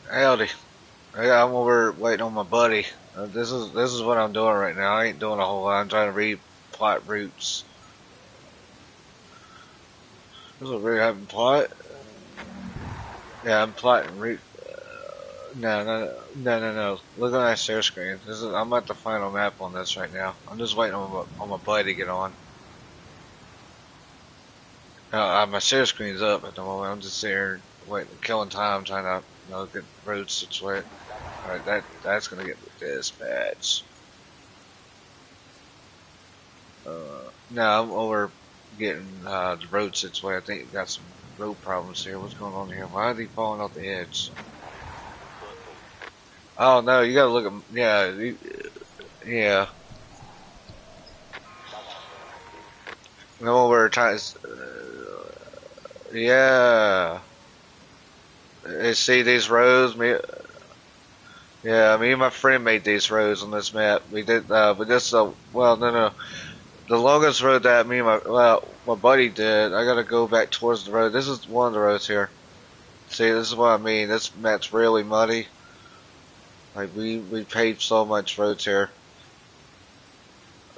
Howdy. Yeah, I'm over waiting on my buddy. This is what I'm doing right now. I ain't doing a whole lot. I'm trying to replot routes. This is what we're having plot. Yeah, I'm plotting route. No. Look at that share screen. I'm at the final map on this right now. I'm just waiting on my buddy to get on. My share screen's up at the moment. I'm just here waiting, killing time, trying to get roads situated. All right, that's gonna get the dispatch. No, I'm over getting the road situated. I think we got some road problems here. What's going on here? Why are they falling off the edge? Oh no, you gotta look at yeah. No, we're trying. Yeah. See these roads? Me and my friend made these roads on this map. We did, but this, well, no. The longest road that me and my buddy did, I gotta go back towards the road. This is one of the roads here. See, this is what I mean. This map's really muddy. Like, we paved so much roads here.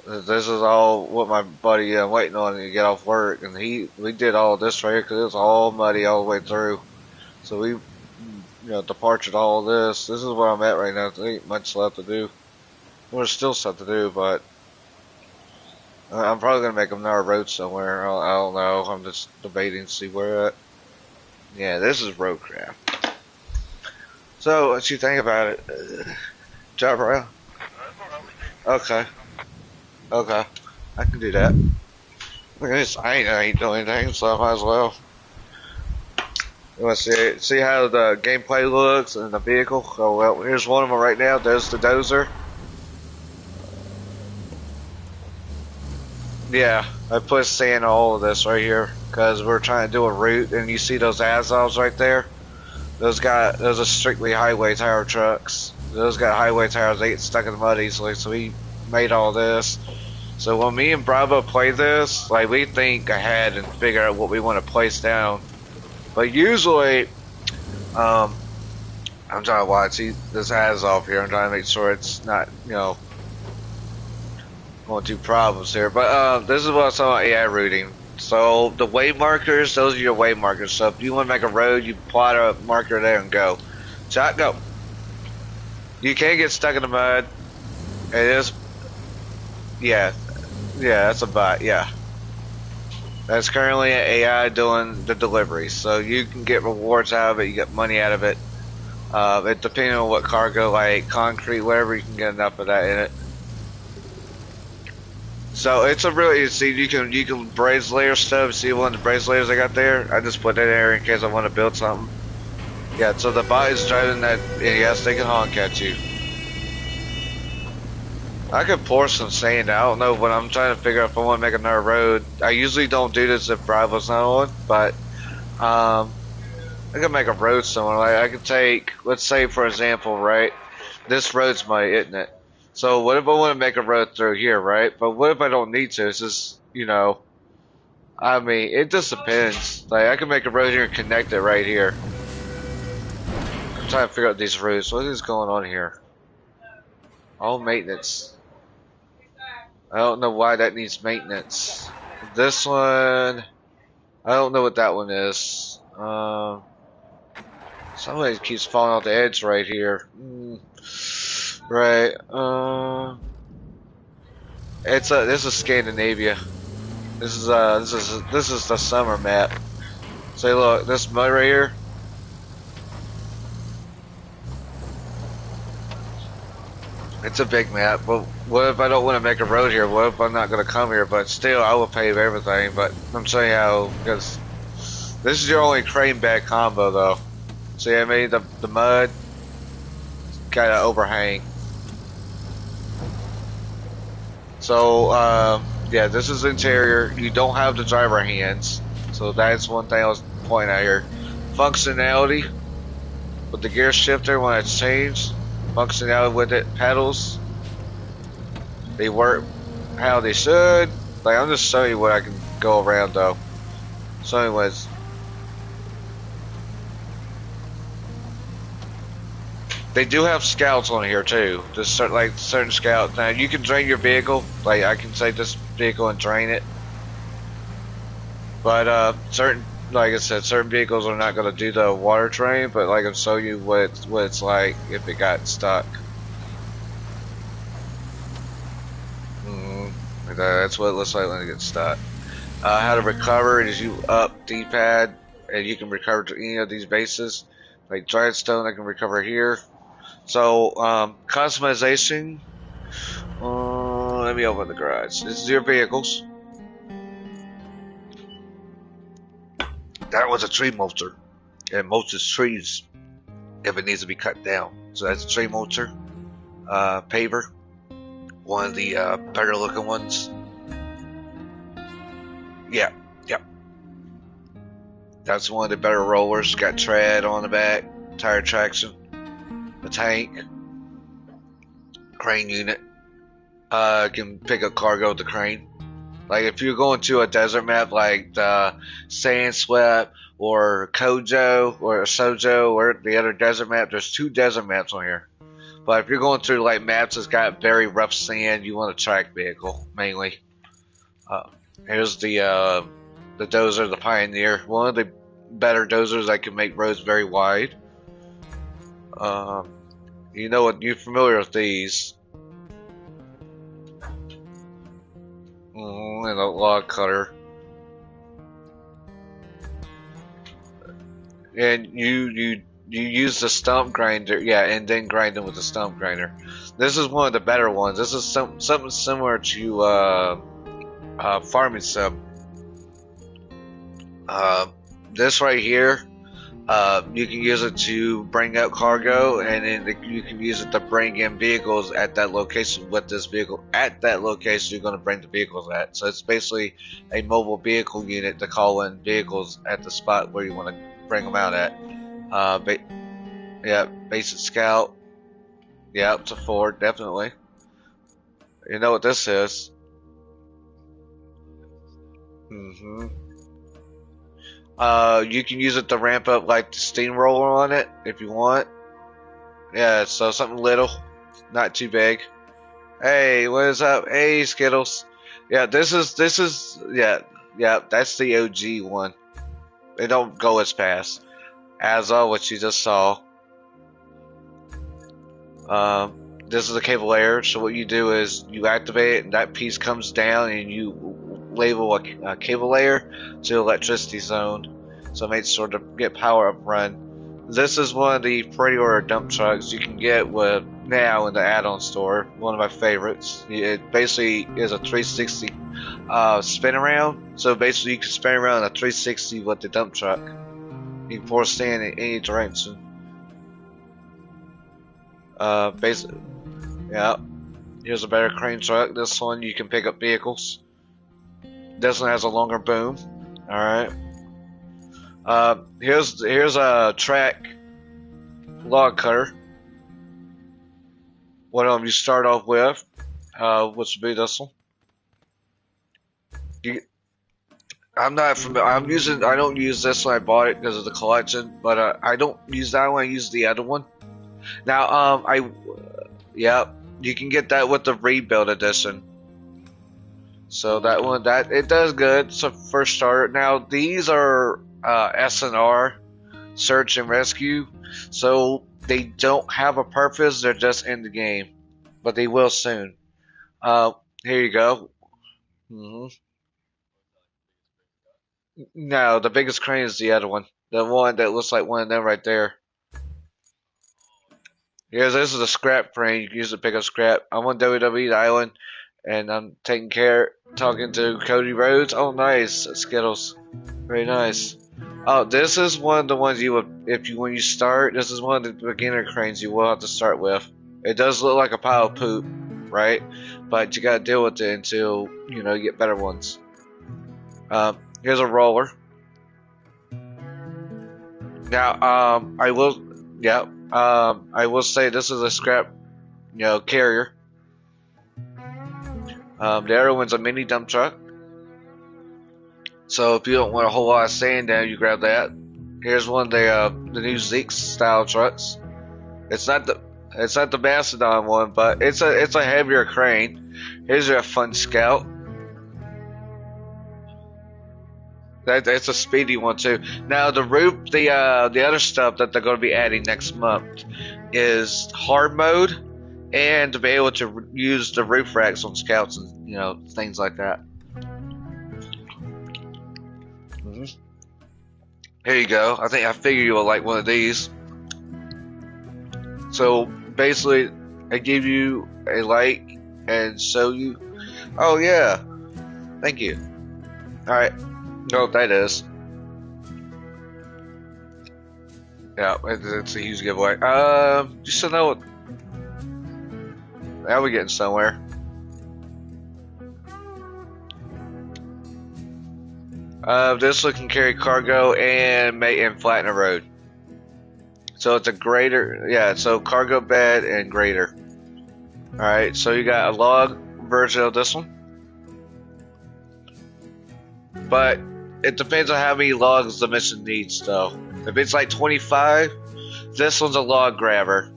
This is all what my buddy waiting on to get off work, and we did all of this right here because it was all muddy all the way through. So we, departed all of this. This is where I'm at right now. There ain't much left to do. There's still stuff to do, but I'm probably gonna make another road somewhere. I don't know. I'm just debating to see where at. Yeah, this is RoadCraft. So, what you think about it? Drive around? Okay. Okay. I can do that. Look at this. I ain't doing anything, so I might as well. You want to see how the gameplay looks and the vehicle? Oh, well, here's one of them right now. There's the dozer. Yeah, I put sand on all of this right here because we're trying to do a route, and you see those Azovs right there? Those are strictly highway tire trucks. Those got highway tires. They get stuck in the mud easily, so we made all this. So when me and Bravo play this, like, we think ahead and figure out what we want to place down. But usually, I'm trying to watch. This Azov here. I'm trying to make sure it's not, going through problems here. But this is what I'm talking about AI routing. So the way markers, those are your way markers. So if you want to make a road, you plot a marker there and go. Shot, go. You can't get stuck in the mud. It is, yeah, that's a bot, yeah. That's currently an AI doing the deliveries. So you can get rewards out of it, you get money out of it. It depending on what cargo, like concrete, whatever, you can get enough of that in it. So it's a really, see, you can braze layer stuff. See one of the braze layers I got there? I just put that there in case I want to build something. Yeah, so the bot is driving that, and yes, they can honk at you. I could pour some sand. I don't know, but I'm trying to figure out if I want to make another road. I usually don't do this if Bravo's not on, but I could make a road somewhere. Like I could take, let's say for example, right? This road's muddy, isn't it? So what if I want to make a road through here, right? But what if I don't need to? It's just, I mean, it just depends. Like I could make a road here and connect it right here. I'm trying to figure out these routes. What is going on here? All maintenance. I don't know why that needs maintenance. This one, I don't know what that one is. Somebody keeps falling off the edge right here. Right. This is Scandinavia. This is the summer map. Say, look, this mud right here. It's a big map, but what if I don't want to make a road here? What if I'm not going to come here? But still, I will pave everything. But I'm showing you how, because this is your only crane bed combo, though. See what I mean? The mud kind of overhang. So, yeah, this is interior. You don't have the driver hands. So that's one thing I was pointing out here. Functionality with the gear shifter when it's changed. Functionality with it, pedals. They work how they should. Like, I'm just showing you what I can go around though. So anyways. They do have scouts on here too. Just certain scouts. Now you can drain your vehicle. Like I can take this vehicle and drain it. But certain, like I said, certain vehicles are not going to do the water drain. But like I'll show you what it's like if it got stuck. That's what it looks like when it gets stuck. How to recover is you up D-pad and you can recover to any of these bases. Like Dreadstone, I can recover here. So customization. Let me open the garage. This is your vehicles. That was a tree mulcher. It mulches trees if it needs to be cut down. So that's a tree mulcher. Paver. One of the better looking ones. Yeah. That's one of the better rollers. Got tread on the back. Tire traction. The tank. Crane unit. Can pick up cargo with the crane. Like if you're going to a desert map like Sand Swept or Kojo or Sojo or the other desert map, there's 2 desert maps on here. But if you're going through like maps that's got very rough sand, you want a track vehicle mainly. Here's the dozer, the Pioneer, one of the better dozers that can make roads very wide. You know what? You're familiar with these. And a log cutter. And you use the stump grinder, yeah, and then grind them with the stump grinder. This is one of the better ones. This is something similar to farming sim. This right here, you can use it to bring out cargo, and then you can use it to bring in vehicles at that location. With this vehicle at that location, you're going to bring the vehicles at. So it's basically a mobile vehicle unit to call in vehicles at the spot where you want to bring them out at. Yeah, basic scout. Yeah, up to 4, definitely. You know what this is? You can use it to ramp up like the steamroller on it if you want. Yeah, so something little, not too big. Hey, what is up? Hey, Skittles. Yeah, this is yeah, that's the OG one. They don't go as fast as what you just saw. This is a cable layer, so what you do is you activate it and that piece comes down and you label a cable layer to electricity zone, so it makes sure to get power up run. This is one of the pre-order dump trucks you can get with now in the add-on store. One of my favorites. It basically is a 360 spin around. So basically you can spin around a 360 with the dump truck. You can pour sand in any direction. Basically, yeah. Here's a better crane truck. This one you can pick up vehicles. This one has a longer boom. All right. Here's a track log cutter. One of them you start off with, which would be this one. I'm not familiar. I don't use this one. I bought it because of the collection, but I don't use that one. I use the other one. Now, yeah, you can get that with the rebuild edition. So that one, it does good. It's a first starter. Now these are SNR, search and rescue, so they don't have a purpose. They're just in the game, but they will soon. Here you go. No, the biggest crane is the other one. The one that looks like one of them right there. Here's this is a scrap crane. You can use it to pick up scrap. I'm on WWE Island, and I'm talking to Cody Rhodes. Oh, nice, Skittles, very nice. Oh, this is one of the ones you would, when you start. This is one of the beginner cranes you will have to start with. It does look like a pile of poop, right? But you gotta deal with it until you get better ones. Here's a roller. Now, I will say this is a scrap, carrier. The other one's a mini dump truck. So if you don't want a whole lot of sand down, you grab that. Here's one of the new Zeke style trucks. It's not the Mastodon one, but it's a heavier crane. Here's your fun scout. It's a speedy one too. Now the other stuff that they're going to be adding next month is hard mode, and to be able to use the roof racks on scouts and things like that. Here you go. I figure you will like one of these. So basically, I give you a light and show you. Oh yeah, thank you. All right, know what that is. Yeah, it's a huge giveaway. Just to know what. Now we're getting somewhere. This one can carry cargo and flatten a road. So it's a grader, yeah, so cargo bed and grader. Alright, so you got a log version of this one. But it depends on how many logs the mission needs though. If it's like 25, this one's a log grabber.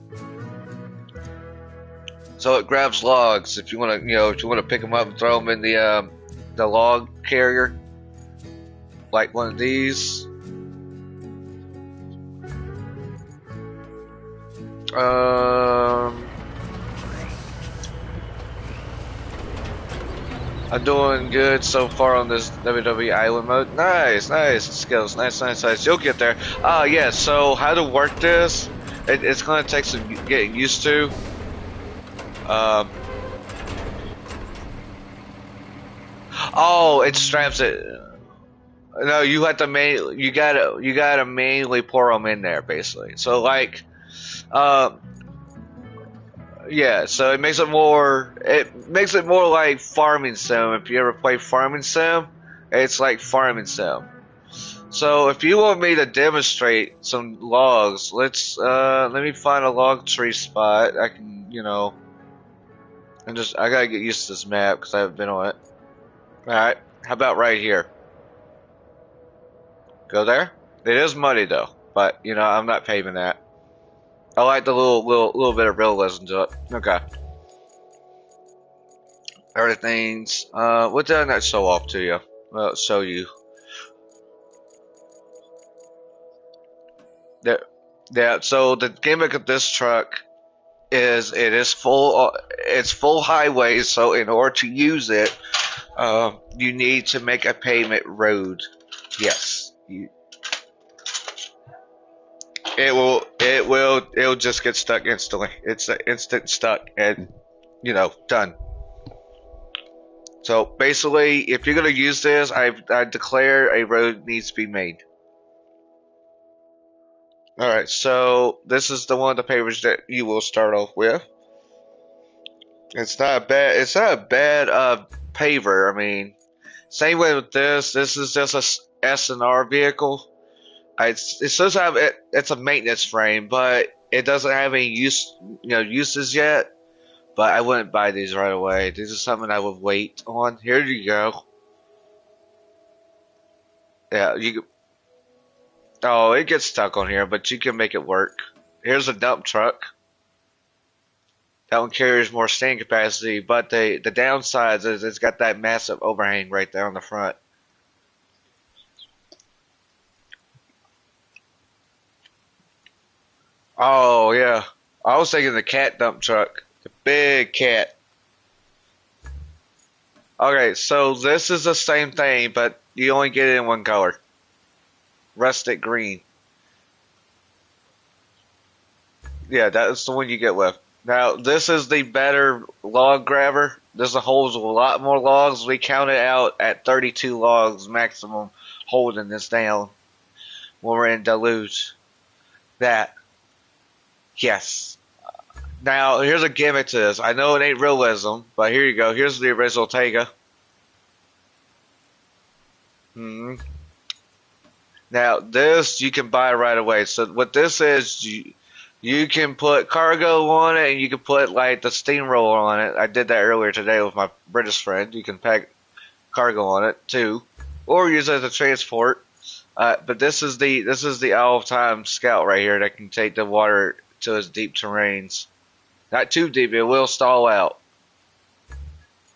So it grabs logs if you want to pick them up and throw them in the log carrier. Like one of these. I'm doing good so far on this WWE Island mode. Nice skills, nice. You'll get there. Yeah. So how to work this? It's gonna take some getting used to. Oh, it straps it. No, you have to you gotta manually pour them in there, basically. So like, yeah. So it makes it more like farming sim. If you ever play farming sim, it's like farming sim. So if you want me to demonstrate some logs, let me find a log tree spot. I can I gotta get used to this map because I haven't been on it. All right, how about right here? Go there. It is muddy though, but I'm not paving that. I like the little bit of realism to it. Okay. Everything's what did I not show off to you? Well, show you. There. Yeah. So the gimmick of this truck is it's full highway. So in order to use it, you need to make a pavement road. Yes. It'll just get stuck instantly. It's an instant stuck and done. So basically, if you're gonna use this, I declare a road needs to be made. Alright, so this is one of the papers that you will start off with. It's not a bad paver. I mean, same way with this. This is just a S&R vehicle. It says it's a maintenance frame, but it doesn't have any uses yet. But I wouldn't buy these right away. This is something I would wait on. Here you go. Yeah, oh, it gets stuck on here, but you can make it work. Here's a dump truck. That one carries more staying capacity, but the downside is it's got that massive overhang right there on the front. Oh yeah, I was thinking the cat dump truck, the big cat. Okay, so this is the same thing, but you only get it in one color, rustic green. Yeah, that's the one you get with. Now this is the better log grabber. This holds a lot more logs. We counted out at 32 logs maximum holding this down when we're in deluge. That. Yes. Now, here's a gimmick to this. I know it ain't realism, but here you go. Here's the original Tega. Now, this you can buy right away. So what this is, you can put cargo on it, and you can put like the steamroller on it. I did that earlier today with my British friend. You can pack cargo on it too, or use it as a transport. But this is the all-time scout right here that can take the water to its deep terrains. Not too deep, it will stall out.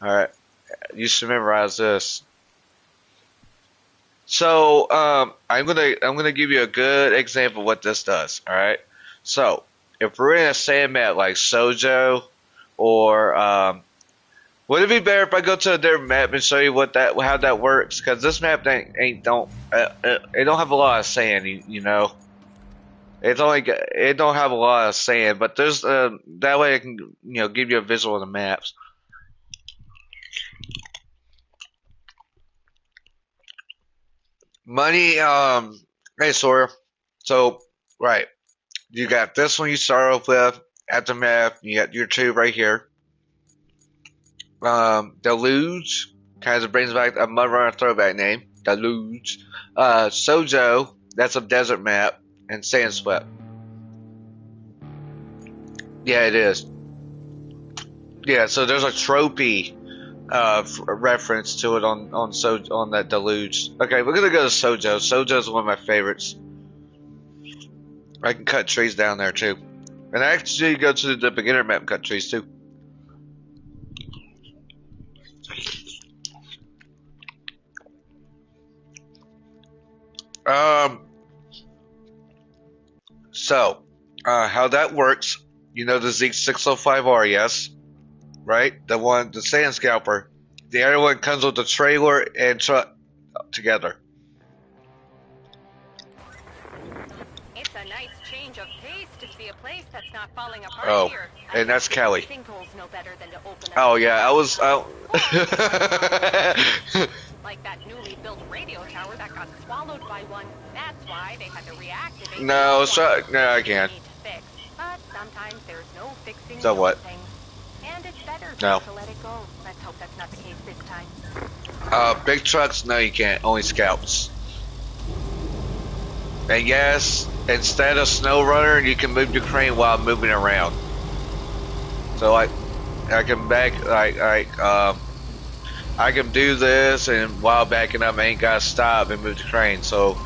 Alright, you should memorize this. So, I'm gonna give you a good example of what this does, alright? So, if we're in a sand map like Sojo, or, would it be better if I go to a different map and show you how that works? Because this map it don't have a lot of sand, you know. It don't have a lot of sand, but there's that way I can give you a visual of the maps. Money, hey Sawyer. So right, you got this one you start off with at the map. You got your two right here. Deluge kind of brings back a Mud Runner throwback name. Deluge. Sojo, that's a desert map, and Sandswept. Yeah, it is. Yeah, so there's a trophy reference to it on that Deluge. Okay, we're gonna go to Sojo. Sojo is one of my favorites. I can cut trees down there too, and I actually go to the beginner map and cut trees too. So, how that works, you know the Zeke 605R, yes? Right? The Sand Scalper. The other one comes with the trailer and truck together. It's a nice change of pace to see a place that's not falling apart here. And that's Kelly. Sinkholes know better than to open Oh yeah, I was like that newly built radio tower that got swallowed by one. That's why they had to reactivate. No, no, I can't. But sometimes there's no fixing so what? Things. And it's better to let it go. Let's hope that's not the case this time. Big trucks, no you can't. Only scouts. And yes, instead of Snow Runner, you can move your crane while moving around. So I can I can do this, and while backing up, I ain't gotta stop and move the crane. So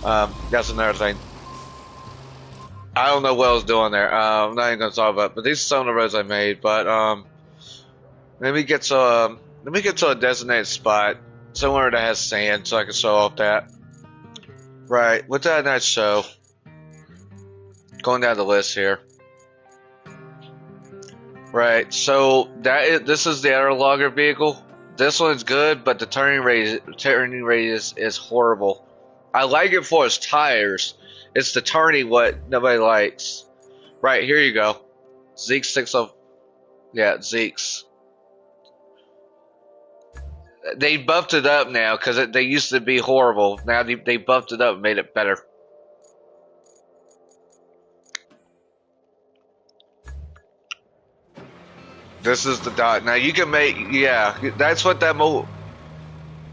that's another thing. I don't know what I was doing there. I'm not even gonna talk about it, but these are some of the roads I made. But let me get to a designated spot somewhere that has sand, so I can show off that. Right, what did I not show? Going down the list here. Right, so this is the other logger vehicle. This one's good, but the turning radius is horrible. I like it for its tires. It's the turning what nobody likes. Right, here you go. Zeke 60. Yeah, Zeke's. They buffed it up now because they used to be horrible. Now they buffed it up and made it better. This is the dot. Now you can make, yeah, that's what that mobile.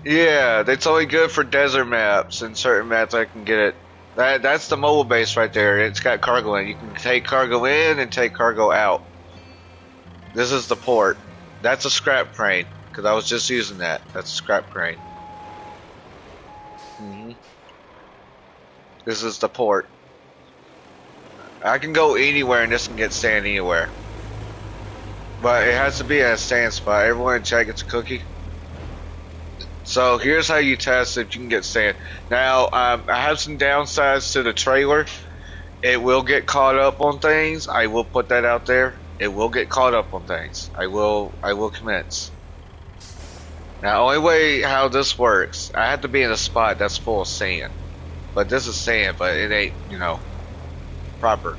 Yeah, that's only good for desert maps and certain maps. I can get it. That's the mobile base right there. It's got cargo in. You can take cargo in and take cargo out. This is the port. That's a scrap crane because I was just using that. That's a scrap crane. This is the port. I can go anywhere and this can get sand anywhere. But it has to be at a sand spot. Everyone check it's a cookie. So here's how you test if you can get sand. Now I have some downsides to the trailer. It will get caught up on things. I will put that out there. It will get caught up on things. I will commence. Now only way how this works, I have to be in a spot that's full of sand. But this is sand, but it ain't, you know, proper.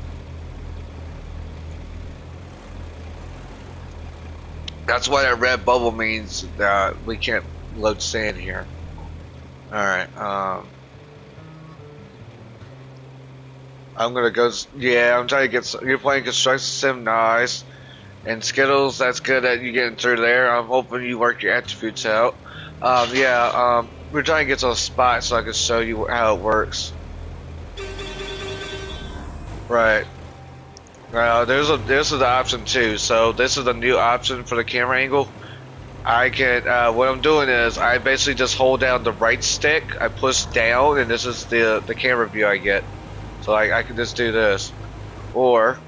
That's why that red bubble means that we can't load sand here. Alright, I'm gonna go, yeah, I'm trying to get, you're playing Construction Sim, nice. And Skittles, that's good that you getting through there. I'm hoping you work your attributes out. We're trying to get to a spot so I can show you how it works. Right. Now, this is the option too. So this is a new option for the camera angle. I can, what I'm doing is I basically just hold down the right stick, I push down, and this is the camera view I get. So I can just do this. Or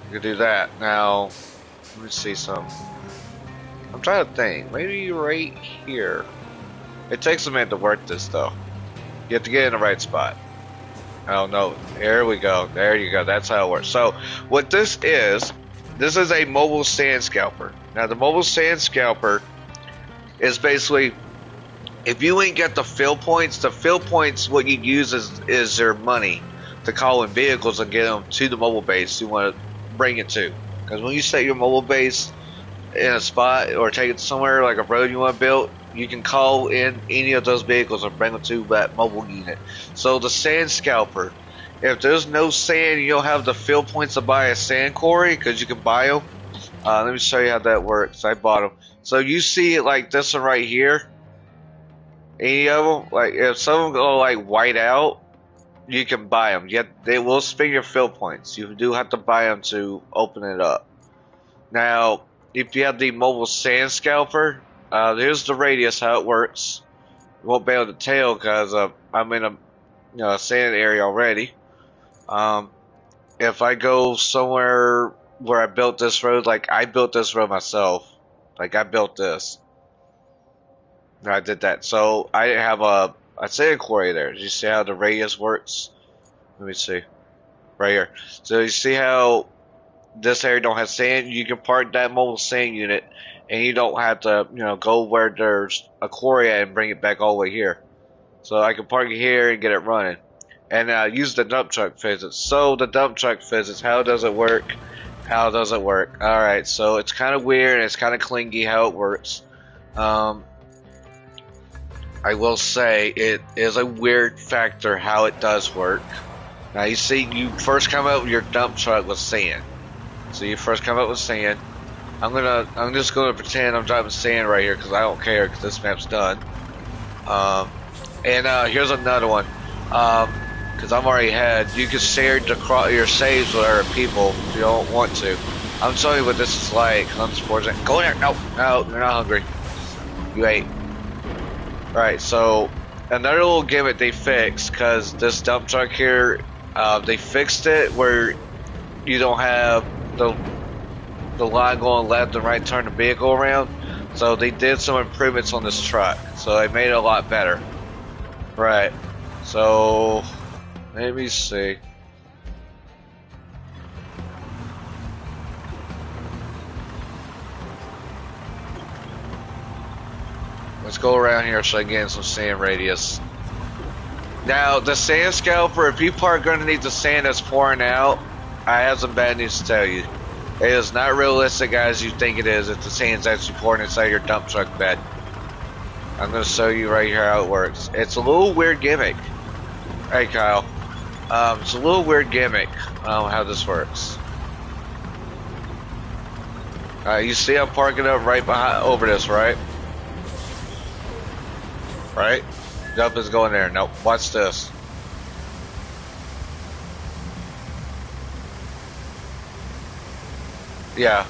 you could do that. Now, let me see some. I'm trying to think. Maybe right here. It takes a minute to work this though. You have to get in the right spot. Oh no, there we go. There you go. That's how it works. So what this is a mobile sand scalper. Now the mobile sand scalper is basically, if you ain't got the fill points, what you use is your money to call in vehicles and get them to the mobile base you want to bring it to. Because when you set your mobile base in a spot or take it somewhere like a road you want to build, you can call in any of those vehicles and bring them to that mobile unit. So the sand scalper, if there's no sand, you don't have the fill points to buy a sand quarry because you can buy them. Let me show you how that works. I bought them. So you see it like this one right here. Any of them, like if some of them go like white out, you can buy them. Yet they will spend your fill points. You do have to buy them to open it up. Now, if you have the mobile sand scalper, here's the radius, how it works. You won't be able to tell because I'm in a sand area already. If I go somewhere where I built this road, like I built this road myself, like I built this. I did that. So I have a sand quarry there. You see how the radius works? Let me see. Right here. So you see how this area don't have sand? You can park that mobile sand unit and you don't have to, go where there's a quarry at and bring it back all the way here. So I can park it here and get it running. And use the dump truck physics. So the dump truck physics, how does it work? How does it work? Alright, so it's kind of weird and it's kind of clingy how it works. I will say it is a weird factor how it does work. Now you see, you first come up with your dump truck with sand. So you first come up with sand. I'm just gonna pretend I'm driving sand right here because I don't care because this map's done. Here's another one. Because I'm already ahead. You can share your saves with other people if you don't want to. I'm showing you what this is like. Unfortunately, go there. No, you're not hungry. You ate. Right, so another little gimmick they fixed, because this dump truck here, they fixed it where you don't have the line going left and right, turn the vehicle around. So they did some improvements on this truck, so they made it a lot better. Right, so let me see. Let's go around here so I can get some sand radius. Now, the sand scalper, if you park underneath the sand that's pouring out, I have some bad news to tell you. It is not realistic as you think it is if the sand's actually pouring inside your dump truck bed. I'm going to show you right here how it works. It's a little weird gimmick. Hey, Kyle. It's a little weird gimmick how this works. You see I'm parking up right behind over this, right? Right? Dump is going there. Nope. Watch this. Yeah.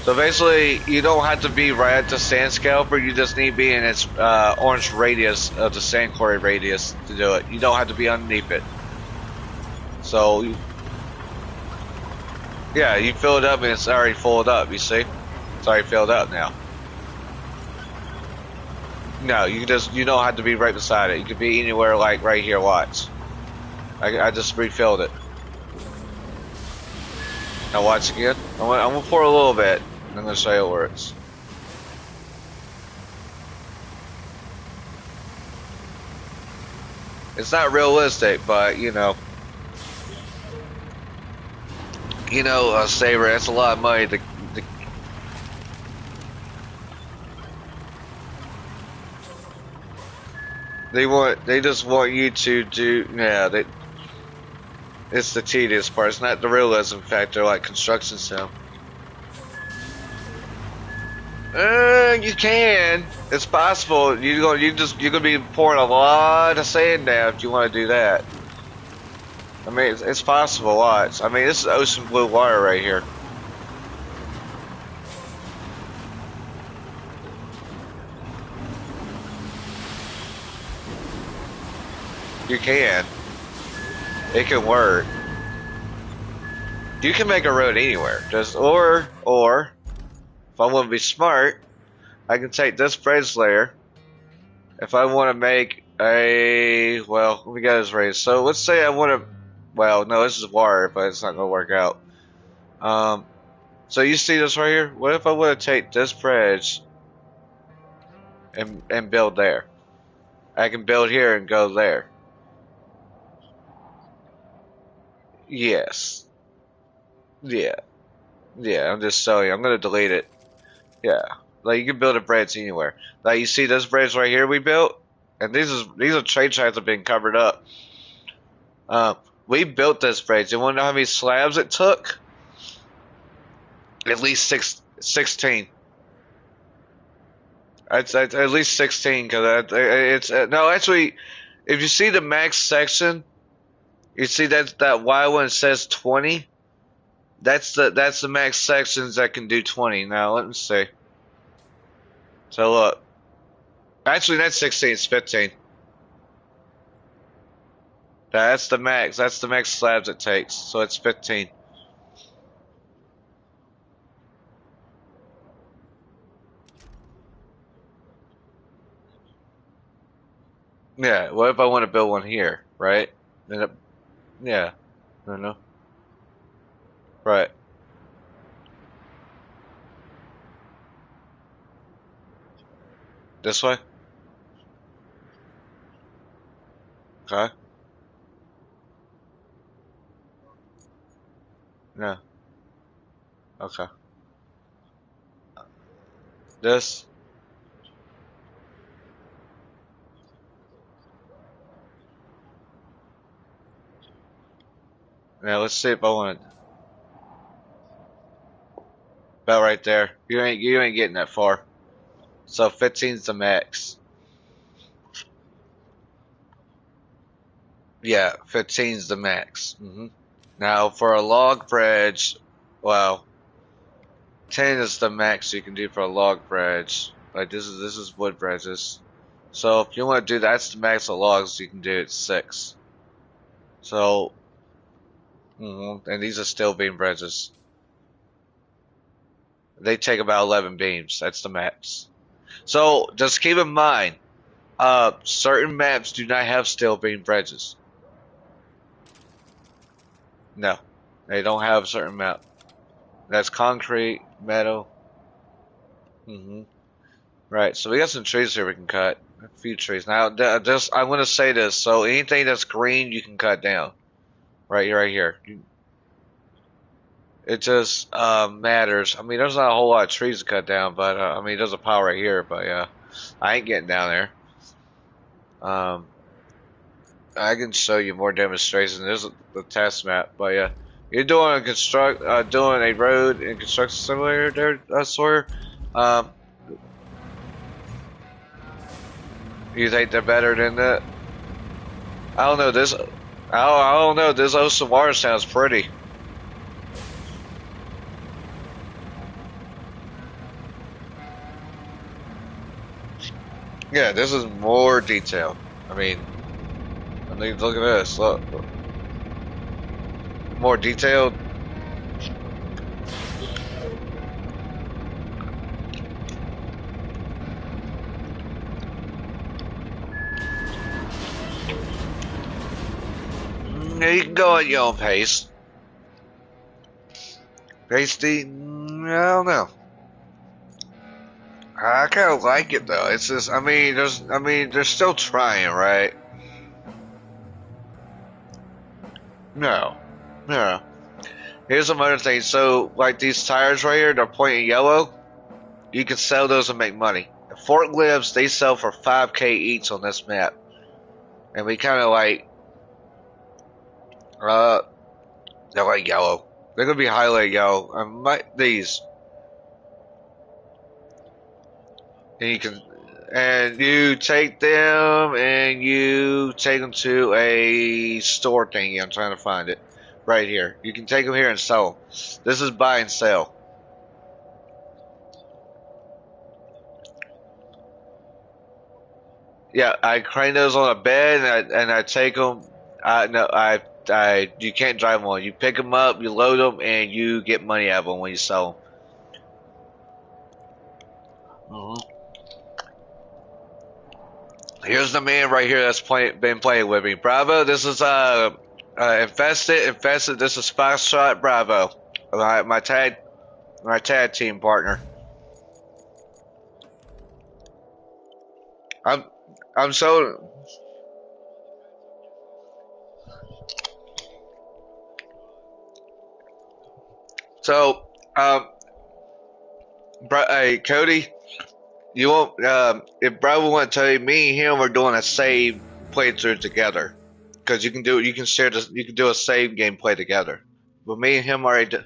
So basically, you don't have to be right at the sand scalper. You just need to be in its orange radius of the sand quarry radius to do it. You don't have to be underneath it. So, yeah, you fill it up and it's already filled up. You see? It's already filled up now. No, you don't have to be right beside it. You could be anywhere like right here, watch. I just refilled it. Now watch again. I'm gonna pour a little bit. I'm gonna show you how it works. It's not realistic, but Saber, that's a lot of money to They just want you to do, it's the tedious part. It's not the realism factor like construction sim. You can. It's possible. You're gonna be pouring a lot of sand down if you want to do that. I mean, it's possible. Watch. I mean, this is ocean blue water right here. You can. It can work. You can make a road anywhere. Just or if I want to be smart, I can take this bridge layer. If I want to make a well, we got this raised. So let's say I want to. Well, no, this is water, but it's not gonna work out. So you see this right here? What if I want to take this bridge and build there? I can build here and go there. Yes. Yeah. Yeah. I'm just showing you. I'm gonna delete it. Yeah. Like you can build a bridge anywhere. Like you see this bridge right here we built, and these are trade tracks that have been covered up. We built this bridge. You want to know how many slabs it took? At least 16. At least 16 because it's no actually. If you see the max section, you see that Y one says 20. That's the max sections that can do 20. Now let me see. So look, actually that's 16. It's 15. That's the max. That's the max slabs it takes. So it's 15. Yeah. What if I want to build one here, right? Then it, yeah. I don't know. Right. This way. Okay. Yeah. Okay. This. Now let's see if I want it. About right there. You ain't getting that far. So 15's the max. Yeah, 15's the max. Now for a log bridge, well, 10 is the max you can do for a log bridge. Like this is wood bridges. So if you want to do that's the max of logs you can do at 6. So, and these are steel beam bridges. They take about 11 beams. That's the max. So just keep in mind, certain maps do not have steel beam bridges. No, they don't have a certain map. That's concrete, metal. Right. So we got some trees here we can cut. A few trees. Now, just I'm gonna say this. So anything that's green, you can cut down. Right here. It just matters. I mean, there's not a whole lot of trees to cut down, but I mean, there's a pile right here. But yeah, I ain't getting down there. Um, I can show you more demonstrations. There's the test map, but yeah, you're doing doing a road and construction simulator there, Sawyer. Um, you think they're better than that? I don't know. I don't know. This ocean water sounds pretty. Yeah, this is more detailed. I mean, look at this. Look, more detailed. Yeah, you can go at your own pace. Pasty, I don't know. I kind of like it though. It's just, I mean, they're still trying, right? No, no. Here's some other things. So, like these tires right here, they're pointing yellow. You can sell those and make money. Forklifts, they sell for 5K each on this map, and we kind of like, uh, they're like yellow. They're gonna be highlighted yellow. These, and you take them and you take them to a store thingy. I'm trying to find it right here. You can take them here and sell them. This is buy and sell. Yeah, I crane those on a bed and I take them. No, you can't drive one. You pick them up, you load them, and you get money out of them when you sell them. Here's the man right here that's been playing with me. Bravo, this is Infested. This is Foxtrot Bravo, my tag team partner. I'm so. So, hey, Cody, you won't, if Bravo want to tell you, me and him are doing a save playthrough together. Because you can do a save gameplay together. But me and him already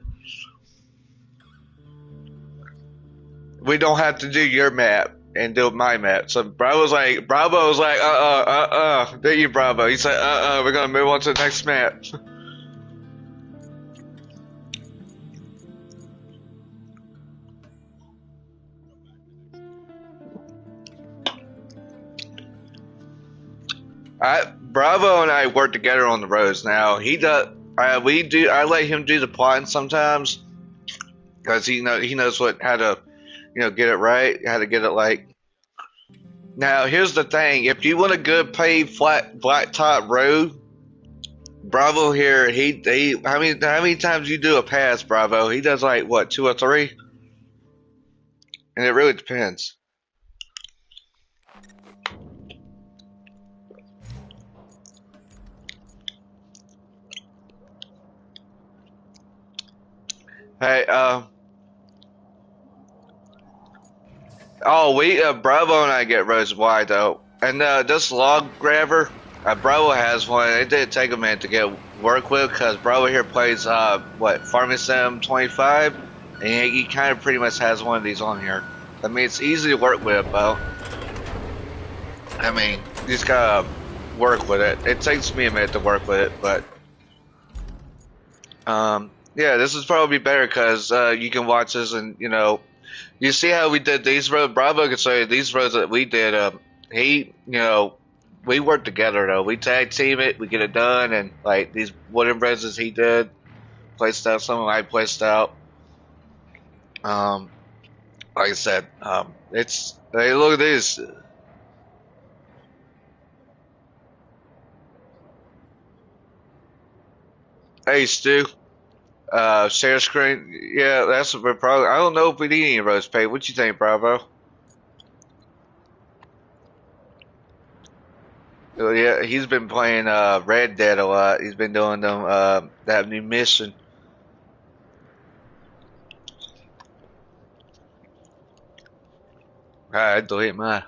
we don't have to do your map and do my map. So Bravo was like, there you Bravo. He said, we're gonna move on to the next map. Bravo and I work together on the roads now. He does. I let him do the plotting sometimes because he knows how to get it right, how to get it like. Now here's the thing: if you want a good paved flat blacktop road, Bravo here. He how many times you do a pass, Bravo? He does like what 2 or 3, and it really depends. Hey, Bravo and I get roads wide though, and this log grabber, Bravo has one. It did take a minute to get work with because Bravo here plays Farming Sim 25, and he kind of pretty much has one of these on here. I mean, it's easy to work with, but I mean, you just gotta work with it. It takes me a minute to work with it, but yeah, this is probably better because you can watch this and you see how we did these roads. Bravo can say these roads that we did. We worked together though. We tag team it, we get it done, and like these wooden bridges he did, placed out some of I placed out. Like I said, hey, look at this. Hey Stu, share screen. Yeah, that's what we're probably. I don't know if we need any roads paid. What you think, Bravo? Oh, yeah, he's been playing Red Dead a lot. He's been doing them that new mission. Alright, delete mine.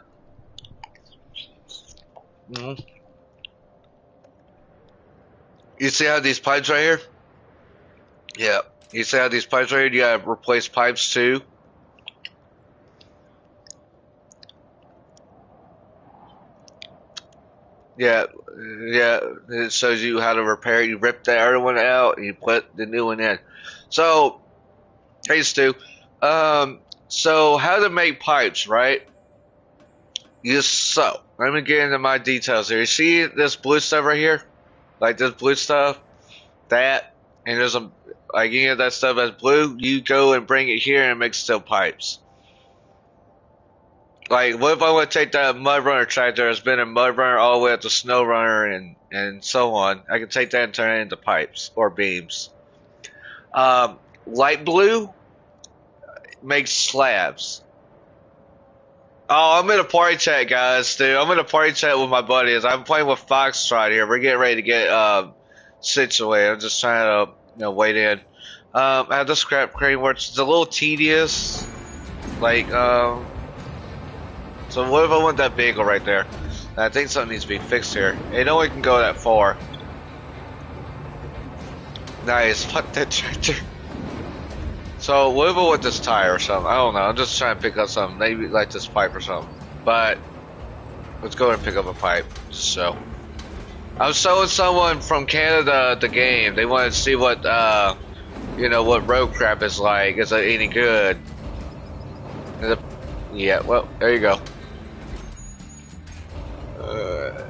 You see how these pipes right here? Yeah. You see how these pipes right here? You gotta replace pipes too. Yeah, it shows you how to repair it. You rip the other one out and you put the new one in. So, hey Stu, so how to make pipes, right? Let me get into my details here. You see this blue stuff right here? Like this blue stuff? That, and there's like any of that stuff that's blue, you go and bring it here and it makes steel pipes. Like, what if I want to take that mud runner tractor that's been a mud runner all the way up to snow runner and so on? I can take that and turn it into pipes or beams. Light blue makes slabs. Oh, I'm in a party chat, guys, dude. I'm in a party chat with my buddies. I'm playing with Foxtrot here. We're getting ready to get situated. I'm just trying to wait in. How the scrap crane works? It's a little tedious. Like, so what if I want that vehicle right there? I think something needs to be fixed here. It only can go that far. Nice, fuck that tractor. So what if I want this tire or something? I don't know. I'm just trying to pick up something. Maybe like this pipe or something. But let's go and pick up a pipe. So I'm showing someone from Canada the game. They want to see what what RoadCraft is like. Is it any good? Yeah. Well, there you go.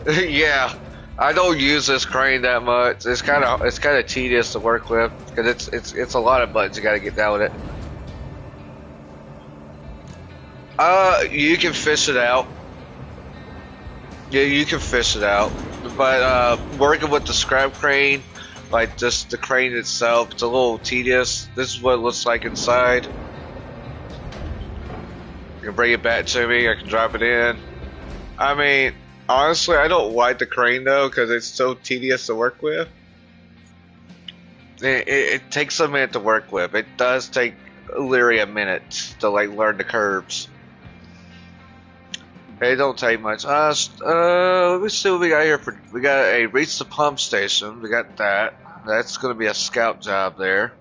Yeah. I don't use this crane that much. It's kind of tedious to work with because it's a lot of buttons you got to get down with it. You can fish it out. Yeah, you can fish it out, but working with the scrap crane, like just the crane itself, it's a little tedious. This is what it looks like inside. You can bring it back to me. I can drop it in. I mean, honestly, I don't like the crane though because it's so tedious to work with. It takes a minute to work with. It does take literally a minute to like learn the curves. It don't take much. Let me see what we got here. We got a reach the pump station. We got that. That's going to be a scout job there.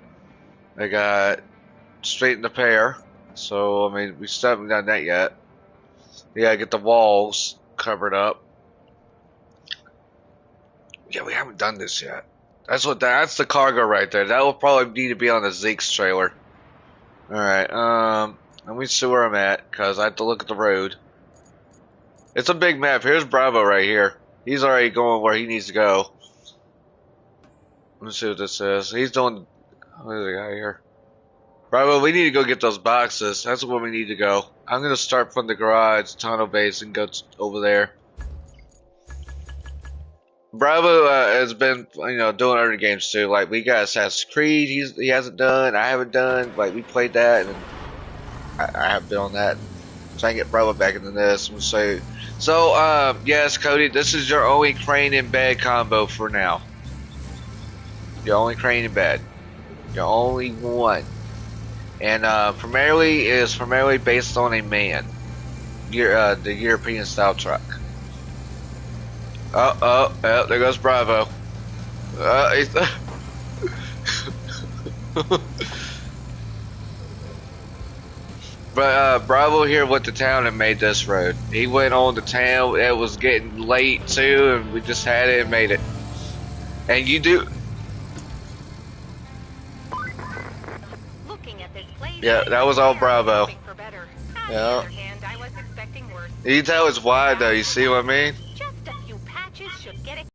I got straighten the pair. So I mean, we still haven't done that yet. We gotta get the walls covered up. Yeah, we haven't done this yet. That's the cargo right there. That will probably need to be on the Zeke's trailer. All right. Let me see where I'm at because I have to look at the road. It's a big map. Here's Bravo right here. He's already going where he needs to go. Let's see what this says. He's doing. What is the guy here? Bravo, we need to go get those boxes. That's where we need to go. I'm gonna start from the garage, tunnel base, and go over there. Bravo has been, doing other games too. Like we got Assassin's Creed. He hasn't done. I haven't done. Like we played that, and I have been on that. Trying to get Bravo back into this. So, yes, Cody, this is your only crane in bed combo for now. Your only crane in bed. Your only one. And primarily based on a man. The European style truck. Oh, there goes Bravo. But Bravo here went to town and made this road. He went on to town. It was getting late too, and we just had it and made it. And you do. Looking at this place, Yeah, that was all Bravo. Yeah. You can tell it's wide though. You see what I mean? Just a few patches should get it.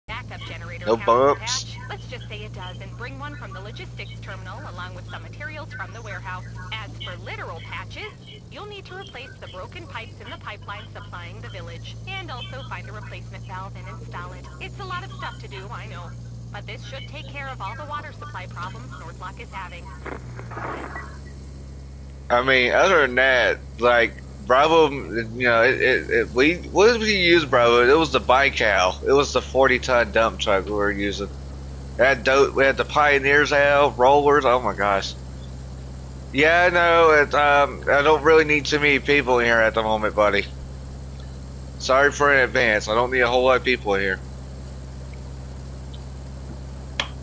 Backup generator. No bumps. Let's just say it does, and bring one from the logistics terminal along with some materials from the warehouse. As for literal patches, you'll need to replace the broken pipes in the pipeline supplying the village, and also find a replacement valve and install it. It's a lot of stuff to do, I know, but this should take care of all the water supply problems Northlock is having. I mean, other than that, like Bravo, what did we use, Bravo? It was the Bical. It was the 40-ton dump truck we were using. We had the Pioneers out, rollers. Oh my gosh. Yeah, I know. I don't really need too many people in here at the moment, buddy. Sorry for in advance. I don't need a whole lot of people in here.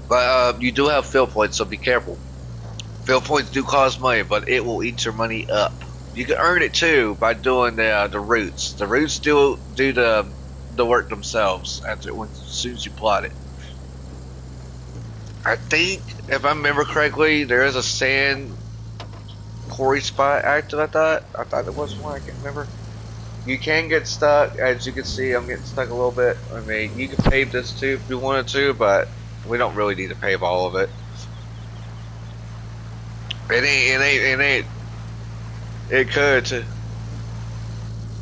But you do have field points, so be careful. Field points do cost money, but it will eat your money up. You can earn it too by doing the routes. The routes do the work themselves as soon as you plot it. I think, if I remember correctly, there is a sand quarry spot active. I thought there was one. I can't remember. You can get stuck, as you can see. I'm getting stuck a little bit. I mean, you can pave this too if you wanted to, but we don't really need to pave all of it. It ain't. It could.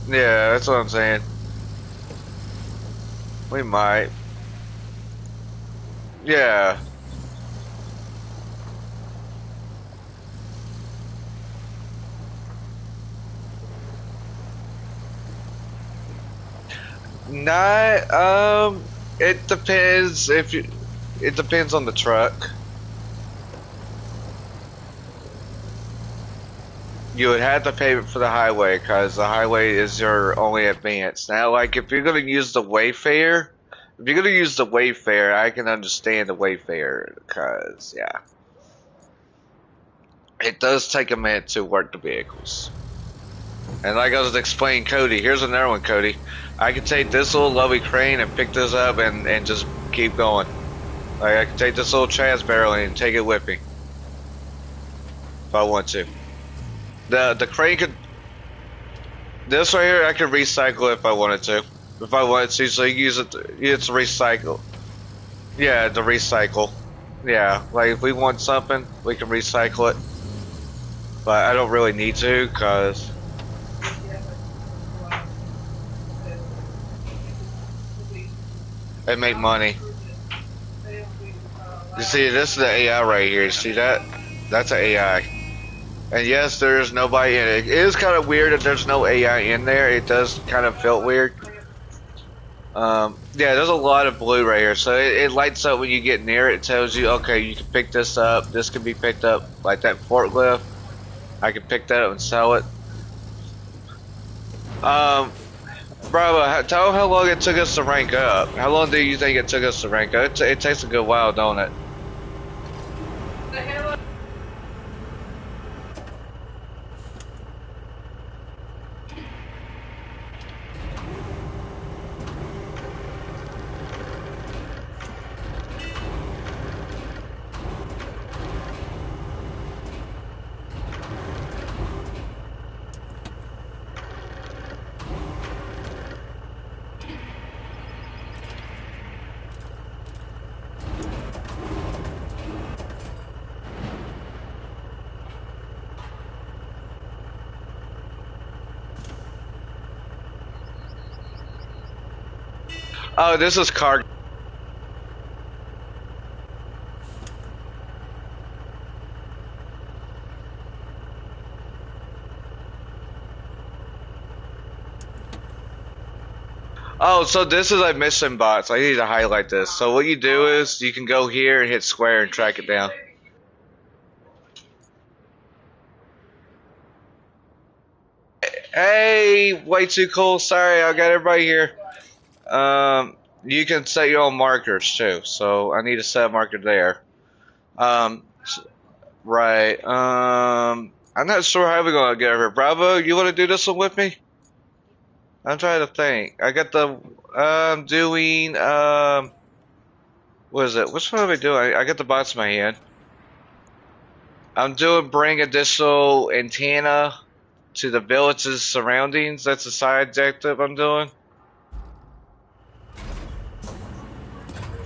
Yeah, that's what I'm saying. We might. Yeah. Not, it depends it depends on the truck. You would have to pay for the highway because the highway is your only advance. Now, like if you're gonna use the Wayfarer, I can understand the Wayfarer because yeah, it does take a minute to work the vehicles. And like I was explaining, Cody, here's another one, Cody. I can take this little lovely crane and pick this up and just keep going. Like I can take this little trash barrel and take it with me if I want to. The crane could. This right here, I could recycle if I wanted to. if I wanted to, so you use it. It's recycle. Yeah, to recycle. Yeah, like if we want something, we can recycle it. But I don't really need to, cause they make money. You see, this is the AI right here. See that? That's an AI. And yes, there's nobody in it. It is kind of weird that there's no AI in there. It does kind of feel weird. Yeah, there's a lot of blue right here. So it lights up when you get near it. It tells you, okay, you can pick this up. This can be picked up, like that forklift. I can pick that up and sell it. Bravo, tell them how long it took us to rank up. How long do you think it took us to rank up? It takes a good while, don't it? Oh, this is car. Oh, so this is a mission box. I need to highlight this. So what you do is you can go here and hit square and track it down. Hey, way too cool. Sorry, I got everybody here. You can set your own markers too. So I need to set a marker there. Right. I'm not sure how we're gonna get over here. Bravo, you want to do this one with me? I'm trying to think. I got the doing what is it? Which one am I doing? I got the box in my hand. I'm doing bring additional antenna to the village's surroundings. That's the side objective I'm doing.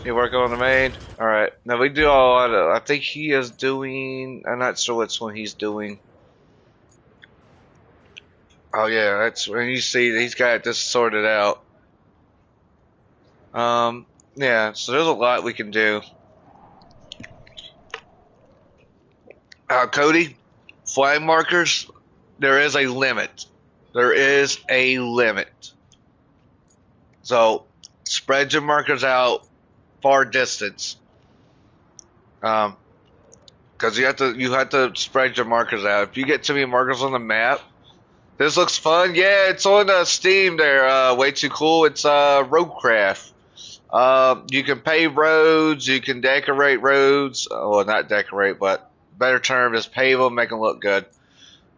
You working on the main? Alright. Now we do a lot of, I think he is doing, I'm not sure which one he's doing. Oh yeah, that's when you see he's got this sorted out. Yeah, so there's a lot we can do. Cody, flag markers, there is a limit. There is a limit. So spread your markers out far distance. Because you have to spread your markers out. If you get too many markers on the map, this looks fun. Yeah, it's on Steam there. Way too cool. It's RoadCraft. You can pave roads. You can decorate roads. Well, not decorate, but better term is pave them, make them look good.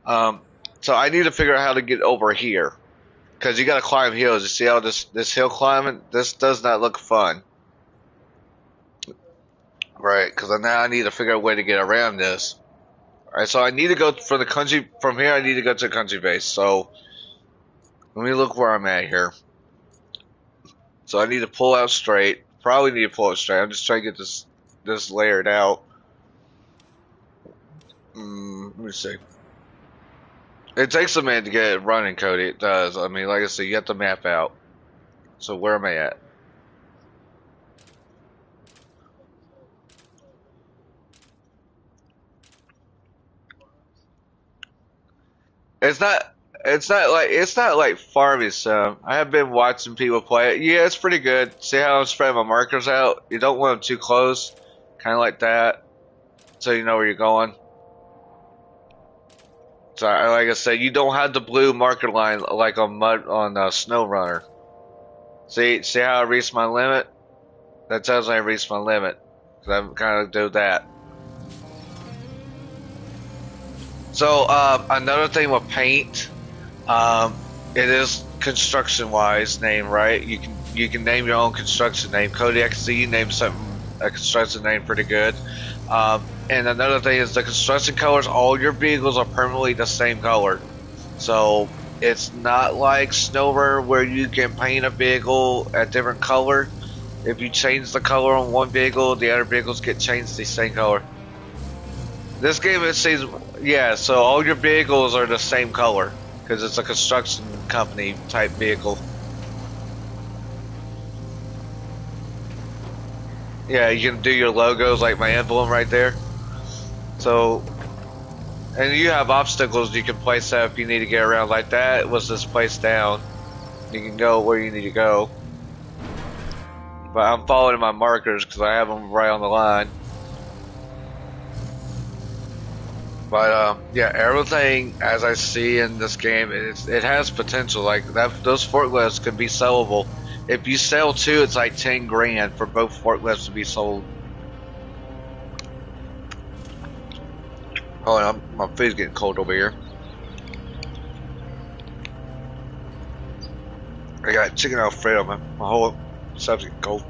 So I need to figure out how to get over here. Because you got to climb hills. You see how this hill climbing? This does not look fun. Right, because now I need to figure out a way to get around this. Alright, so I need to go for the country. From here, I need to go to the country base. So let me look where I'm at here. So I need to pull out straight. Probably need to pull it straight. I'm just trying to get this layered out. Let me see. It takes a minute to get it running, Cody. It does. I mean, like I said, you have to map out. So where am I at? It's not like farming sim. I have been watching people play it. Yeah, it's pretty good. See how I'm spreading my markers out? You don't want them too close. Kind of like that. So you know where you're going. So like I said, you don't have the blue marker line like on Snow Runner. See how I reached my limit? That tells me I reached my limit. So I'm kind of do that. So another thing with paint, it is construction wise name, right? You can name your own construction name. Cody, I can see you named a construction name pretty good. And another thing is the construction colors. All your vehicles are permanently the same color. So It's not like SnowRunner where you can paint a vehicle a different color. If you change the color on one vehicle, the other vehicles get changed the same color. This game, it seems, yeah, so all your vehicles are the same color because it's a construction company type vehicle. Yeah, you can do your logos like my emblem right there. So, and you have obstacles you can place out if you need to get around. Like that was this place down. You can go where you need to go. But I'm following my markers because I have them right on the line. But yeah, everything as I see in this game, it has potential. Like that, those forklifts could be sellable. If you sell two, it's like 10 grand for both forklifts to be sold. Oh, my food's getting cold over here. I got chicken Alfredo, man. My whole stuff's getting cold.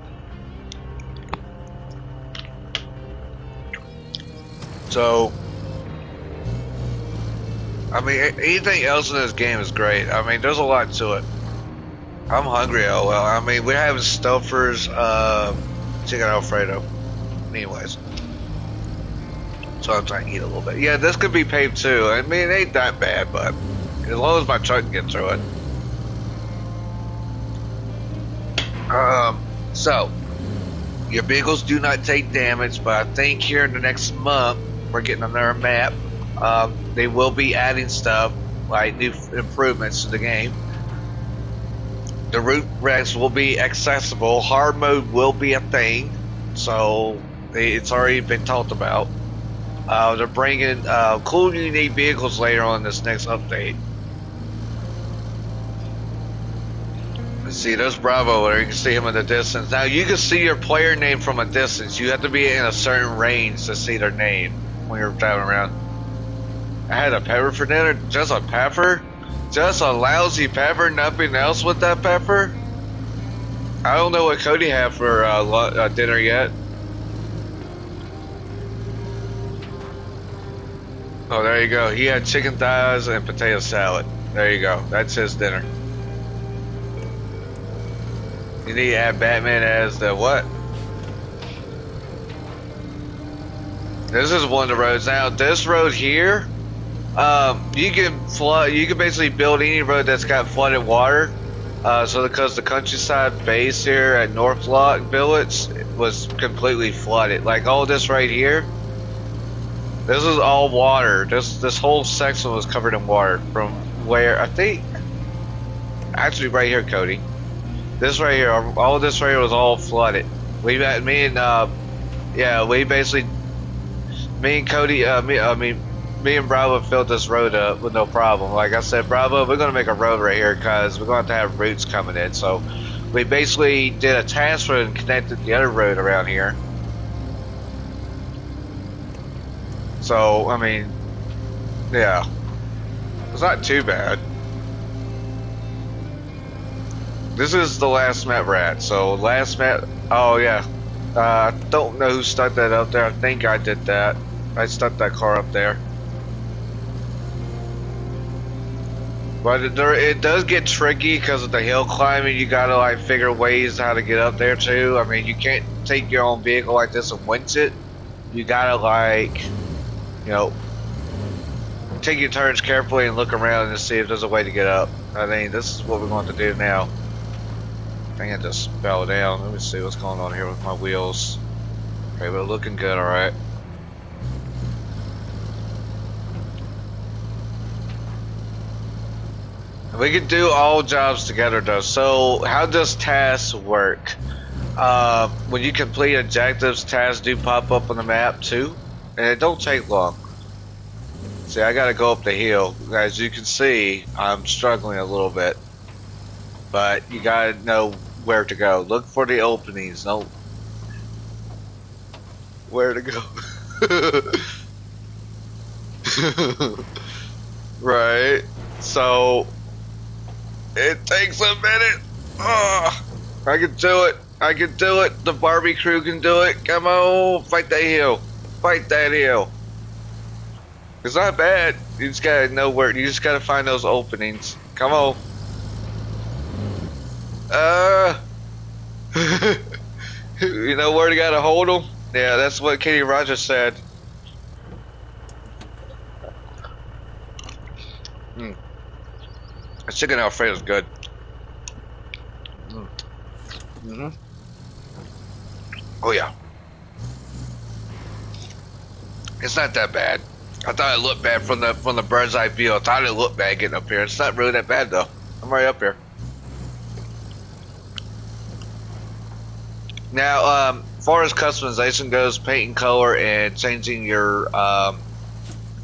So, I mean, anything else in this game is great. I mean, there's a lot to it. I'm hungry, oh well. I mean, we're having Stouffer's chicken Alfredo. Anyways. So I'm trying to eat a little bit. Yeah, this could be paved too. I mean, it ain't that bad, but as long as my truck can get through it. So, your vehicles do not take damage, but I think here in the next month, we're getting another map. They will be adding stuff, like new improvements to the game. The route regs will be accessible. Hard mode will be a thing, so it's already been talked about. They're bringing cool, unique vehicles later on in this next update. Let's see, there's Bravo there. You can see him in the distance. Now, you can see your player name from a distance. You have to be in a certain range to see their name when you're driving around. I had a pepper for dinner. Just a pepper? Just a lousy pepper? Nothing else with that pepper? I don't know what Cody had for dinner yet. Oh, there you go. He had chicken thighs and potato salad. There you go. That's his dinner. You need to add Batman as the what? This is one of the roads. Now, this road here, you can flood. You can basically build any road that's got flooded water. So because the countryside base here at North Lock Village was completely flooded. Like all this right here. This is all water. This whole section was covered in water from where I think, actually right here, Cody. This right here, all this right here was all flooded. We and Cody, me and Bravo filled this road up with no problem. Like I said, Bravo, we're gonna make a road right here because we're going to have routes coming in. So we basically did a task road and connected the other road around here. So, I mean, yeah, it's not too bad. This is the last map we're at. So, last map, oh yeah, I don't know who stuck that up there. I think I did that. I stuck that car up there. But it does get tricky because of the hill climbing. You gotta like figure ways how to get up there too. I mean, you can't take your own vehicle like this and winch it. You gotta like, you know, take your turns carefully and look around and see if there's a way to get up. I mean, this is what we're going to do now. I think I just fell down. Let me see what's going on here with my wheels. Okay, but looking good, alright. We can do all jobs together though. So, how does tasks work? When you complete objectives, tasks do pop up on the map too. And it don't take long. See, I gotta go up the hill. As you can see, I'm struggling a little bit. But you gotta know where to go. Look for the openings. Know where to go. Right. So, it takes a minute. I can do it. I can do it. The Barbie crew can do it. Come on, fight that hill. Fight that hill. It's not bad. You just gotta know where. You just gotta find those openings. Come on. Uh, you know where you gotta hold them? Yeah, that's what Kenny Rogers said. Mm. Chicken Alfredo is good. Mm. Mm-hmm. Oh yeah, it's not that bad. I thought it looked bad from the bird's eye view. I thought it looked bad getting up here. It's not really that bad though. I'm right up here. Now, as far as customization goes, painting color and changing your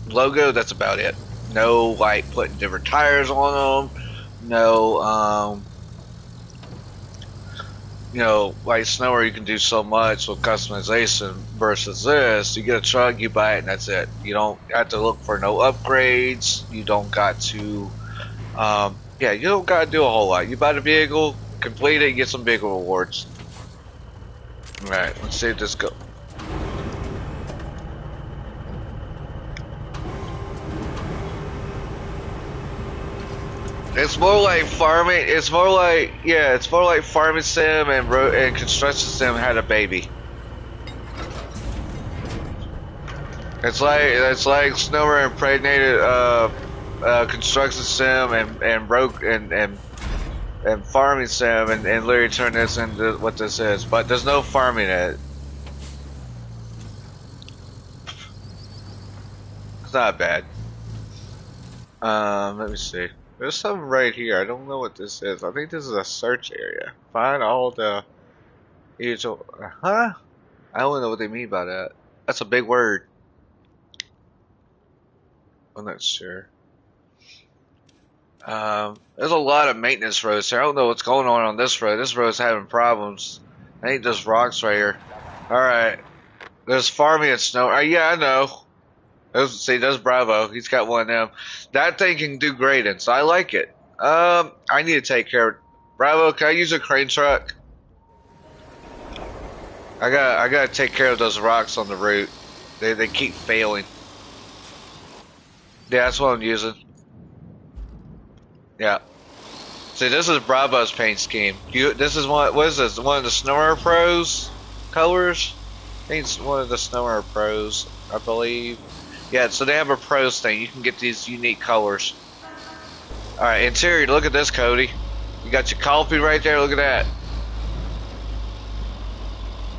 logo, that's about it. No, like putting different tires on them. No, you know, like Snower, you can do so much with customization versus this. You get a truck, you buy it, and that's it. You don't have to look for no upgrades. You don't got to, yeah, you don't got to do a whole lot. You buy the vehicle, complete it, get some big rewards. All right, let's see if this goes. It's more like farming. It's more like, yeah, it's more like farming sim and construction sim had a baby. It's like Snower impregnated construction sim and farming sim and literally turned this into what this is. But there's no farming in it. It's not bad. Let me see. There's something right here. I don't know what this is. I think this is a search area. Find all the usual. Huh? I don't know what they mean by that. That's a big word. I'm not sure. There's a lot of maintenance roads here. I don't know what's going on this road. This road's having problems. I ain't just rocks right here. Alright. There's farming and snow. Yeah, I know. There's Bravo. He's got one of them. That thing can do grading, so I like it. I need to take care of it. Bravo, can I use a crane truck? I gotta take care of those rocks on the route. They keep failing. Yeah, that's what I'm using. Yeah. See, this is Bravo's paint scheme. This is what is this? One of the Snower Pros colors? I think it's one of the Snower Pros, I believe. Yeah, so they have a pros thing. You can get these unique colors. Alright, interior, look at this, Cody. You got your coffee right there, look at that.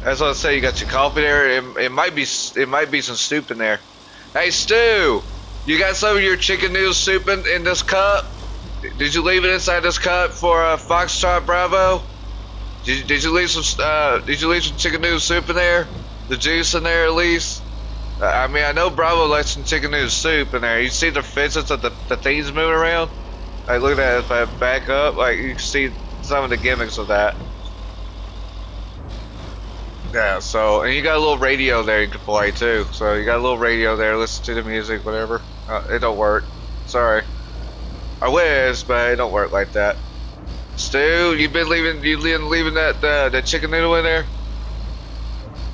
That's what I say, you got your coffee there. It might be some soup in there. Hey Stu! You got some of your chicken noodle soup in this cup? Did you leave it inside this cup for Foxtrot Bravo? Did you leave some chicken noodle soup in there? The juice in there at least? I mean, I know Bravo likes some chicken noodle soup in there. You see the fidgets of the things moving around? Like, look at that. If I back up, like, you can see some of the gimmicks of that. Yeah, so, and you got a little radio there you can play too. So you got a little radio there, listen to the music, whatever. It don't work. Sorry. I wish, but it don't work like that. Stu, you been leaving that the chicken noodle in there?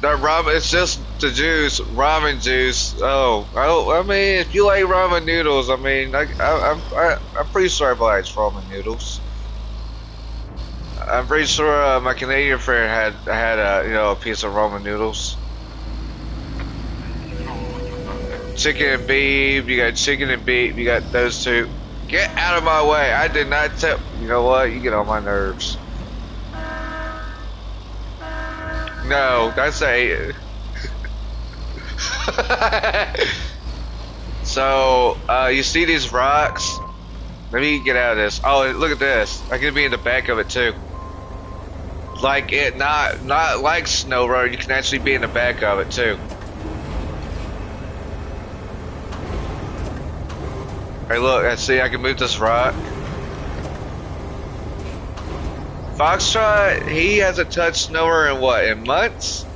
That ramen, it's just the juice, ramen juice. Oh, I mean, if you like ramen noodles, I mean, I'm pretty sure everybody likes ramen noodles. I'm pretty sure my Canadian friend had a piece of ramen noodles. Chicken and beef, you got chicken and beef, you got those two. Get out of my way! I did not tell. You know what? You get on my nerves. No, that's a. So, you see these rocks? Let me get out of this. Oh, look at this! I can be in the back of it too. Like it, not like Snow Road. You can actually be in the back of it too. Hey, look! I see. I can move this rock. Foxtrot, he hasn't touched Snower in what? In months?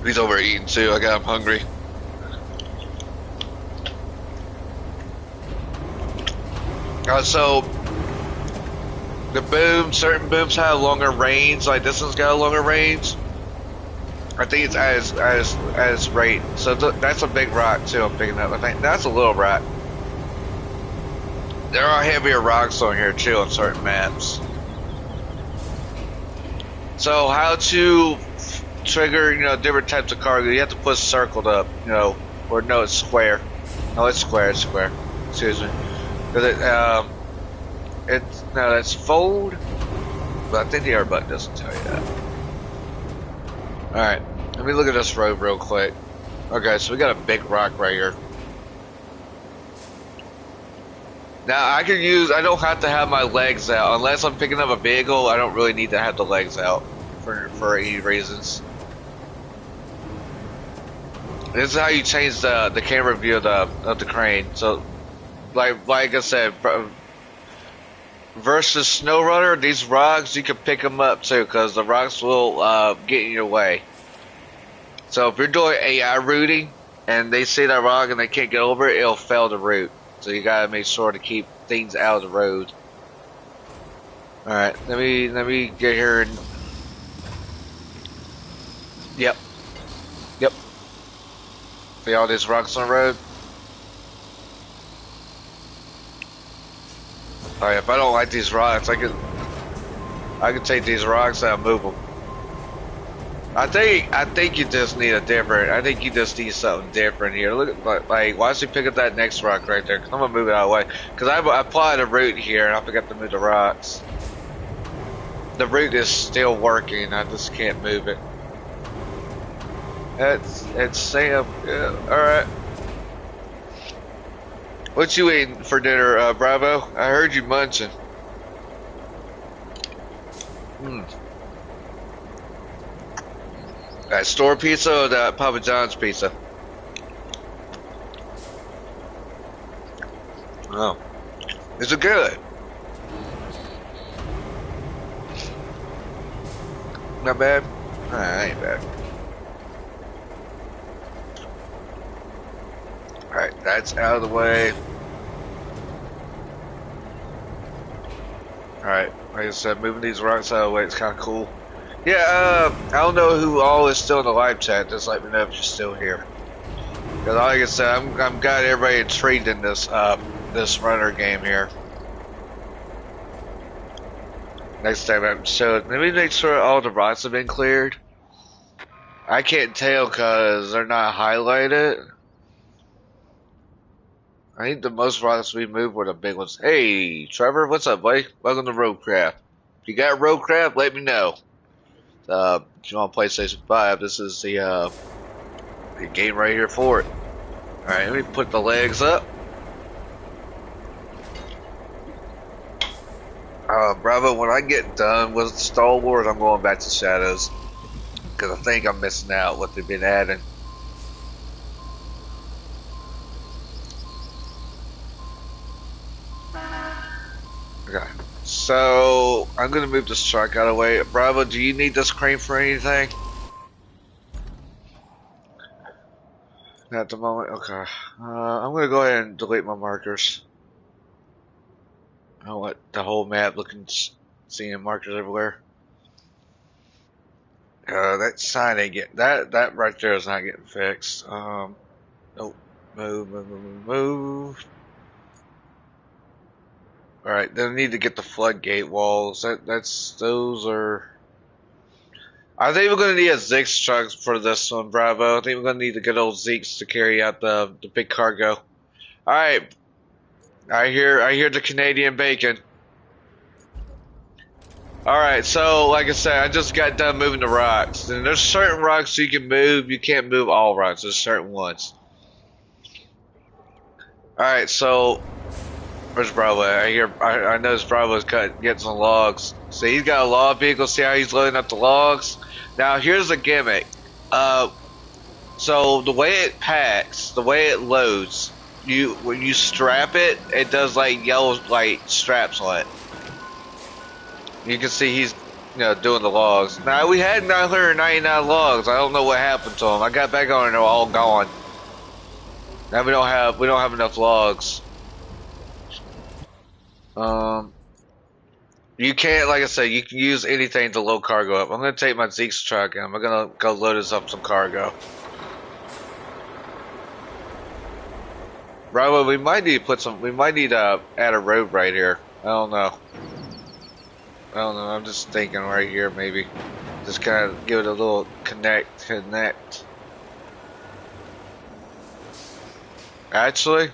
He's overeating too. I got him hungry. So the boom, certain booms have longer range. Like this one's got a longer range. I think it's at its rate. So that's a big rock too. I'm picking up. I think that's a little rock. There are heavier rocks on here too on certain maps. So how to trigger, different types of cargo? You have to put circled up, or no, it's square. No, it's square. It's square. Excuse me. Cause that's fold. But I think the R button doesn't tell you that. Alright, let me look at this road real quick. Okay, so we got a big rock right here. Now I don't have to have my legs out. Unless I'm picking up a vehicle, I don't really need to have the legs out for any reasons. This is how you change the camera view of the crane. So, like I said, versus SnowRunner, these rocks, you can pick them up too, because the rocks will get in your way. So if you're doing AI routing, and they see that rock and they can't get over it, it'll fail the route. So you gotta make sure to keep things out of the road. Alright, let me get here and... Yep. See all these rocks on the road? Alright, if I don't like these rocks, I can take these rocks and move them. I think you just need a different. I think you just need something different here. Look at like why don't you pick up that next rock right there? Cause I'm gonna move it out of the way. Cause I applied a route here and I forgot to move the rocks. The route is still working. I just can't move it. It's Sam. Yeah, all right. What you eating for dinner, Bravo? I heard you munching. That store pizza or that Papa John's pizza? Oh. Is it good? Not bad? Nah, ain't bad. Alright, that's out of the way. Alright, like I said, moving these rocks out of the way, it's kind of cool. Yeah, I don't know who all is still in the live chat. Just let me know if you're still here. Because like I said, I'm got everybody intrigued in this this runner game here. Next time I'm so let me make sure all the rocks have been cleared. I can't tell because they're not highlighted. I think the most rocks we moved were the big ones. Hey, Trevor, what's up, buddy? Welcome to RoadCraft. If you got RoadCraft, let me know. If you're on PlayStation 5, this is the game right here for it. Alright, let me put the legs up. Bravo, when I get done with Star Wars, I'm going back to Shadows. Because I think I'm missing out what they've been adding. Okay. So, I'm going to move this truck out of the way. Bravo, do you need this crane for anything? At the moment? Okay. I'm going to go ahead and delete my markers. I don't want the whole map seeing markers everywhere. That sign ain't getting... That right there is not getting fixed. Nope. Move. Alright, then I need to get the floodgate walls. Those are... I think we're going to need a Zix truck for this one, Bravo. I think we're going to need to get old Zeeks to carry out the big cargo. Alright. I hear the Canadian bacon. Alright, so like I said, I just got done moving the rocks. And there's certain rocks you can move. You can't move all rocks. There's certain ones. Alright, so... Where's Bravo? I noticed Bravo's getting some logs. So he's got a log vehicle. See how he's loading up the logs? Now here's the gimmick. So the way it packs, the way it loads, when you strap it, it does like yellow straps on it. You can see he's doing the logs. Now we had 999 logs. I don't know what happened to them. I got back on and they're all gone. Now we don't have enough logs. You can't, like I said, you can use anything to load cargo up. I'm gonna take my Zeke's truck and I'm gonna go load us up some cargo. Bravo, we might need to put some. We might need to add a road right here. I don't know. I don't know. I'm just thinking right here, maybe. Just kind of give it a little connect. Actually,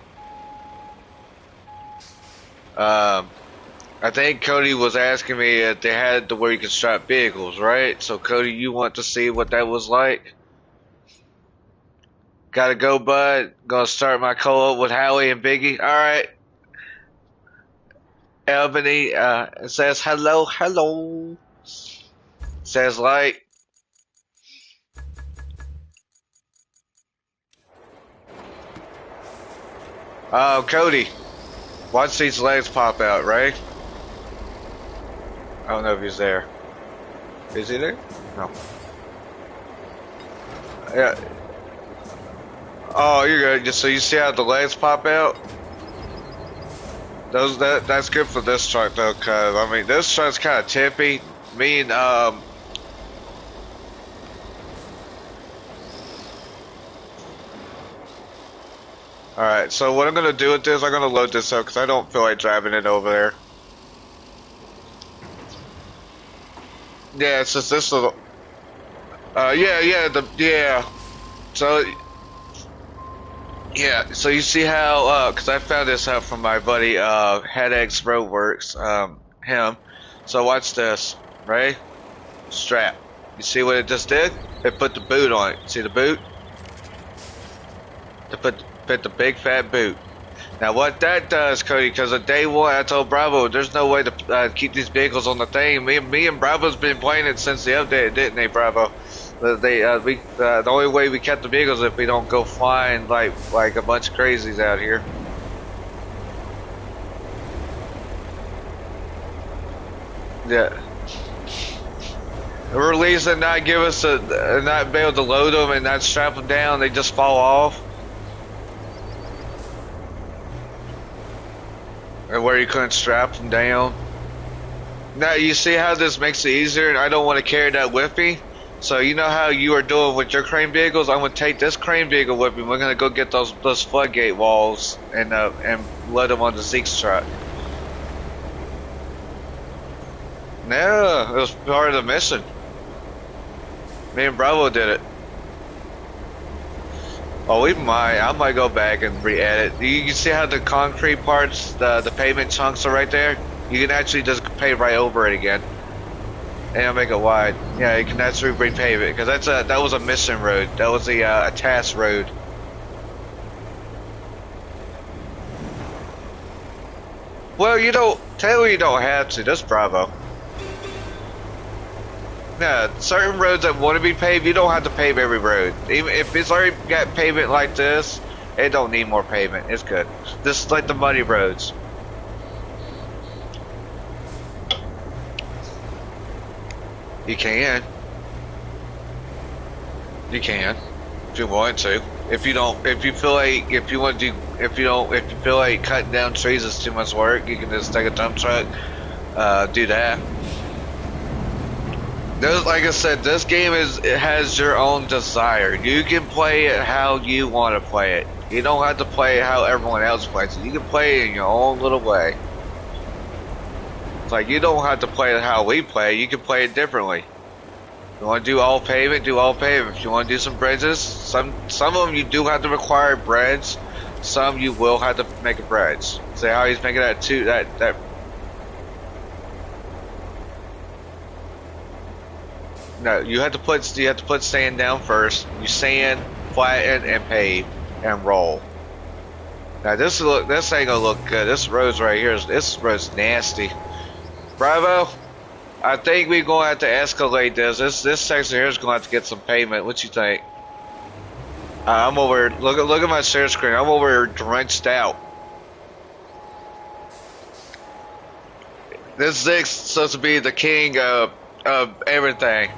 I think Cody was asking me if they had to where you can strap vehicles, right? So Cody, you want to see what that was like? Gotta go, bud. Gonna start my co-op with Howie and Biggie. All right. Albany says hello, hello. Says like. Oh, Cody. Watch these legs pop out, right? I don't know if he's there. Is he there? No. Yeah. Oh, you're good. Just so you see how the legs pop out. That's good for this truck though, cause I mean this truck's kind of tippy. Me and All right. So what I'm gonna do with this, I'm gonna load this up because I don't feel like driving it over there. Yeah, it's just this little. Yeah. So. Yeah, so you see how, cause I found this out from my buddy, HeadX Roadworks, him. So watch this, right? Strap. You see what it just did? It put the boot on it. See the boot? To put the big fat boot. Now what that does, Cody, cause on day one I told Bravo, there's no way to keep these vehicles on the thing. Me and Bravo's been playing it since the update, didn't they, Bravo? The only way we kept the vehicles if we don't go flying like a bunch of crazies out here. Yeah. The release and not give us not be able to load them and not strap them down, they just fall off. And where you couldn't strap them down. Now you see how this makes it easier, and I don't want to carry that with me. So you know how you are doing with your crane vehicles? I'm gonna take this crane vehicle with me. We're gonna go get those floodgate walls and load them on the Zeke's truck. No, it was part of the mission. Me and Bravo did it. Oh, I might go back and re-edit. You can see how the concrete parts, the pavement chunks are right there. You can actually just pave right over it again. And I'll make it wide. Yeah, you can actually repave it because that was a mission road. That was a task road. Well, technically you don't have to. That's Bravo. Yeah, certain roads that want to be paved, you don't have to pave every road. Even if it's already got pavement like this, it don't need more pavement. It's good. This is like the muddy roads. You can. You can. If you want to. If you feel like cutting down trees is too much work, you can just take a dump truck, do that. Like I said, this game it has your own desire. You can play it how you want to play it. You don't have to play it how everyone else plays it. You can play it in your own little way. It's like you don't have to play it how we play. You can play it differently. If you want to do all pavement, do all pavement. If you want to do some bridges, some of them you do have to require bridges. Some you will have to make a bridge. See how he's making that too. That. No, you have to put sand down first. You sand, flatten, and pave, and roll. Now this ain't gonna look good. This road's right here. This road's nasty. Bravo, I think we're gonna have to escalate this. This section here is gonna have to get some pavement. What you think? I'm over. Look at my share screen. I'm over drenched out. This Zig's supposed to be the king of everything.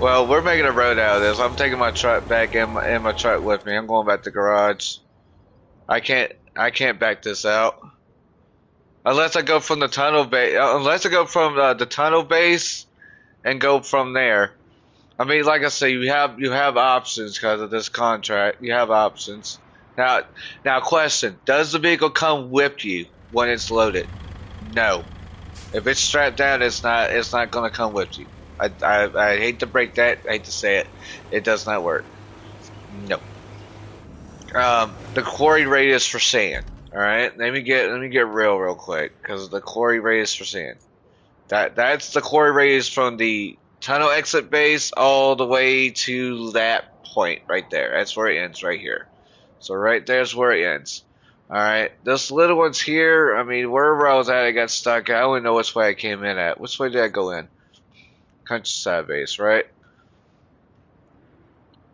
Well, we're making a road out of this. I'm taking my truck back in my truck with me. I'm going back to the garage. I can't back this out. Unless I go from the tunnel base, unless I go from the tunnel base and go from there. I mean, like I say, you have options because of this contract. You have options. Now, now, question: does the vehicle come with you when it's loaded? No. If it's strapped down, it's not. It's not going to come with you. I hate to break that. I hate to say it. It does not work. No. The quarry radius for sand. All right. Let me get real quick because the quarry radius for sand. That's the quarry radius from the tunnel exit base all the way to that point right there. That's where it ends right here. So right there's where it ends. Alright, this little one's here. I mean, wherever I was at, I got stuck. I don't even know which way I came in at. Which way did I go in? Countryside base, right?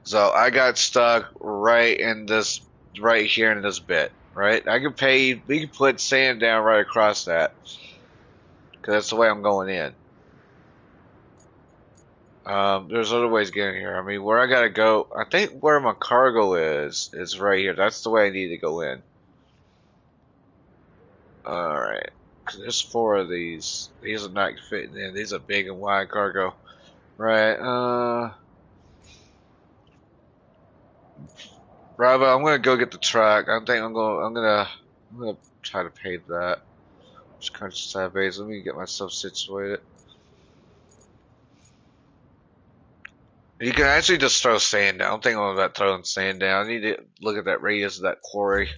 So I got stuck right in this, right here in this bit, right? We can put sand down right across that. Because that's the way I'm going in. There's other ways getting here. I mean, where I gotta go, I think where my cargo is right here. That's the way I need to go in. Alright. There's 4 of these. These are not fitting in. These are big and wide cargo. Right, Bravo, I'm gonna go get the truck. I think I'm gonna try to pay that. Just countryside base. Let me get myself situated. You can actually just throw sand down. I'm thinking about throwing sand down. I need to look at that radius of that quarry.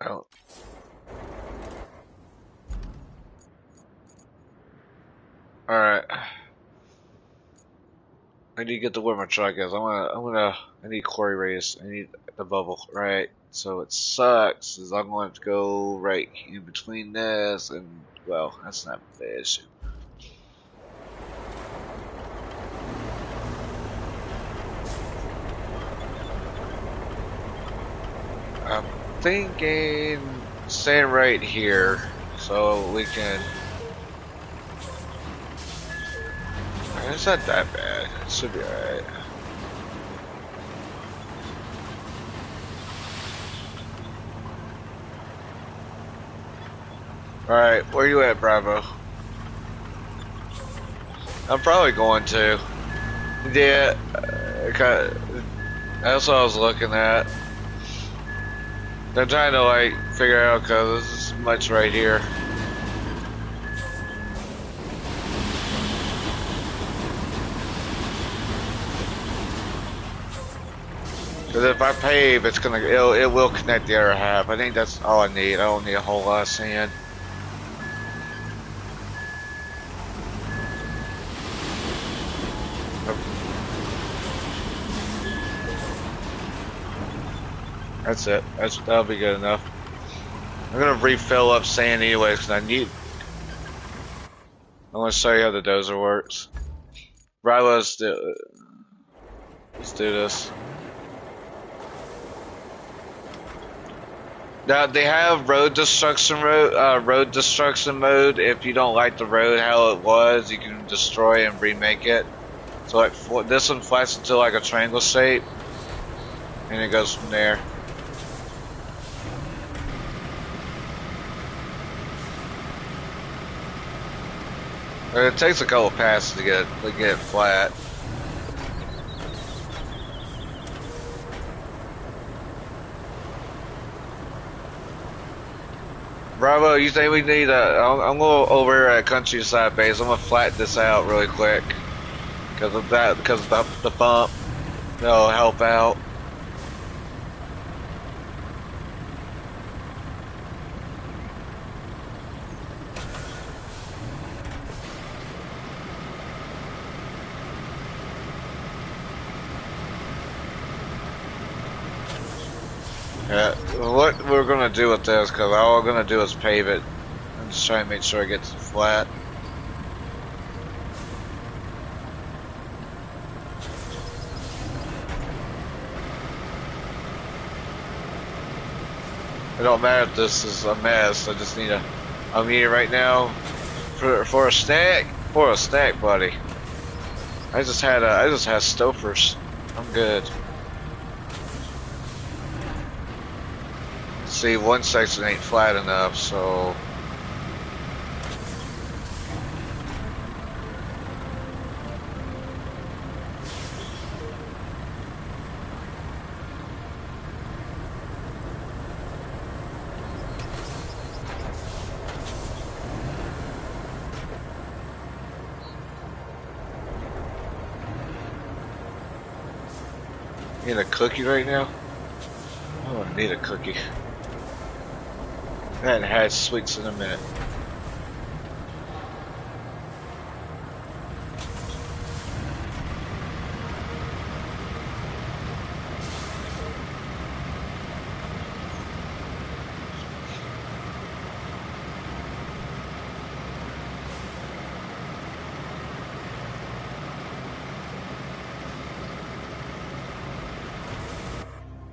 Oh. Alright. I need to get to where my truck is. I need quarry radius. I need the bubble, right? So it sucks, is I'm going to have to go right in between this and, well, that's not the issue. I'm thinking stand right here so we can. It's not that bad. It should be alright. Alright, where you at, Bravo? I'm probably going to. Yeah, that's what I was looking at. I'm trying to like figure out because this is much right here. Because if I pave, it will connect the other half. I think that's all I need. I don't need a whole lot of sand. That's it. That'll be good enough. I'm gonna refill up sand anyways because I want to show you how the dozer works. Right, let's do this. Now they have road destruction mode. If you don't like the road how it was, you can destroy and remake it. So like this one flats into like a triangle shape, and it goes from there. It takes a couple passes to get it flat. Bravo, you think we need I'm going over at Countryside Base. I'm gonna flatten this out really quick because of the bump. That'll help out. Yeah, what we're gonna do with this, because all we're gonna do is pave it. I'm just trying to make sure it gets flat. It don't matter if this is a mess. I just need I'm eating right now for a snack. For a snack, buddy. I just had Stouffer's. I'm good. See, one section ain't flat enough, so. Need a cookie right now? Oh, I need a cookie. I hadn't had sweets in a minute.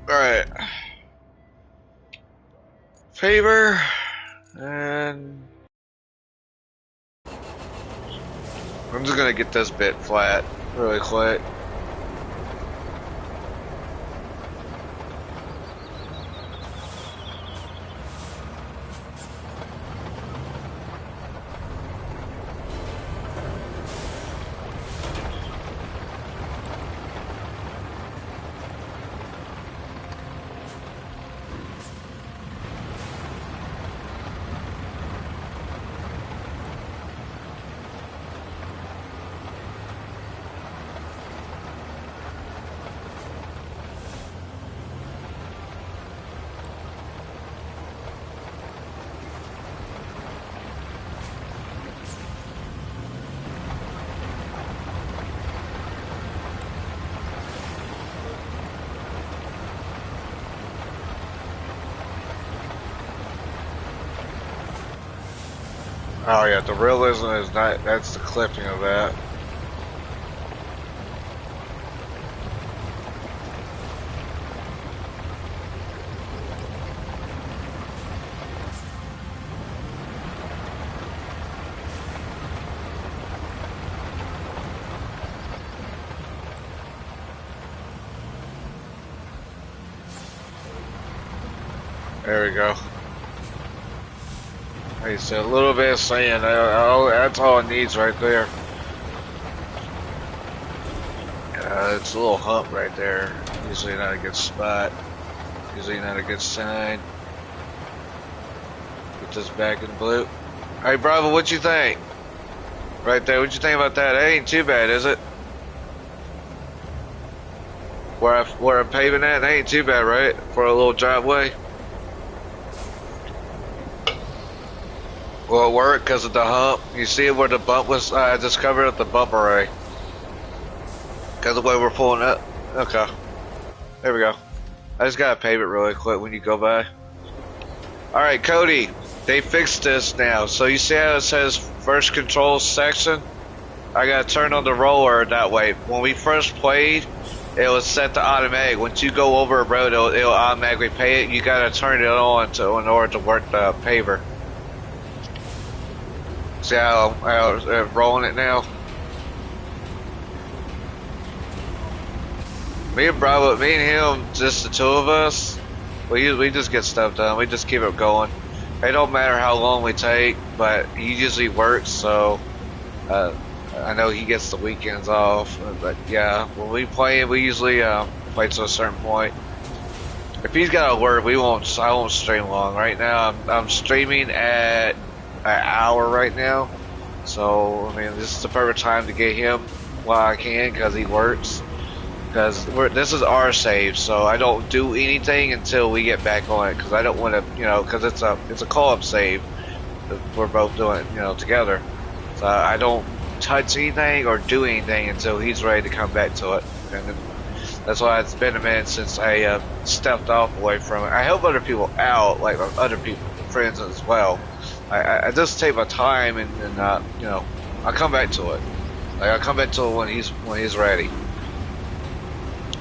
Alright. Favor. And I'm just gonna get this bit flat really quick. Oh yeah, the realism is not, that's the clipping of that. There we go. Like I said, a little bit of sand, that's all it needs right there. It's a little hump right there. Usually not a good spot. Usually not a good sign. Get this back in blue. Hey Bravo, what you think? Right there, what you think about that? That ain't too bad, is it? Where I'm paving at, that ain't too bad, right? For a little driveway. Will it work because of the hump? You see where the bump was? I just covered up the bump array. Because of the way we're pulling up. Okay. There we go. I just gotta pave it really quick when you go by. Alright, Cody. They fixed this now. So you see how it says first control section? I gotta turn on the roller that way. When we first played, it was set to automatic. Once you go over a road, it'll automatically pay it. You gotta turn it on in order to work the paver. See how I'm rolling it now? Me and Bravo, me and him, just the two of us, we just get stuff done. We just keep it going. It don't matter how long we take, but he usually works, so I know he gets the weekends off. But yeah, when we play, we usually play to a certain point. If he's got to work, I won't stream long. Right now, I'm streaming at an hour right now, so I mean this is the perfect time to get him while I can because he works. Because this is our save, so I don't do anything until we get back on it. Because I don't want to, because it's a call-up save. We're both doing it, together. So I don't touch anything or do anything until he's ready to come back to it. And that's why it's been a minute since I stepped off away from it. I help other people out, like other people, friends as well. I just take my time and I come back to it. Like I come back to it when he's ready.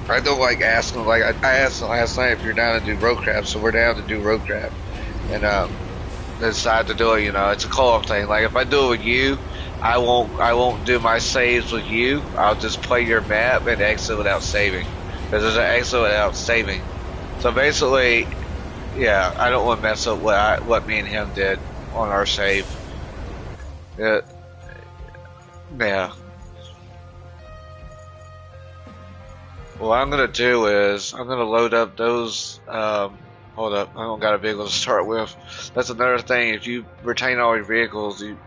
I don't like asking. Like I asked last night if you're down to do RoadCraft, so we're down to do RoadCraft, and decided to do it. It's a call-up thing. Like if I do it with you, I won't do my saves with you. I'll just play your map and exit without saving. Because there's an exit without saving. So basically, yeah, I don't want to mess up what me and him did on our save. Yeah, yeah. What I'm gonna do is I'm gonna load up those. Hold up, I don't got a vehicle to start with. That's another thing. If you retain all your vehicles, you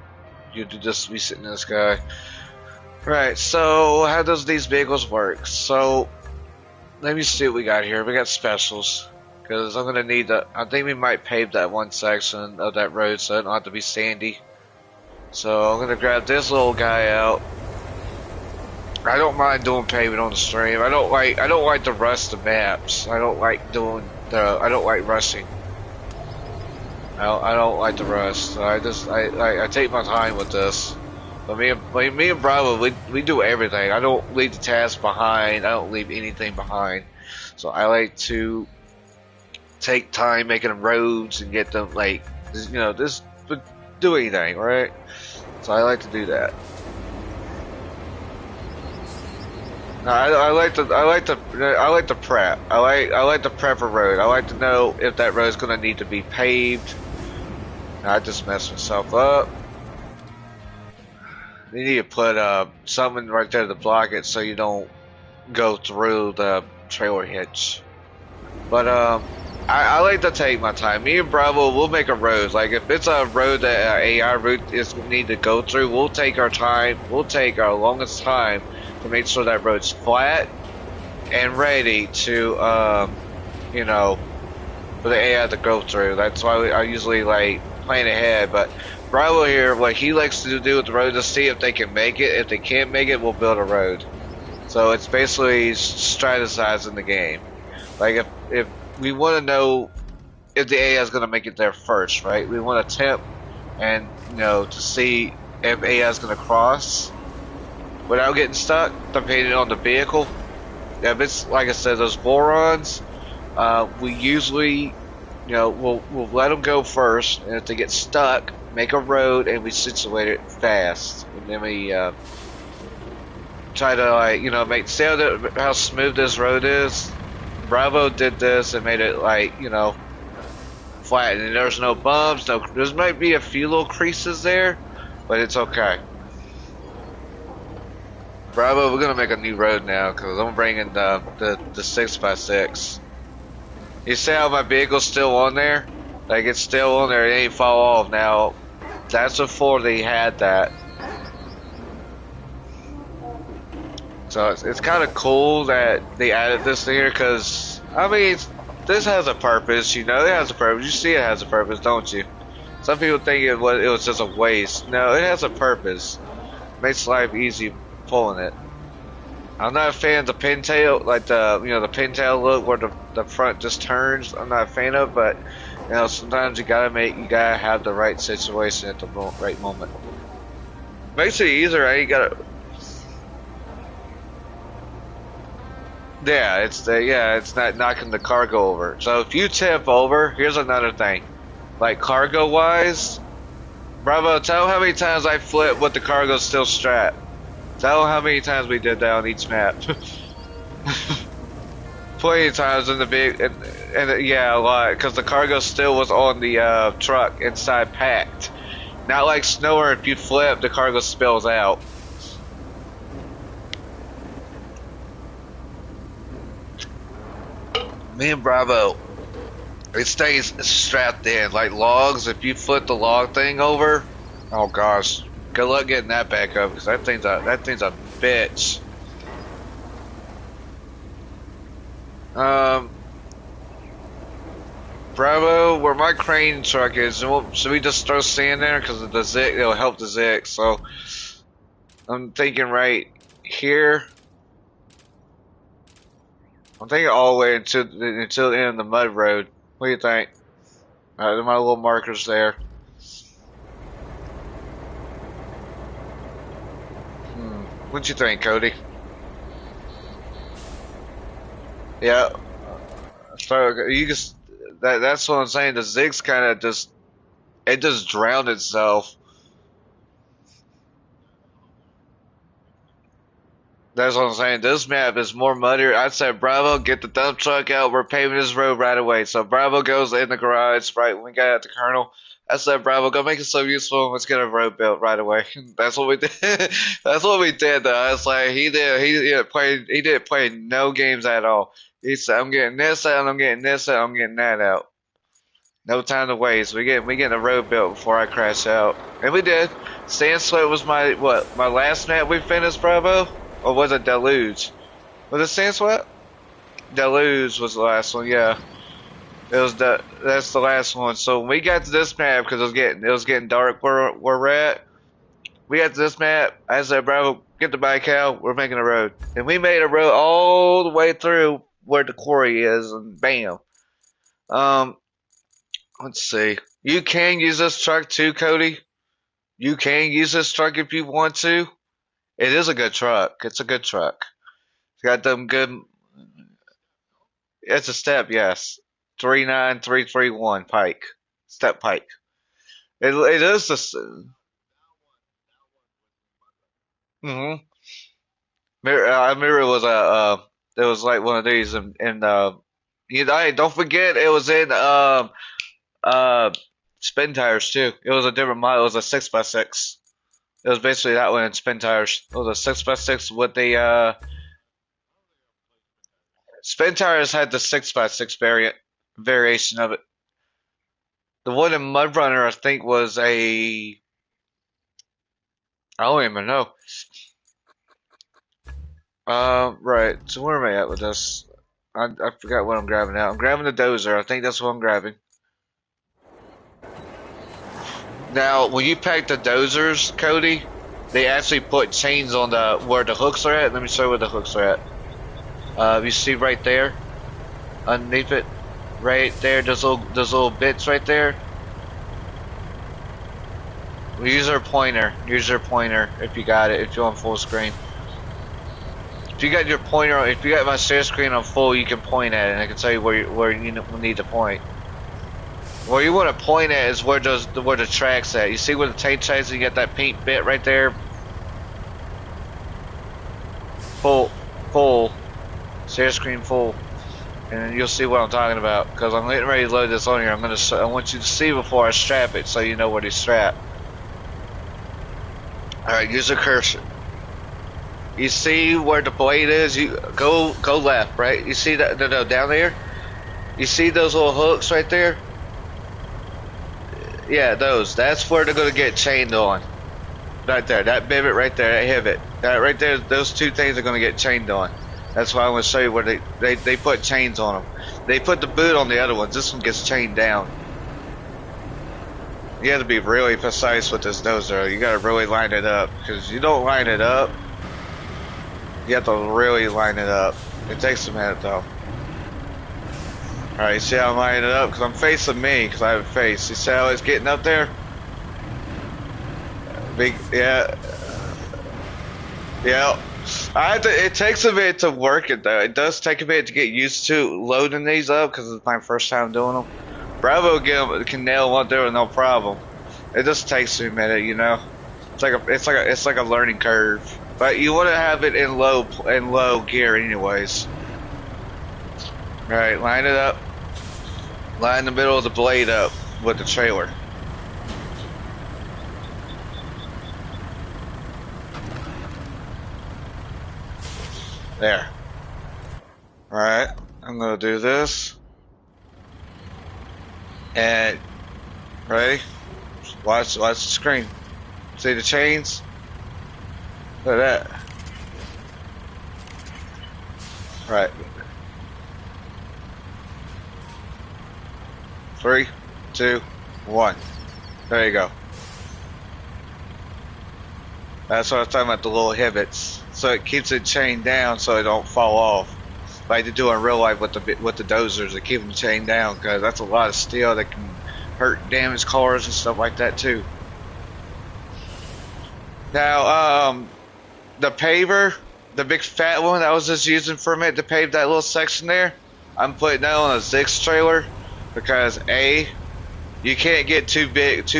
just be sitting in the sky. Right. So how does these vehicles work? So let me see what we got here. We got specials. Because I'm gonna need that. I think we might pave that one section of that road so it don't have to be sandy. So I'm gonna grab this little guy out. I don't mind doing paving on the stream. I don't like to rush the maps. I don't like rushing. I don't like to rush. So I take my time with this. But me and Bravo, we do everything. I don't leave the task behind. I don't leave anything behind. So I like to take time making roads and get them just do anything, right? So I like to do that. I like to prep. I like to prep a road. I like to know if that road is going to need to be paved. I just messed myself up. You need to put something right there to block it so you don't go through the trailer hitch. But I like to take my time. Me and Bravo, we'll make a road. Like if it's a road that AI route is need to go through, we'll take our time. We'll take our longest time to make sure that road's flat and ready to, for the AI to go through. That's why I usually like plan ahead. But Bravo here, what he likes to do with the road is see if they can make it. If they can't make it, we'll build a road. So it's basically strategizing the game. Like if we want to know if the AI is going to make it there first, right? We want to attempt and to see if AI is going to cross without getting stuck, depending on the vehicle. If it's like I said, those borons, we usually we'll let them go first, and if they get stuck, make a road and we situate it fast, and then we try to make see how smooth this road is. Bravo did this and made it flat, and there's no bumps. No, there might be a few little creases there, but it's okay. Bravo, we're gonna make a new road now because I'm bringing the 6x6. You see how my vehicle's still on there? Like it's still on there. It ain't fall off now. That's before they had that. So it's kind of cool that they added this here because, I mean, this has a purpose, it has a purpose. You see it has a purpose, don't you? Some people think it was just a waste. No, it has a purpose. Makes life easy pulling it. I'm not a fan of the pintail, like the pintail look where the front just turns. I'm not a fan of, but sometimes you gotta have the right situation at the right moment. Makes it easier. You gotta. Yeah, it's not knocking the cargo over. So if you tip over, here's another thing. Like cargo wise, Bravo, tell how many times I flip with the cargo still strapped. Tell how many times we did that on each map. Plenty of times in the big, and yeah, a lot, because the cargo still was on the truck inside packed. Not like Snower, if you flip, the cargo spills out. Me and Bravo, it stays strapped in like logs. If you flip the log thing over, oh gosh, good luck getting that back up because that thing's a bitch. Bravo, where my crane truck is, should we just throw sand there because of the zig? It'll help the zig. So I'm thinking right here. I'm thinking all the way until the end of the mud road. What do you think? My little markers there. What you think, Cody? Yeah. So you just that's what I'm saying. The zig's kind of just drowned itself. That's what I'm saying. This map is more muddier. I said, Bravo, get the dump truck out. We're paving this road right away. So Bravo goes in the garage right when we got out the Kernel. I said, Bravo, go make it so useful and let's get a road built right away. That's what we did. That's what we did though. I was like, he didn't play no games at all. He said, I'm getting this out, I'm getting this out, I'm getting that out. No time to waste. We getting a road built before I crash out. And we did. Sand Sweat was my last map we finished, Bravo? Or was it Deluge? Was it Sand Sweat? Deluge was the last one, yeah. That's the last one. So when we got to this map, because it was getting dark where we're at. We got to this map. I said, Bravo, get the bike out. We're making a road, and we made a road all the way through where the quarry is, and bam. Um, let's see. You can use this truck too, Cody. You can use this truck if you want to. It is a good truck. It's a good truck. It's got them good. It's a step, yes. 39331 Pike. Step Pike. It is the. Mm-hmm. I remember it was it was like one of these, hey, don't forget it was in uh spin tires too. It was a different model. It was a 6x6. It was basically that one in spin tires. It was a 6x6 with the spin tires had the 6x6 variation of it. The one in Mud Runner I think was a I don't even know. Right. So where am I at with this? I forgot what I'm grabbing now. I'm grabbing the dozer. I think that's what I'm grabbing. Now, when you pack the dozers, Cody, they actually put chains on where the hooks are at. Let me show you where the hooks are at. You see right there, underneath it, right there. Those little bits right there. Use your pointer. Use your pointer if you got it. If you're on full screen. If you got your pointer, if you got my share screen on full, you can point at it, and I can tell you where you need to point. Where you want to point at is where the track's at. You see where the tape tracks? You got that pink bit right there. Full, share screen full, and you'll see what I'm talking about. Because I'm getting ready to load this on here. I want you to see before I strap it, so you know where to strap. All right, use a cursor. You see where the blade is? You go left, right? You see that? No, down there. You see those little hooks right there? Yeah, those. That's where they're gonna get chained on. Right there, that pivot right there, that pivot. That right there, those two things are gonna get chained on. That's why I'm gonna show you where they put chains on them. They put the boot on the other ones. This one gets chained down. You have to be really precise with this dozer. You gotta really line it up, because you don't line it up, you have to really line it up. It takes a minute though. Alright, you see how I'm lining it up? Because I'm facing me, because I have a face. You see how it's getting up there? Big, yeah. Yeah. It takes a minute to work it though. It does take a minute to get used to loading these up, because it's my first time doing them. Bravo can nail one there with no problem. It just takes me a minute, you know? It's like a learning curve. But you want to have it in low gear anyways. Alright, line it up. Line the middle of the blade up with the trailer. There. Alright, I'm gonna do this. And ready? Watch the screen. See the chains? Look at that. Right. 3, 2, 1. There you go. That's what I was talking about, the little pivots. So it keeps it chained down so it don't fall off. Like they do in real life with the dozers, they keep them chained down because that's a lot of steel that can hurt, damage cars and stuff like that too. Now, the paver, the big fat one that I was just using for a minute to pave that little section there, I'm putting that on a Zix trailer because A, you can't get two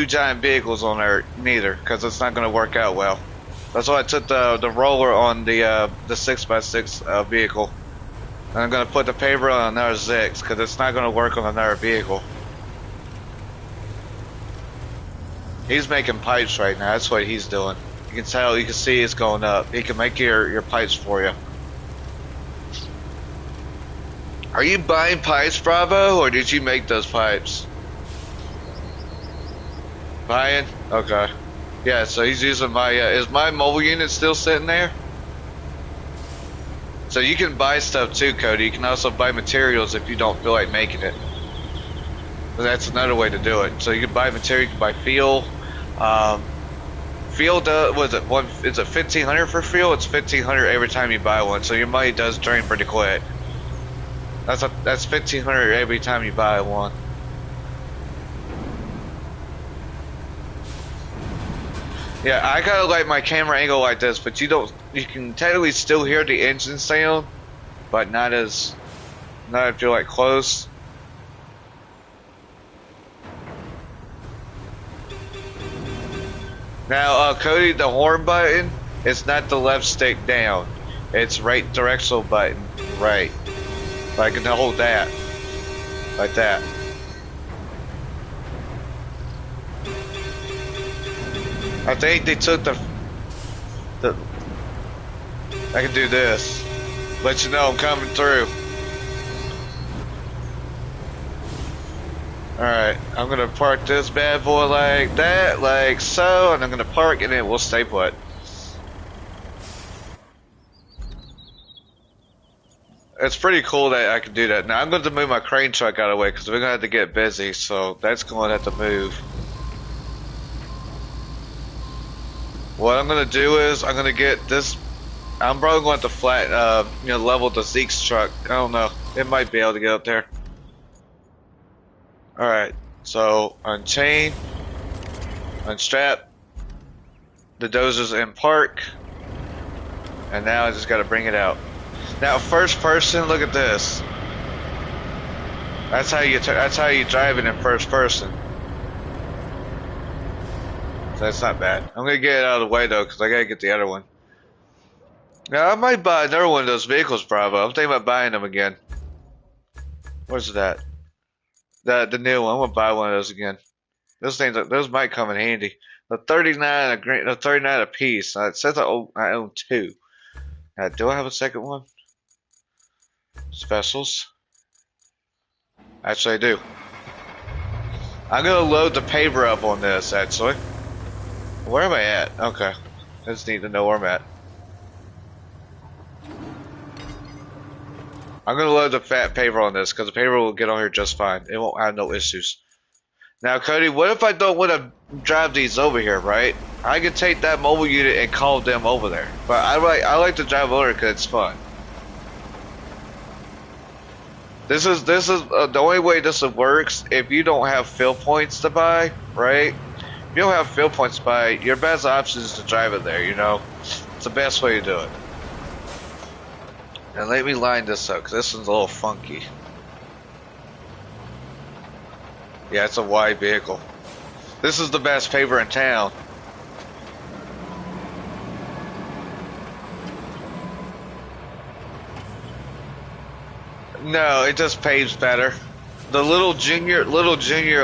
giant vehicles on there neither because it's not going to work out well. That's why I took the roller on the 6x6 vehicle. And I'm gonna put the paver on another Zix because it's not gonna work on another vehicle. He's making pipes right now. That's what he's doing. You can tell. You can see it's going up. He can make your pipes for you. Are you buying pipes, Bravo, or did you make those pipes? Buying? Okay. Yeah, so he's using my, is my mobile unit still sitting there? So you can buy stuff too, Cody. You can also buy materials if you don't feel like making it. That's another way to do it. So you can buy material, you can buy fuel. Fuel does, was it one, is it 1,500 for fuel? It's 1,500 every time you buy one, so your money does drain pretty quick. That's 1,500 every time you buy one. Yeah, I gotta like my camera angle like this, but you can technically still hear the engine sound, but not if you're like close. Now, Cody, the horn button, it's not the left stick down. It's right directional button, right. Like, I can hold that. Like that. I think they took the I can do this. Let you know I'm coming through. Alright, I'm gonna park this bad boy like that, like so, and I'm gonna park and then we'll stay put. It's pretty cool that I can do that. Now I'm going to move my crane truck out of the way because we're going to have to get busy, so that's going to have to move. What I'm going to do is I'm going to get this. I'm probably going to flat, level the Zeke's truck. I don't know. It might be able to get up there. Alright, so unchain, unstrap, the dozer's in park, and now I just got to bring it out. Now, first person, look at this. That's how you drive it in first person. So that's not bad. I'm gonna get it out of the way though, because I gotta get the other one. Now I might buy another one of those vehicles, Bravo. I'm thinking about buying them again. Where's that? The new one. I'm gonna buy one of those again. Those might come in handy. The 39 a piece. It says I own two. Now, do I have a second one? Specials. Actually, I do. I'm gonna load the paver up on this. Actually, where am I at? Okay, I just need to know where I'm at. I'm gonna load the fat paver on this because the paver will get on here just fine. It won't have no issues. Now, Cody, what if I don't want to drive these over here? Right? I can take that mobile unit and call them over there. But I like to drive over because it's fun. This is the only way this works if you don't have fill points to buy, right? If you don't have fill points to buy, your best option is to drive it there, you know? It's the best way to do it. And let me line this up, because this one's a little funky. Yeah, it's a wide vehicle. This is the best paver in town. No, it just paves better. The little junior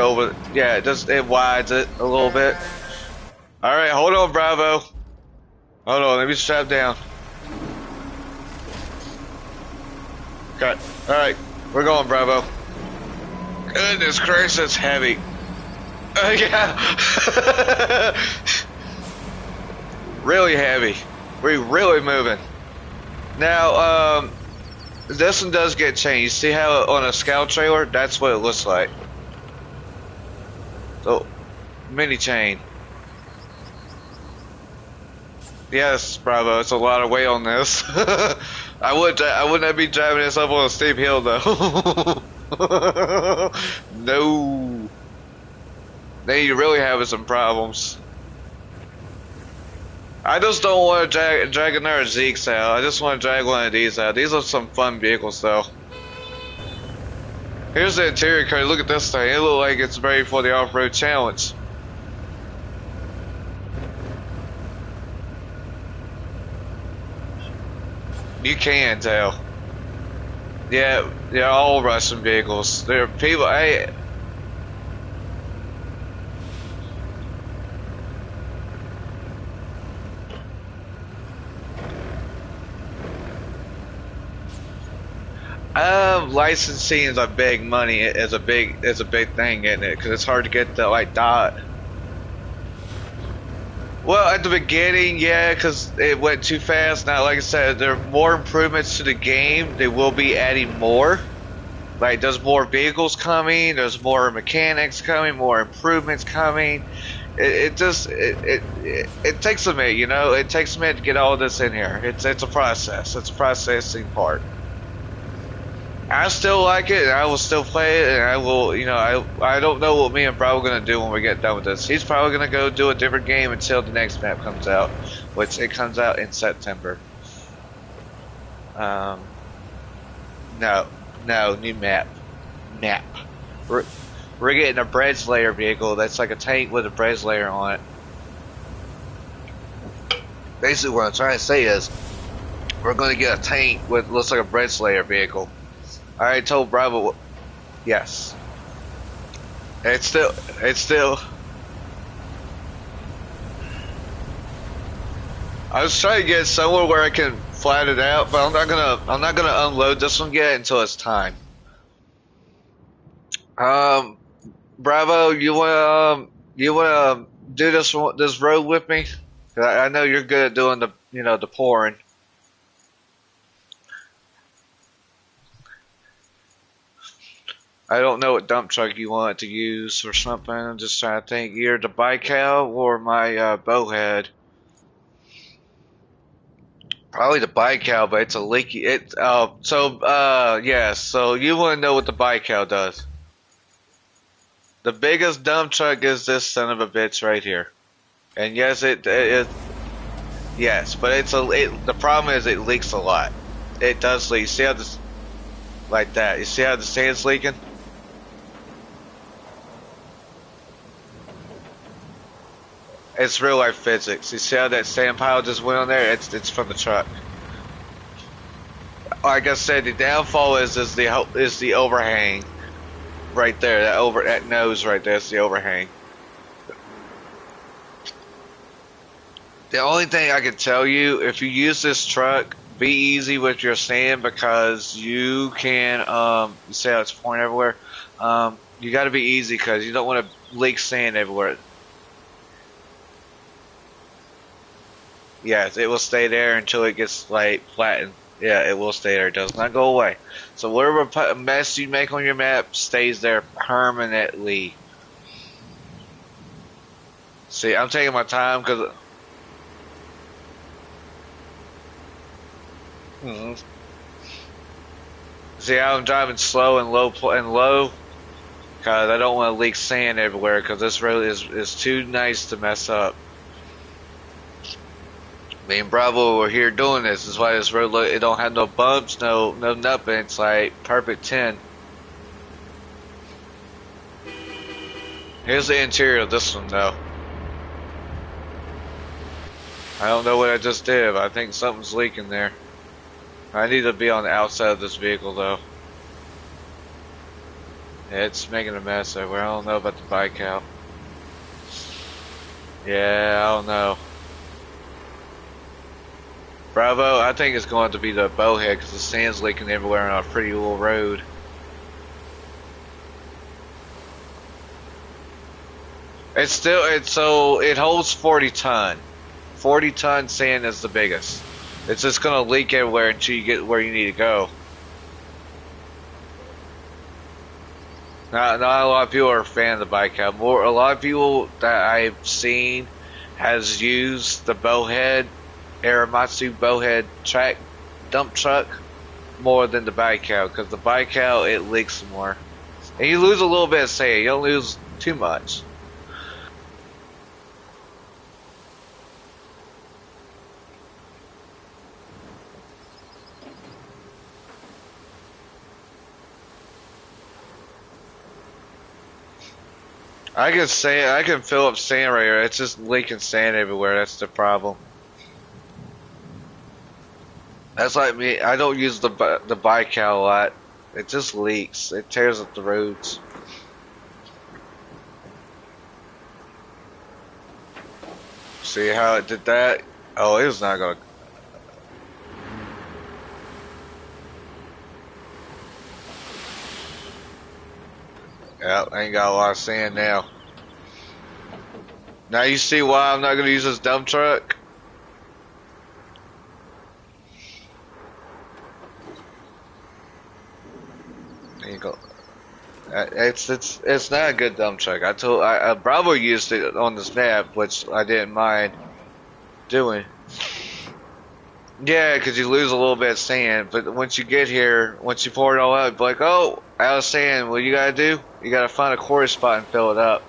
over, yeah, it wides it a little bit. All right, hold on, Bravo. Hold on, let me strap down. Okay, all right, we're going, Bravo. Goodness gracious, it's heavy. Yeah, really heavy. We're really moving. Now, this one does get changed. You see how on a scout trailer, that's what it looks like. So, mini chain. Yes, Bravo. It's a lot of weight on this. I wouldn't be driving this up on a steep hill though. No. Then you really having some problems. I just don't want to drag another Zeke's out. I just want to drag one of these out. These are some fun vehicles though. Here's the interior code. Look at this thing. It looks like it's ready for the off-road challenge. You can tell. Yeah, they're all Russian vehicles. There are people. Hey, licensing is a big money. It's a big thing, isn't it? Because it's hard to get the like dot. Well, at the beginning, yeah, because it went too fast. Now, like I said, there are more improvements to the game. They will be adding more. Like, there's more vehicles coming. There's more mechanics coming. More improvements coming. It takes a minute, you know. It takes a minute to get all this in here. It's a process. It's a processing part. I still like it, and I will still play it, and I will, you know, I don't know what me and Bro are gonna do when we get done with this. He's probably gonna go do a different game until the next map comes out, which it comes out in September. Um, no, no, new map. We're, we're getting a bread layer vehicle that's like a tank with a bread layer on it. Basically, what I'm trying to say is, we're gonna get a tank with looks like a bread slayer vehicle. I already told Bravo. Yes. It's still. I was trying to get somewhere where I can flat it out, but I'm not gonna unload this one yet until it's time. Um, Bravo, you wanna do this road with me? I know you're good at doing the the pouring. I don't know what dump truck you want to use or something. I'm just trying to think. Either the bike cow or my bowhead. Probably the bike cow, but it's a leaky. Yeah. So you want to know what the bike cow does? The biggest dump truck is this son of a bitch right here. And yes, it yes, but the problem is it leaks a lot. It does leak. See how this like that? You see how the sand's leaking? It's real life physics. You see how that sand pile just went on there? It's from the truck. Like I said, the downfall is the overhang right there. That nose right there is the overhang. The only thing I can tell you, if you use this truck, be easy with your sand because you can you see how it's pouring everywhere. You got to be easy because you don't want to leak sand everywhere. Yes, it will stay there until it gets like flattened. Yeah, it will stay there. It does not go away. So whatever mess you make on your map stays there permanently. See, I'm taking my time because. See, I'm driving slow and low because I don't want to leak sand everywhere because this road is too nice to mess up. Me and Bravo were here doing this. That's why this road it don't have no bumps, no nothing. It's like perfect 10. Here's the interior of this one though. I don't know what I just did, but I think something's leaking there. I need to be on the outside of this vehicle though. Yeah, it's making a mess everywhere. I don't know about the bike cow. Yeah, I don't know. Bravo, I think it's going to be the bowhead because the sand's leaking everywhere on a pretty little road. It holds 40 ton. 40 ton sand is the biggest. It's just gonna leak everywhere until you get where you need to go. Not a lot of people are a fan of the bike cow. A lot of people that I've seen has used the bowhead Aramatsu bowhead track dump truck more than the bike cow because the bike cow it leaks more and you lose a little bit of sand. You don't lose too much. I can fill up sand right here. It's just leaking sand everywhere. That's the problem. That's like me. I don't use the bike a lot. It just leaks. It tears up the roads. See how it did that? Oh, it was not gonna. Yeah, I ain't got a lot of sand now. Now you see why I'm not gonna use this dump truck? There you go. It's not a good dump truck. I Bravo used it on the snap, which I didn't mind doing. Yeah, because you lose a little bit of sand, but once you get here, once you pour it all out, you're like, oh, out of sand. What you gotta do? You gotta find a quarry spot and fill it up.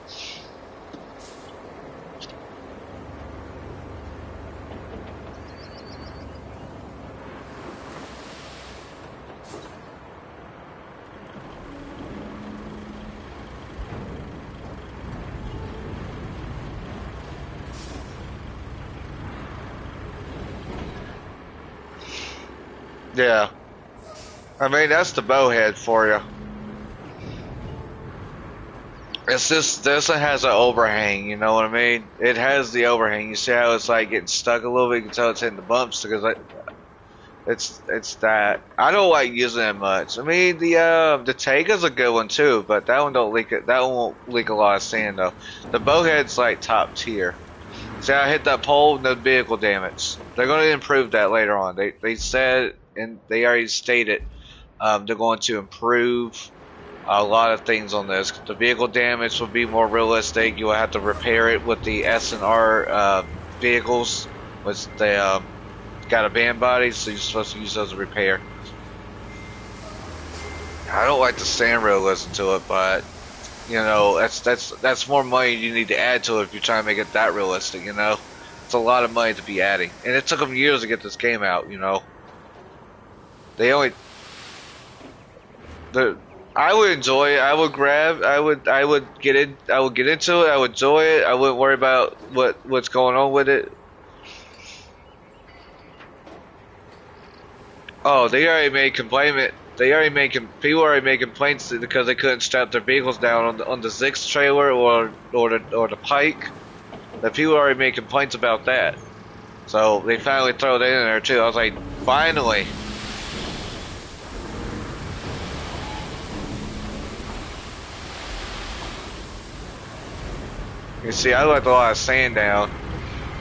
Yeah. I mean, that's the bowhead for you. It's just, this one has an overhang, you know what I mean? It has the overhang. You see how it's like getting stuck a little bit? You can tell it's hitting the bumps because it's that. I don't like using it much. I mean, the Tega's a good one too, but that one don't leak it. That one won't leak a lot of sand though. The bowhead's like top tier. See, I hit that pole, no vehicle damage. They're going to improve that later on. They said, and they already stated, they're going to improve a lot of things on this. The vehicle damage will be more realistic. You will have to repair it with the S and R vehicles, which they got a band body, so you're supposed to use those to repair. I don't like the sand realism to it, but you know that's more money you need to add to it if you're trying to make it that realistic. You know, it's a lot of money to be adding, and it took them years to get this game out. You know, they only the. I would enjoy it. I would grab. I would get in. I would get into it. I would enjoy it. I wouldn't worry about what's going on with it. Oh, they already made complaint. They already making people already making complaints because they couldn't strap their vehicles down on the Zix trailer or the Pike. That people already made complaints about that. So they finally throw it in there too. I was like, finally. You see, I left a lot of sand down.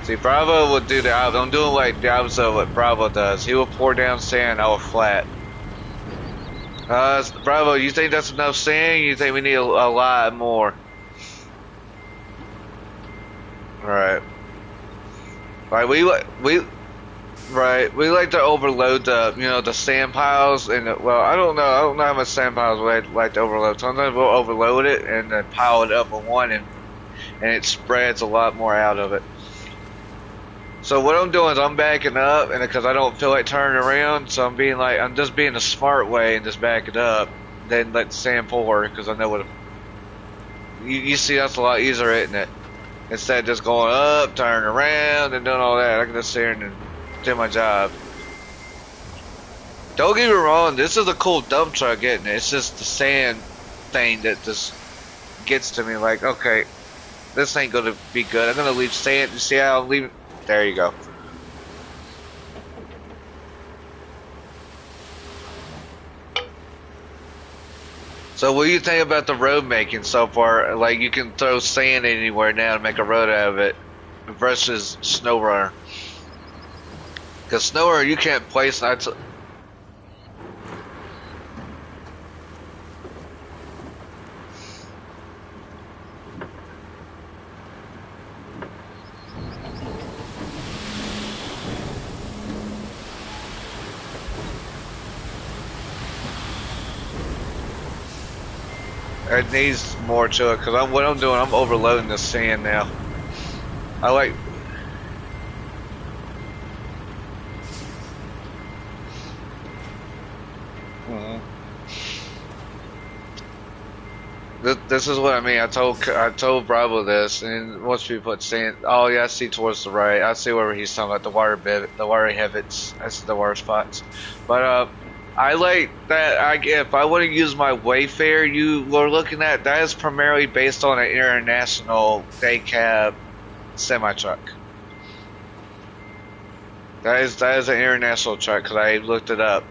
See, Bravo would do the opposite. I'm doing like the opposite of what Bravo does. He will pour down sand out flat. Bravo, you think that's enough sand? You think we need a lot more? Right. Right. We like to overload the sand piles and well, I don't know how much sand piles we like to overload. Sometimes we'll overload it and then pile it up on one and it spreads a lot more out of it. So what I'm doing is I'm backing up, and because I don't feel like turning around, so I'm just being a smart way and just back it up, then let the sand pour because I know what. You see, that's a lot easier, isn't it? Instead of just going up, turning around, and doing all that, I can just sit here and do my job. Don't get me wrong, this is a cool dump truck, isn't it? It's just the sand thing that just gets to me. Like, okay, this ain't gonna be good. I'm gonna leave sand. You see how I'm leaving? There you go. So what do you think about the road making so far? Like you can throw sand anywhere now to make a road out of it versus SnowRunner. Because SnowRunner you can't place. It needs more to it because what I'm doing, I'm overloading the sand now. I like. this is what I mean. I told Bravo this, and most people are saying, "Oh yeah, I see towards the right. I see where he's talking about the water hevits. That's the water spots." But I like that. If I want to use my Wayfair, you were looking at that is primarily based on an international day cab semi truck. That is an international truck because I looked it up.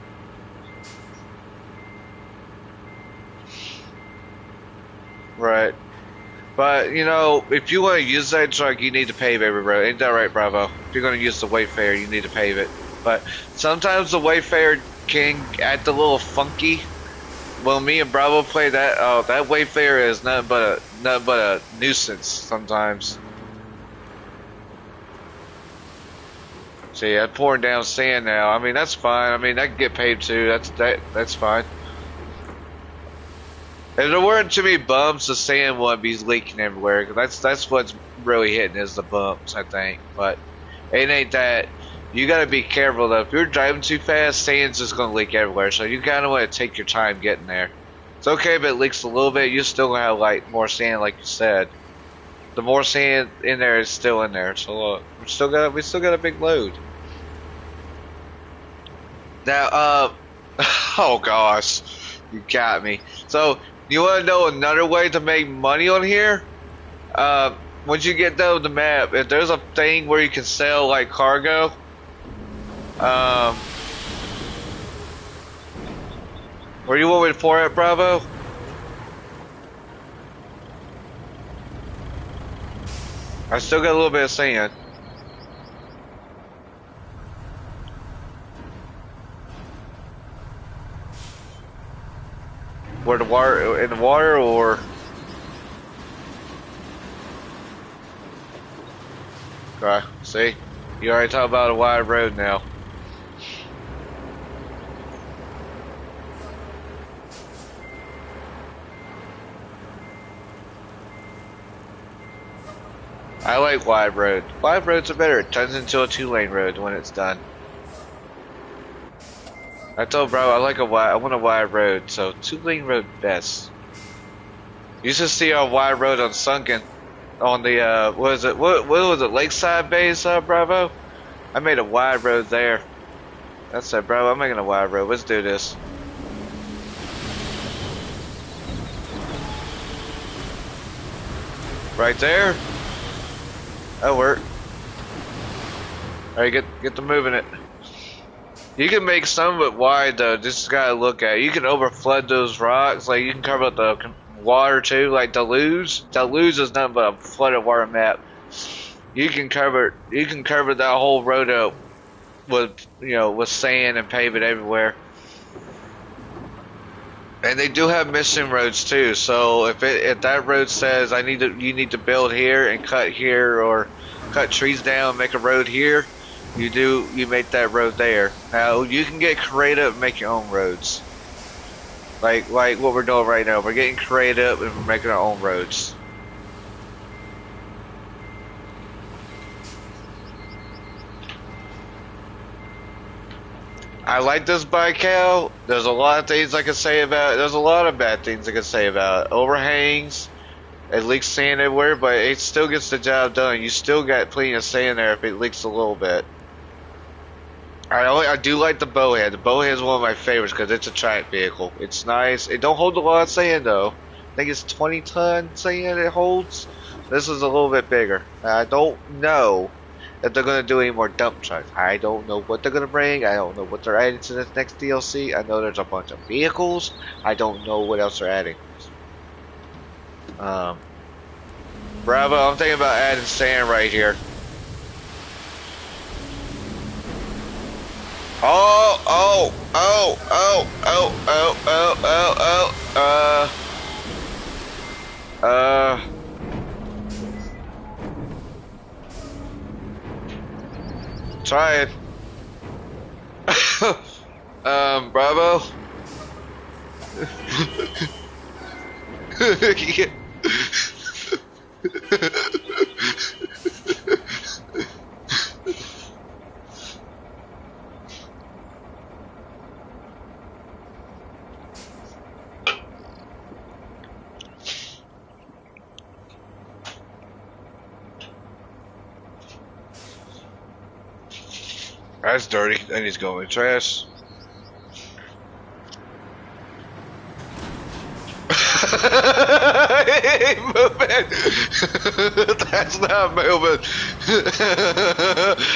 Right. But, you know, if you want to use that truck, you need to pave every road. Ain't that right, Bravo? If you're going to use the Wayfair, you need to pave it. But sometimes the Wayfair can act a little funky. When me and Bravo play that, that Wayfair is nothing but a nuisance sometimes. See, I'm pouring down sand now. I mean, that's fine. I mean, I can get paid too. That's fine. If there weren't too many bumps, the sand wouldn't be leaking everywhere. Cause that's what's really hitting is the bumps, I think. But it ain't that. You gotta be careful though. If you're driving too fast, sand's just gonna leak everywhere. So you kinda wanna take your time getting there. It's okay if it leaks a little bit. You still gonna have like more sand, like you said. The more sand in there is still in there. So we still got a big load. Now, oh gosh, you got me. So you want to know another way to make money on here? Once you get down the map, if there's a thing where you can sell like cargo, where you want me to pour it, Bravo? I still got a little bit of sand. Where the water in the water or? Okay, see, you already talked about a wide road now. I like wide road. Wide roads are better. It turns into a 2-lane road when it's done. I told bro I want a wide road, so 2-lane road best. You should see our wide road on Sunken on the what is it? What was it? Lakeside base, Bravo. I made a wide road there. That's it, bro. I'm making a wide road. Let's do this. Right there. That'll work. Alright, get to moving it. You can make some of it wide though. Just gotta look at it. You can overflood those rocks. Like you can cover up the water too. Like Deluge. Deluge is nothing but a flooded water map. You can cover that whole road up with with sand and pave it everywhere. And they do have mission roads too. So if that road says you need to build here and cut here or cut trees down, make a road here, you make that road there. Now you can get creative and make your own roads. Like what we're doing right now. We're getting creative and we're making our own roads. I like this bike out. There's a lot of things I can say about it. There's a lot of bad things I can say about it. Overhangs, it leaks sand everywhere, but it still gets the job done. You still got plenty of sand there if it leaks a little bit. I do like the bowhead. The bowhead is one of my favorites because it's a track vehicle. It's nice. It don't hold a lot of sand though. I think it's 20-ton sand it holds. This is a little bit bigger. I don't know if they're going to do any more dump trucks. I don't know what they're going to bring. I don't know what they're adding to this next DLC. I know there's a bunch of vehicles. I don't know what else they're adding. Bravo, I'm thinking about adding sand right here. Try it. Bravo. That's dirty. That needs to go in the trash. It ain't moving. That's not moving.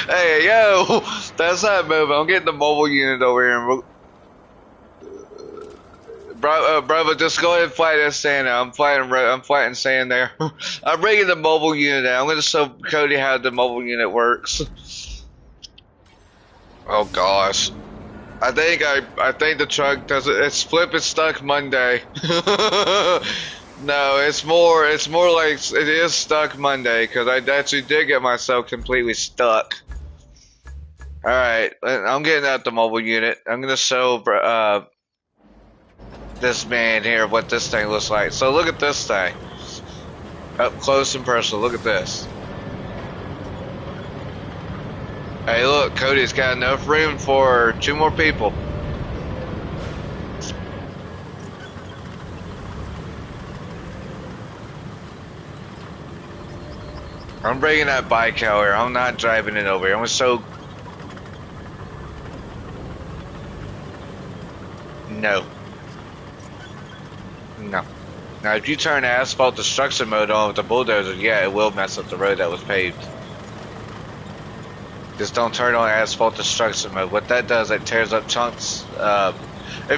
Hey, yo, that's not moving. I'm getting the mobile unit over here. Brother, just go ahead and fight that sand now. I'm fighting sand there. I'm bringing the mobile unit out. I'm going to show Cody how the mobile unit works. Oh gosh. I think the truck does it. It's flip and stuck Monday. No, it's more like it is stuck Monday because I actually did get myself completely stuck. All right, I'm getting out the mobile unit. I'm gonna show this man here what this thing looks like. So look at this thing up close and personal. Look at this. Hey, look, Cody's got enough room for 2 more people. I'm bringing that bike out here. I'm not driving it over here. I'm gonna show. No. No. Now, if you turn asphalt destruction mode on with the bulldozer, yeah, it will mess up the road that was paved. Just don't turn on asphalt destruction mode. What that does, it tears up chunks. Have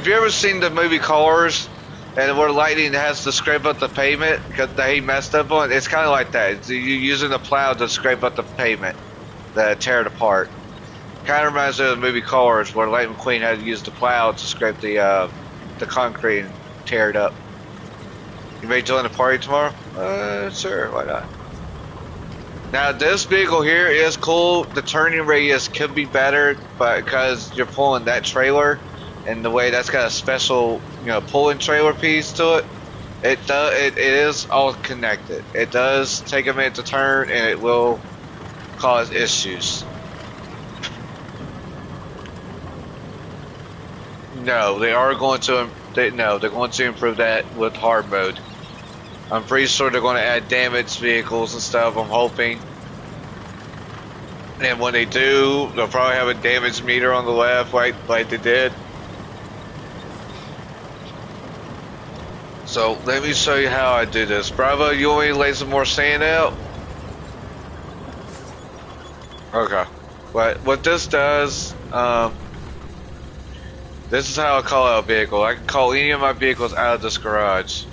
you ever seen the movie Cars? And where lightning has to scrape up the pavement because he messed up on it? It's kind of like that. It's you using the plow to scrape up the pavement, to tear it apart. Kind of reminds me of the movie Cars, where Lightning McQueen had to use the plow to scrape the concrete and tear it up. You may join the party tomorrow? Sure, why not? Now this vehicle here is cool. The turning radius could be better, but because you're pulling that trailer, and the way that's got a special, pulling trailer piece to it, it is all connected. It does take a minute to turn, and it will cause issues. No, they are going to. They're going to improve that with hard mode. I'm pretty sure they're going to add damaged vehicles and stuff. I'm hoping. And when they do, they'll probably have a damage meter on the left, like they did. So let me show you how I do this. Bravo, you want me to lay some more sand out? Okay. What this does, this is how I call out a vehicle. I can call any of my vehicles out of this garage.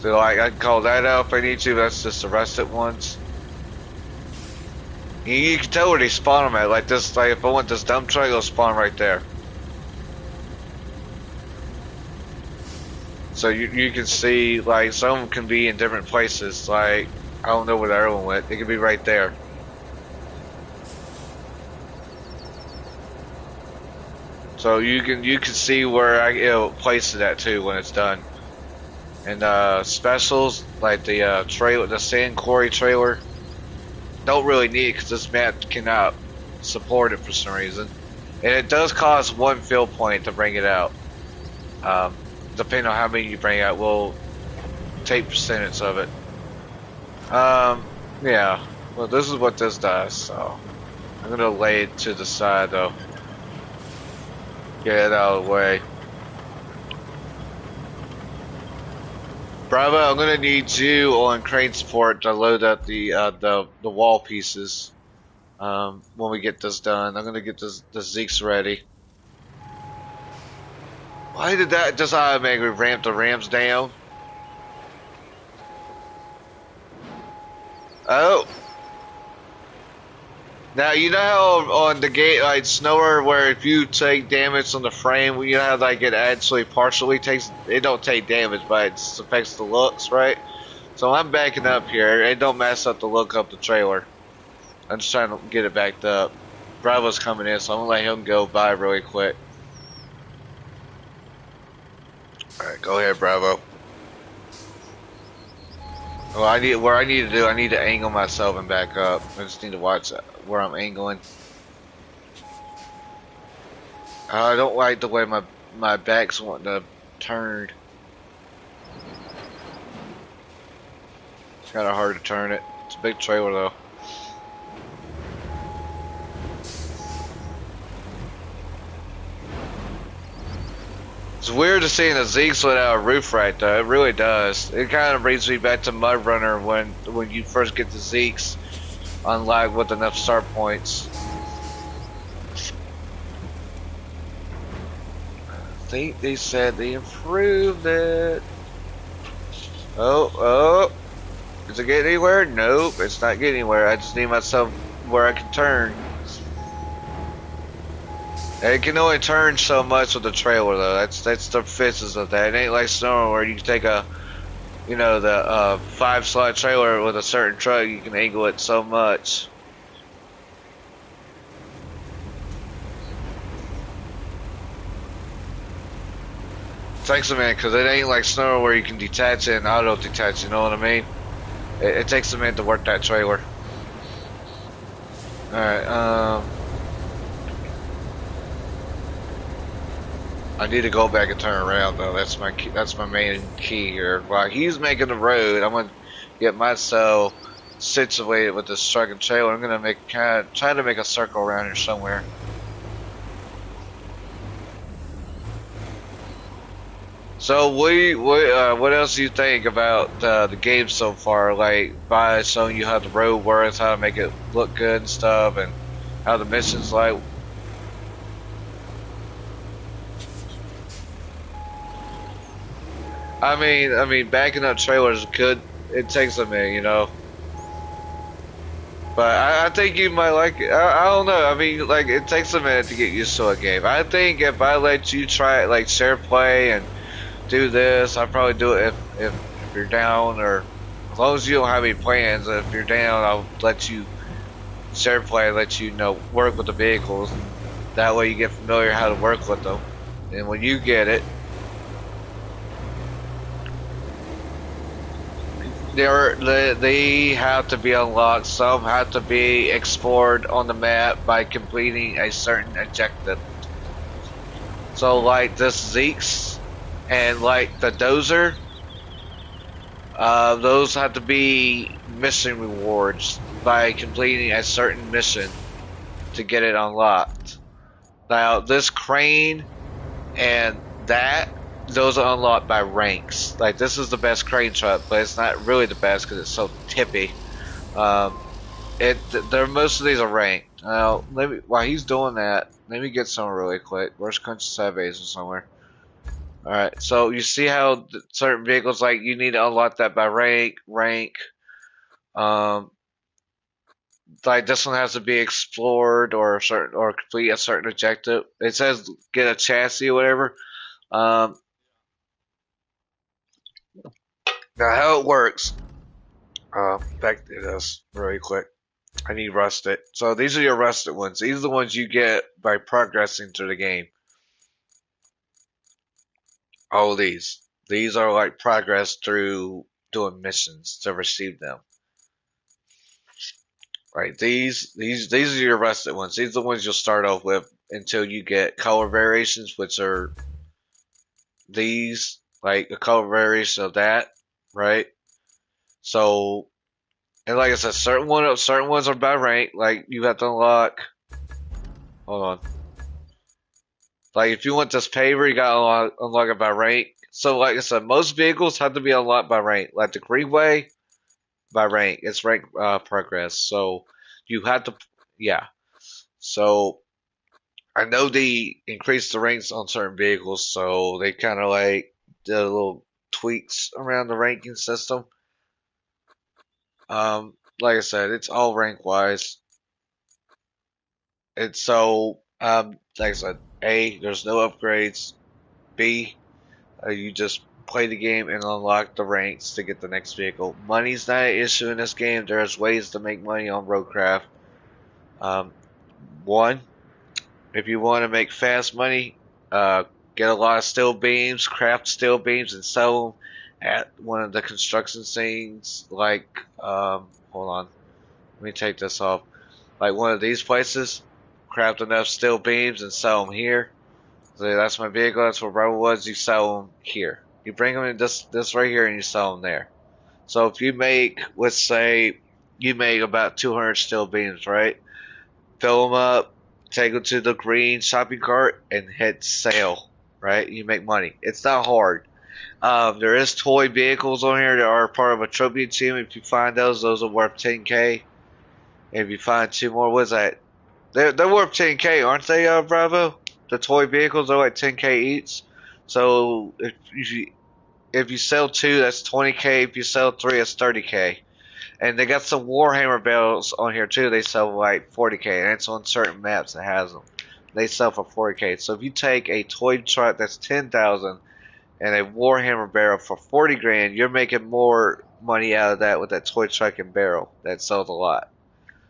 So like I can call that out if I need to. That's just the rusted ones. You can tell where they spawn them at. Like this, like if I want this dump truck, it'll spawn right there. So you can see like some of them can be in different places. Like I don't know where the other one went. It could be right there. So you can see where I place it at too when it's done. And specials like the trailer, the sand quarry trailer, don't really need it because this map cannot support it for some reason. And it does cost 1 field point to bring it out. Depending on how many you bring out, we'll take percentage of it. Yeah. Well, this is what this does. So I'm gonna lay it to the side though. Get it out of the way. Bravo, I'm gonna need you on crane support to load up the wall pieces. When we get this done, I'm gonna get the Zeeks ready. Why did that just automatically ramp the Rams down? Oh. Now, you know how on the gate, like Snower, where if you take damage on the frame, you know how like it actually partially takes, it don't take damage, but it affects the looks, right? So I'm backing up here. It don't mess up the look of the trailer. I'm just trying to get it backed up. Bravo's coming in, so I'm gonna let him go by really quick. Alright, go ahead, Bravo. Well, I need to angle myself and back up. I just need to watch where I'm angling. I don't like the way my back's wanting to turn. It's kind of hard to turn it. It's a big trailer though. It's weird to see the Zeeks without a roof right though. It really does. It kind of brings me back to Mud Runner when you first get the Zeeks unlocked with enough start points. I think they said they improved it. Oh. Is it getting anywhere? Nope, it's not getting anywhere. I just need myself where I can turn. And it can only turn so much with the trailer though. That's the fixes of that. It ain't like snow where you can take a the 5-slot trailer with a certain truck, you can angle it so much. Takes a minute because it ain't like snow where you can detach it and auto detach. You know what I mean? It takes a minute to work that trailer. All right. I need to go back and turn around though. That's my key, that's my main key here. While he's making the road, I'm gonna get myself situated with this truck and trailer. I'm gonna try to make a circle around here somewhere. So what else do you think about the game so far? Like by showing you how the road works, how to make it look good and stuff, and how the missions like. I mean, backing up trailers could it takes a minute, you know. But I think you might like it. I don't know. I mean, like it takes a minute to get used to a game. I think if I let you try it, like share play and do this, I'll probably do it if you're down, or as long as you don't have any plans. If you're down, I'll let you share play, let you know work with the vehicles. That way you get familiar how to work with them, and when you get it, they have to be unlocked. Some have to be explored on the map by completing a certain objective. So like this Zeeks and like the Dozer, those have to be mission rewards by completing a certain mission to get it unlocked. Now this crane and those are unlocked by ranks. Like this is the best crane truck, but it's not really the best because it's so tippy. Um, most of these are ranked. Now, while he's doing that, let me get some really quick. Where's Country Surveys or somewhere? Alright, so you see how certain vehicles, like, you need to unlock that by rank. Um, like this one has to be explored or complete a certain objective. It says get a chassis or whatever. Um, now how it works, back to this really quick. I need rusted. So these are your rusted ones. These are the ones you get by progressing through the game. All of these. These are like progress through doing missions to receive them. Right. These are your rusted ones. These are the ones you'll start off with until you get color variations, which are these, like a color variation of that, right? So, and like I said, certain ones are by rank. Like you have to unlock. Hold on. Like if you want this paver, you gotta unlock it by rank. So like I said, most vehicles have to be unlocked by rank. Like the Greenway, by rank. It's rank progress. So you have to, yeah. So I know they increased the ranks on certain vehicles, so they kind of like did little tweaks around the ranking system. Like I said, it's all rank wise. And so, like I said, A, there's no upgrades. B, you just play the game and unlock the ranks to get the next vehicle. Money's not an issue in this game. There's ways to make money on RoadCraft. One, if you want to make fast money, get a lot of steel beams, craft steel beams, and sell them at one of the construction scenes. Like, hold on, let me take this off. Like one of these places, craft enough steel beams and sell them here. So that's my vehicle. That's where Rebel was. You sell them here. You bring them in this right here, and you sell them there. So if you make, let's say, you make about 200 steel beams, right? Fill them up, take them to the green shopping cart, and hit sale. right? You make money. It's not hard. There is toy vehicles on here that are part of a trophy team. If you find those are worth 10K. If you find two more, what's that? They're worth 10K, aren't they, Bravo? The toy vehicles are like 10K each. So if you sell two, that's 20K. If you sell three, it's 30K. And they got some Warhammer barrels on here too. They sell like 40K, and it's on certain maps that has them. They sell for 40K. So if you take a toy truck that's 10,000 and a Warhammer barrel for 40 grand, you're making more money out of that with that toy truck and barrel that sells a lot.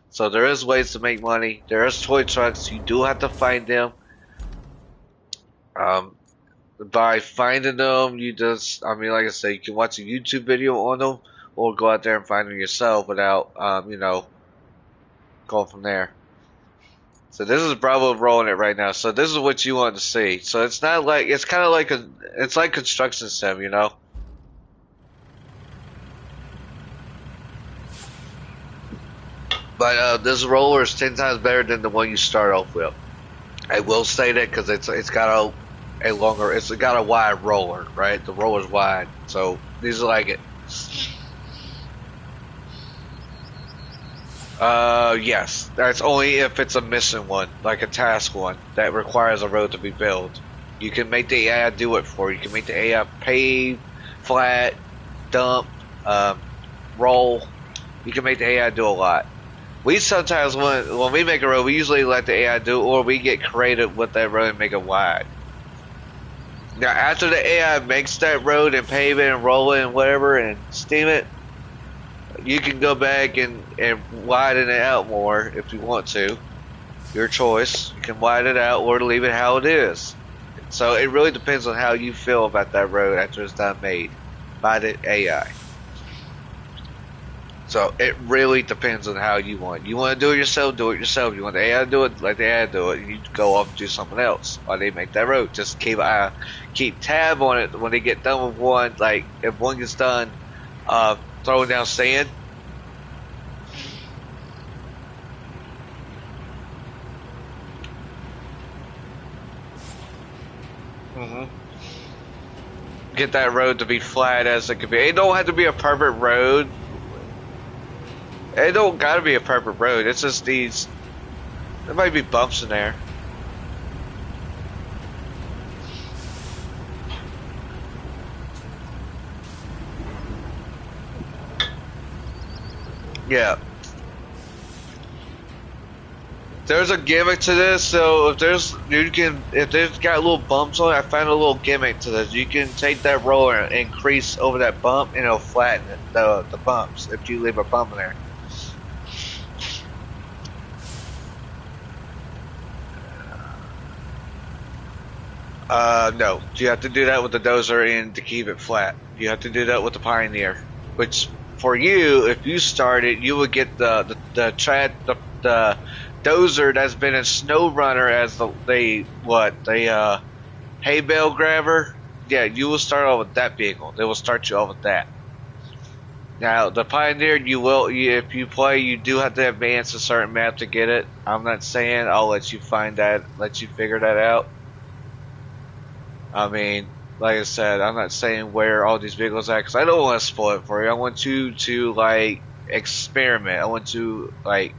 So there is ways to make money. There is toy trucks. You do have to find them. Um, by finding them, you just, I mean, like I said, you can watch a YouTube video on them or go out there and find them yourself without, going from there. So this is Bravo rolling it right now. So this is what you want to see. So it's not like, it's kind of like it's like construction sim, you know? But this roller is 10 times better than the one you start off with. I will say that because it's got a longer, it's got a wide roller, right? The roller's wide, so these are like it. Yes, that's only if it's a missing one, like a task one that requires a road to be built. You can make the AI do it for you. You can make the AI pave, flat, dump, roll. You can make the AI do a lot. We sometimes, when we make a road, we usually let the AI do it, or we get creative with that road and make it wide. Now, after the AI makes that road and pave it and roll it and whatever and steam it, you can go back and widen it out more if you want to. Your choice. You can widen it out or leave it how it is. So it really depends on how you feel about that road after it's done made by the AI. So it really depends on how you want. You want to do it yourself, do it yourself. You want the AI to do it, let the AI do it. You go off and do something else while they make that road. Just keep tab on it when they get done with one. Like if one gets done, throwing down sand. Mm-hmm. Get that road to be flat as it could be. It don't have to be a perfect road. It don't gotta be a perfect road. It's just these. There might be bumps in there. Yeah. There's a gimmick to this, so if there's got little bumps on it, I found a little gimmick to this. You can take that roller and increase over that bump, and it'll flatten the bumps if you leave a bump in there. No. You have to do that with the dozer and to keep it flat. You have to do that with the Pioneer, which for you, if you started, you would get the dozer that's been in SnowRunner as the hay bale grabber. Yeah, you will start off with that vehicle. They will start you off with that. Now, the Pioneer, if you play, you do have to advance a certain map to get it. I'm not saying I'll let you let you figure that out. I mean, like I said, I'm not saying where all these vehicles are because I don't want to spoil it for you. I want you to like experiment. I want you learn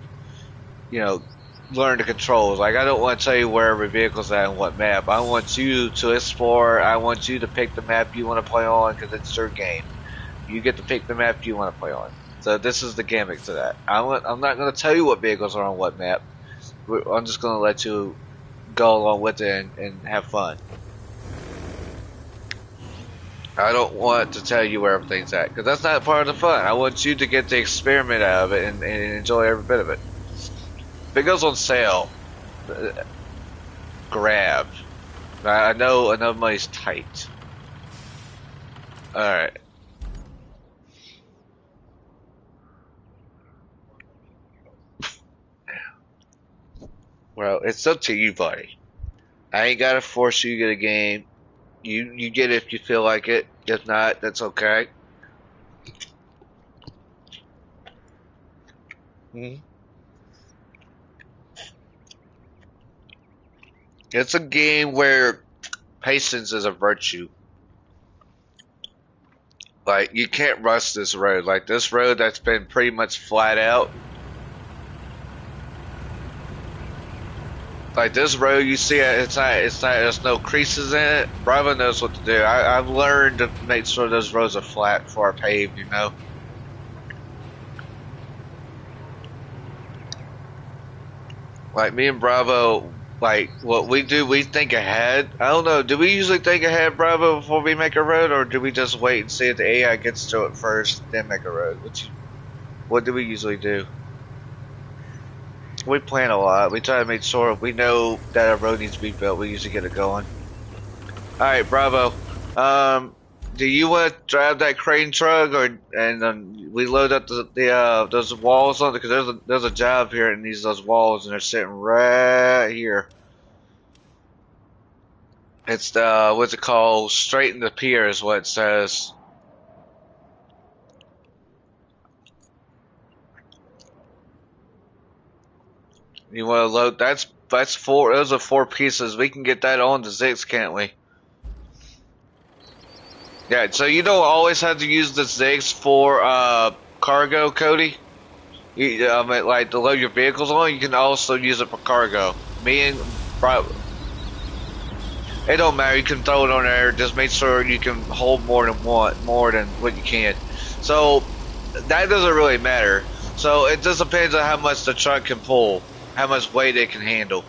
the controls. Like I don't want to tell you where every vehicle's at and what map. I want you to explore. I want you to pick the map you want to play on because it's your game. You get to pick the map you want to play on. So this is the gimmick to that. I'm not going to tell you what vehicles are on what map. I'm just going to let you go along with it and have fun. I don't want to tell you where everything's at because that's not part of the fun. I want you to get the experiment out of it and enjoy every bit of it. If it goes on sale, grab. I know money's tight. All right. Well, it's up to you, buddy. I ain't gotta force you to get a game. You get it if you feel like it. If not, that's okay. Mm-hmm. It's a game where patience is a virtue. Like, you can't rush this road. Like, this road that's been pretty much flat out. Like, this road, you see it, there's no creases in it. Bravo knows what to do. I've learned to make sure those roads are flat before I pave, you know? Like, me and Bravo, like, what we do, we think ahead. I don't know, do we usually think ahead, Bravo, before we make a road, or do we just wait and see if the AI gets to it first, then make a road? What do we usually do? We plan a lot. We try to make sure we know that a road needs to be built. We usually get it going. Alright, Bravo. Do you want to drive that crane truck, and we load up those walls on it? Because there's a job here and needs those walls, and they're sitting right here. It's the, what's it called? Straighten the pier is what it says. You want to load? That's four. Those are 4 pieces. We can get that on the Zix, can't we? Yeah. So you don't always have to use the Zix for cargo, Cody. Like to load your vehicles on. You can also use it for cargo. Me and it don't matter. You can throw it on there. Just make sure you can hold more than what you can. So that doesn't really matter. So it just depends on how much the truck can pull, how much weight it can handle.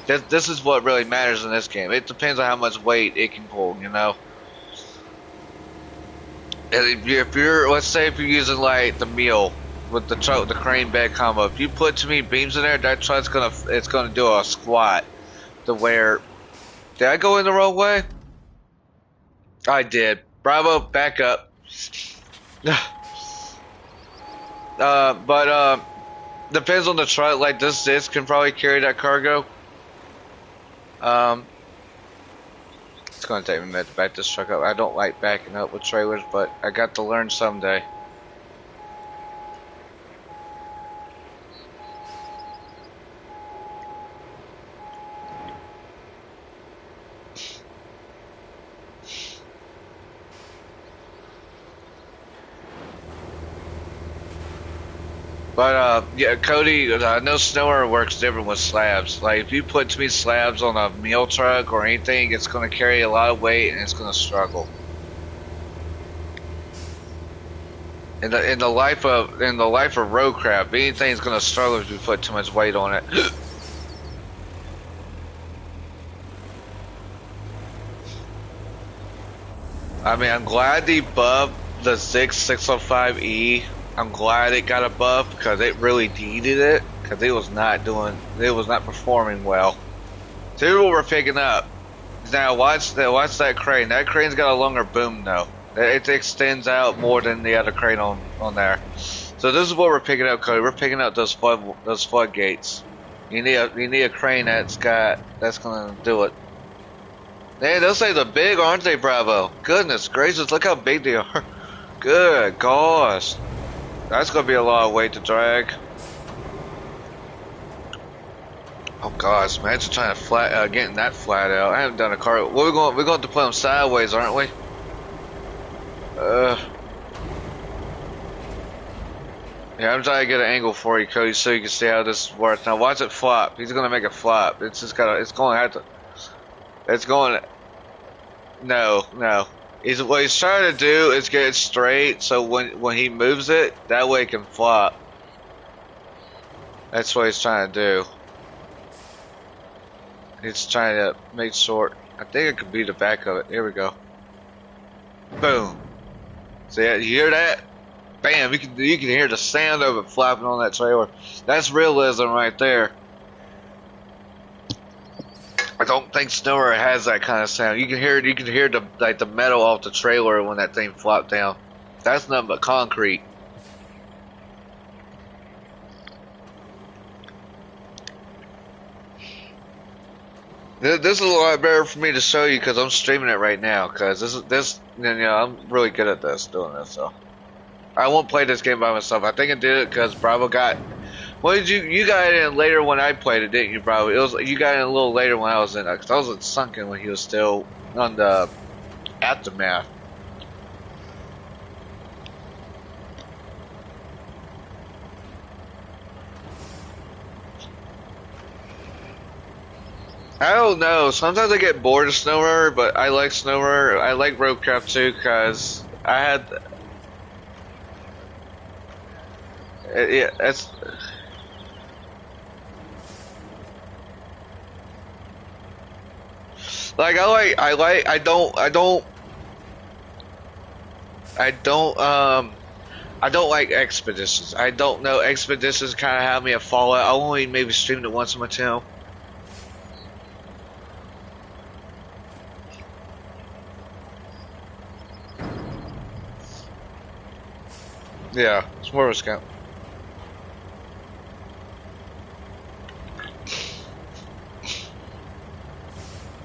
This is what really matters in this game. It depends on how much weight it can pull, you know. If you're, let's say if you're using like the mill with the truck, the crane bed combo, if you put too many beams in there, that truck's gonna do a squat. To where, did I go in the wrong way? I did. Bravo, back up. But depends on the truck. Like this can probably carry that cargo. It's gonna take me a minute to back this truck up. I don't like backing up with trailers, but I got to learn someday. But yeah, Cody, I know Snower works different with slabs. Like if you put too many slabs on a meal truck or anything, it's going to carry a lot of weight and it's going to struggle. In the life of RoadCraft, anything's going to struggle if you put too much weight on it. I mean, I'm glad they buffed the Zix 605E. I'm glad it got a buff because it really needed it because it was not performing well. See what we're picking up. Now watch that crane. That crane's got a longer boom though. It extends out more than the other crane on there. So this is what we're picking up, Cody. We're picking up those floodgates. You need a crane that's gonna do it. Man, those things are big, aren't they, Bravo? Goodness gracious, look how big they are. Good gosh. That's gonna be a lot of weight to drag. Oh gosh, imagine trying to getting that flat out. I haven't done a car. We're going to have to put them sideways, aren't we? Yeah, I'm trying to get an angle for you, Cody, so you can see how this works. Now watch it flop. He's gonna make it flop. It's just it's going to have to. It's going. No. What he's trying to do is get it straight, so when he moves it, that way it can flop. That's what he's trying to do. He's trying to make sure. I think it could be the back of it. Here we go. Boom. See, you hear that? Bam! You can hear the sound of it flapping on that trailer. That's realism right there. I don't think Snower has that kind of sound. You can hear the metal off the trailer when that thing flopped down. That's nothing but concrete. This is a lot better for me to show you because I'm streaming it right now. Because I'm really good at doing this. So I won't play this game by myself. I think I did it because Bravo got. What did you got in later when I played it, didn't you, bro? It was you got in a little later when I was in it, cause I was at Sunken when he was still on the aftermath. I don't know. Sometimes I get bored of SnowRunner, but I like SnowRunner. I like RoadCraft too, cause I had. Yeah, it's. Like I don't like expeditions. I don't know. Expeditions kind of have me a Fallout. I only maybe streamed it once on my channel. Yeah, it's more of a scout.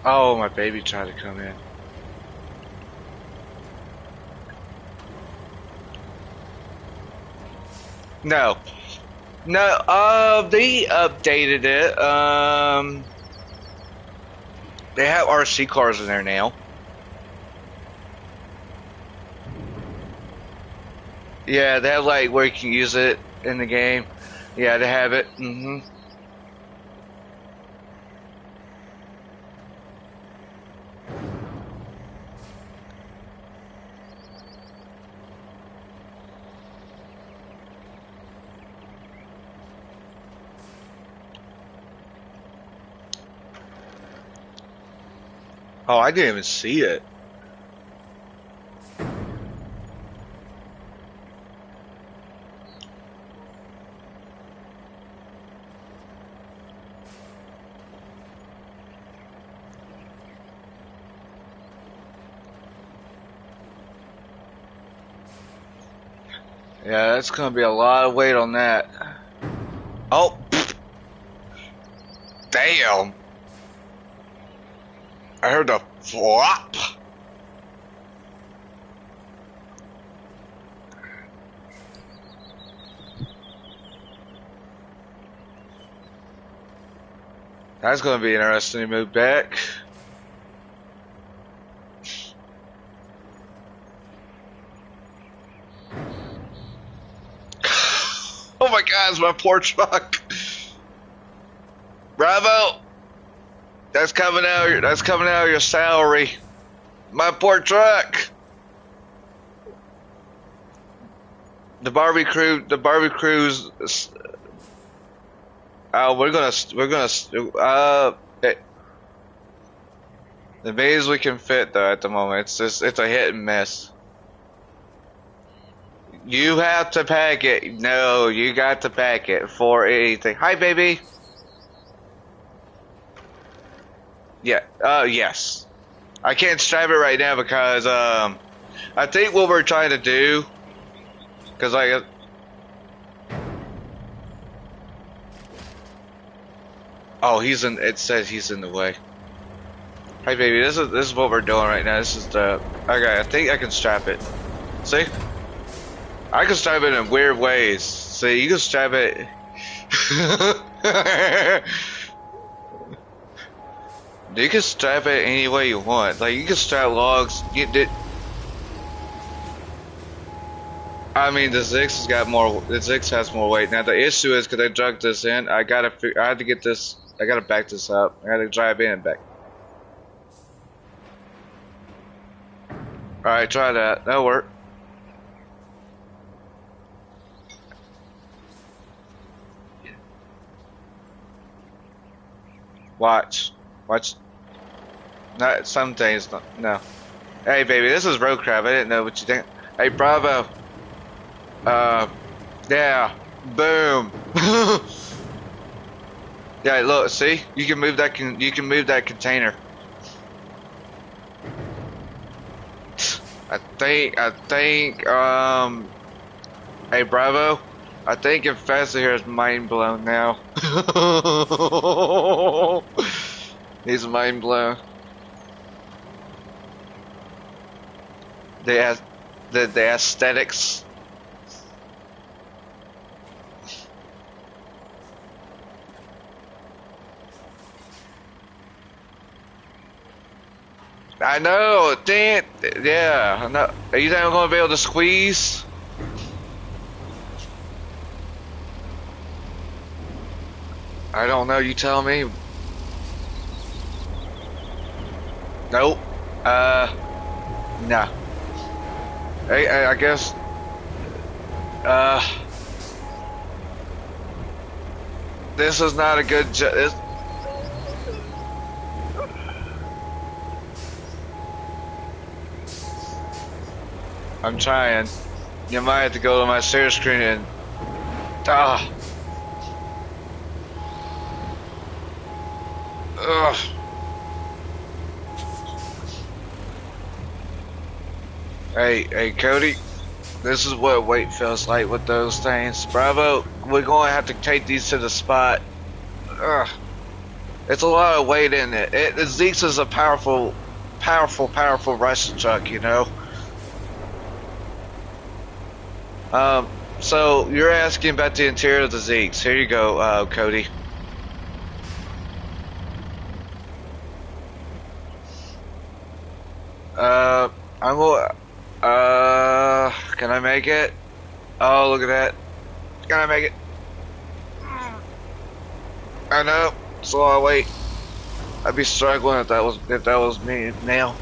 Oh, my baby tried to come in. No. No, they updated it. They have RC cars in there now. Yeah, they have like where you can use it in the game. Yeah, they have it. Oh, I didn't even see it. Yeah, that's gonna be a lot of weight on that. Oh, damn! I heard the flop. That's gonna be interesting to move back. Oh my God, it's my poor truck. Bravo! That's coming out of your salary. My poor truck. The barbecue's. The bays we can fit though at the moment. It's a hit and miss. You have to pack it. No, you got to pack it for anything. Hi, baby. Yeah. Yes. I can't strap it right now because I think what we're trying to do, because oh, he's in. It says he's in the way. Hi, baby. This is what we're doing right now. This is the. Okay, I think I can strap it. See? I can strap it in weird ways. See, you can strap it. You can strap it any way you want. Like you can strap logs. I mean, the Zix has got more. The Zix has more weight. Now the issue is because I dragged this in. I had to get this. I gotta back this up. I gotta drive in and back. All right, try that. That'll work. Watch. Not some things. No. Hey, baby, this is RoadCraft. I didn't know what you think. Hey, Bravo. Yeah. Boom. Yeah, look. See, you can move that. You can move that container. I think. Hey, Bravo. I think Infesta here is mind blown now. He's mind blown. The aesthetics. I know, dang it. Yeah, I know. Are you not gonna be able to squeeze? I don't know, you tell me. Nope. Nah. I guess, this is not a good I'm trying. You might have to go to my share screen and, ugh. Hey, Cody. This is what weight feels like with those things. Bravo, we're going to have to take these to the spot. Ugh. It's a lot of weight in it. The Zeeks is a powerful Russian truck, you know? So you're asking about the interior of the Zeeks. Here you go, Cody. I'm going, can I make it? Oh, look at that. Can I make it? I know. It's a lot of weight. I'd be struggling if that was me now.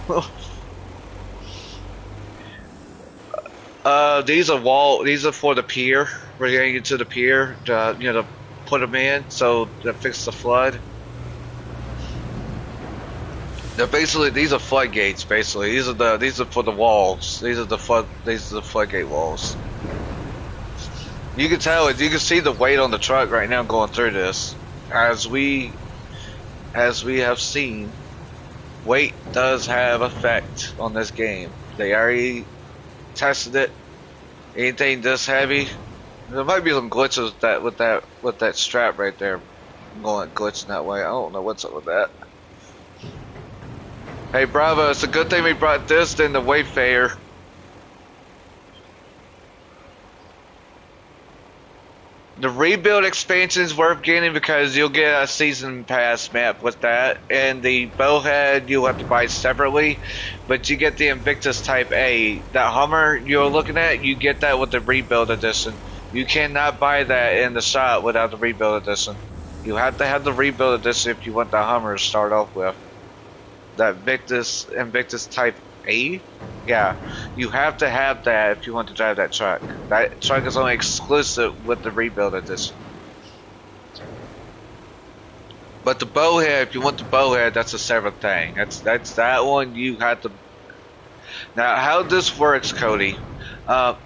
These are for the pier. We're getting into the pier to, to put them in, so to fix the flood. These are floodgates. Basically, these are for the walls. These are the floodgate walls. You can tell it. You can see the weight on the truck right now going through this. As we have seen, weight does have effect on this game. They already tested it. Anything this heavy, there might be some glitches with that strap right there going glitching that way. I don't know what's up with that. Hey, Bravo, it's a good thing we brought this than the Wayfarer. The rebuild expansion is worth getting because you'll get a season pass map with that, and the bowhead you'll have to buy separately, but you get the Invictus Type A. That Hummer you're looking at, you get that with the rebuild edition. You cannot buy that in the shop without the rebuild edition. You have to have the rebuild edition if you want the Hummer to start off with. That Invictus Type A? Yeah, you have to have that if you want to drive that truck. That truck is only exclusive with the rebuild edition. But the bowhead, if you want the bowhead, that's a separate thing. That's that one you have to. Now, how this works, Cody?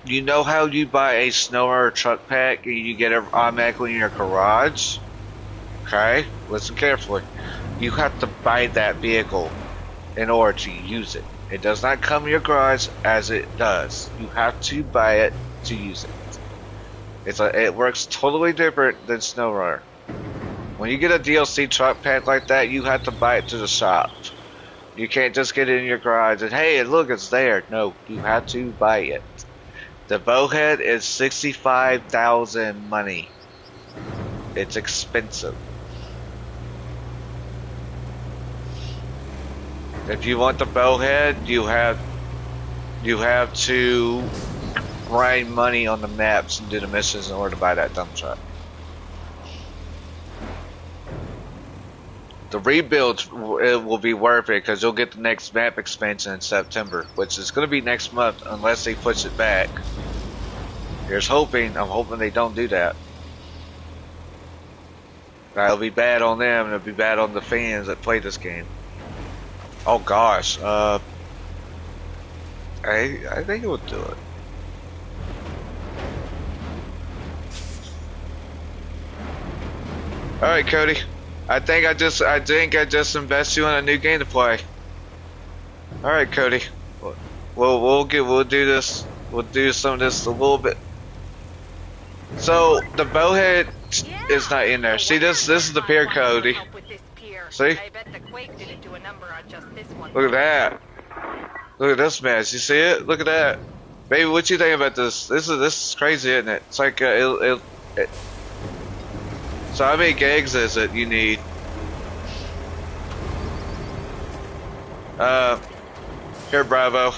You know how you buy a snower truck pack and you get it automatically in your garage? Okay, listen carefully. You have to buy that vehicle in order to use it. It does not come in your garage as it does. You have to buy it to use it. It works totally different than SnowRunner. When you get a DLC truck pack like that, you have to buy it to the shop. You can't just get it in your garage and hey, look, it's there. No, you have to buy it. The bowhead is 65,000 money. It's expensive. If you want the bowhead, you have to grind money on the maps and do the missions in order to buy that dump truck. The rebuild will be worth it because you'll get the next map expansion in September, which is going to be next month unless they push it back. I'm hoping they don't do that. That'll be bad on them and it'll be bad on the fans that play this game. Oh gosh, I think it would do it. All right, Cody. I think I just invest you in a new game to play. All right, Cody. We'll do this. We'll do some of this a little bit. So the bowhead is not in there. See, this is the pier, Cody. See? I bet the quake didn't do a number on just this one. Look at that. Look at this mess. You see it? Look at that. Baby, what you think about this? This is crazy, isn't it? It's like so how many gigs is it you need? Here, Bravo.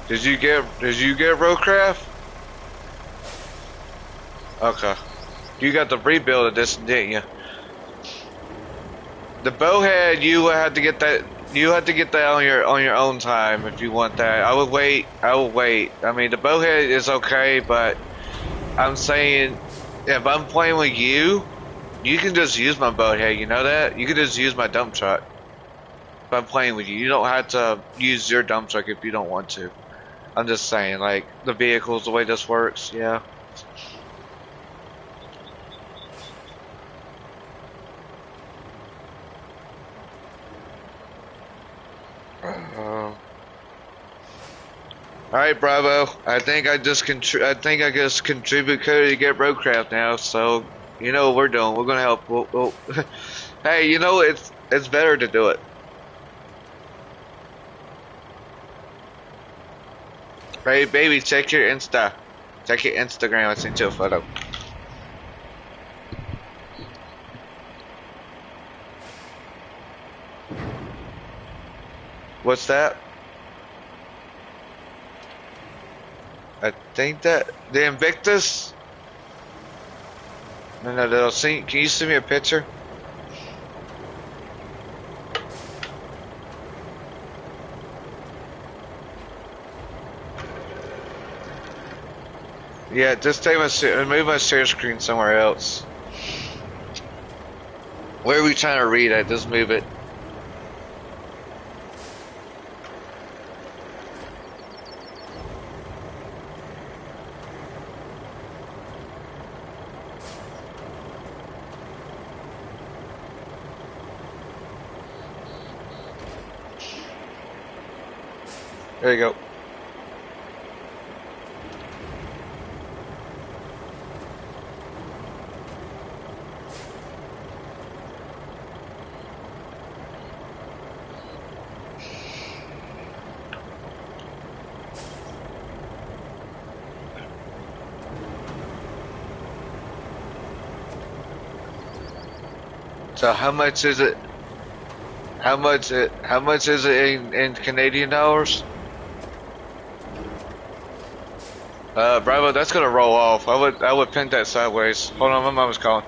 Did you get RoadCraft? Okay. You got the rebuild of this, didn't you? The bowhead, you had to get that. You had to get that on your own time if you want that. I would wait. I will wait. I mean, the bowhead is okay, but I'm saying if I'm playing with you, you can just use my bowhead. You know that? You can just use my dump truck. If I'm playing with you, you don't have to use your dump truck if you don't want to. I'm just saying, like the vehicles, the way this works. Yeah. All right, Bravo. I think I just contribute code to get RoadCraft now. So you know what we're doing. We're gonna help. Hey, you know it's better to do it. Hey, baby, check your Insta. Check your Instagram. I sent you a photo. What's that? I think that the Invictus. No, they'll see. Can you send me a picture? Yeah, just move my share screen somewhere else. Where are we trying to read at? Just move it. There you go. So how much is it? How much is it in Canadian dollars? Bravo, that's gonna roll off. I would pin that sideways. Hold on, my mama's calling.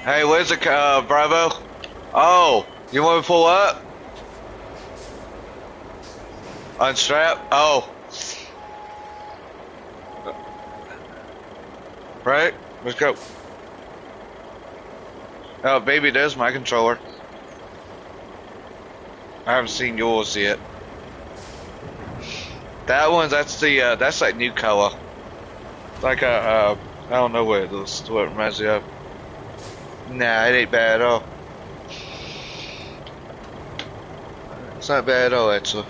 Hey, where's the Bravo? Oh, you want me to pull up? Unstrap? Oh. Right? Let's go. Oh, baby, there's my controller. I haven't seen yours yet. That one's, that's like new color. Like I don't know what it is, what it reminds me of. Nah, it ain't bad at all. It's not bad at all, actually.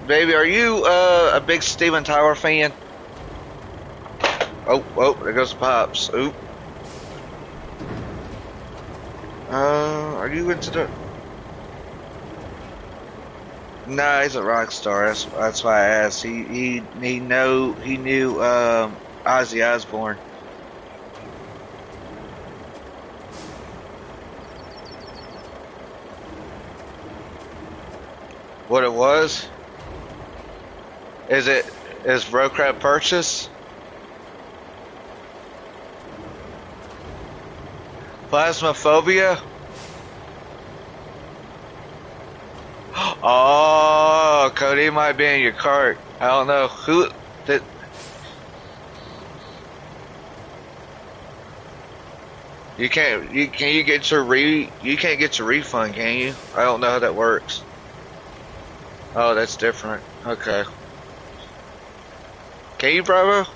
Baby, are you a big Steven Tyler fan? Oh, there goes the pops. Oop. Are you into the? Nah, he's a rock star. That's why I asked. He knew Ozzy Osbourne. What it was? Is RoadCraft purchase? Plasmophobia? Oh, Cody might be in your cart. I don't know who that. You can't. You can't get your refund, can you? I don't know how that works. Oh, that's different. Okay. Can you, Bravo?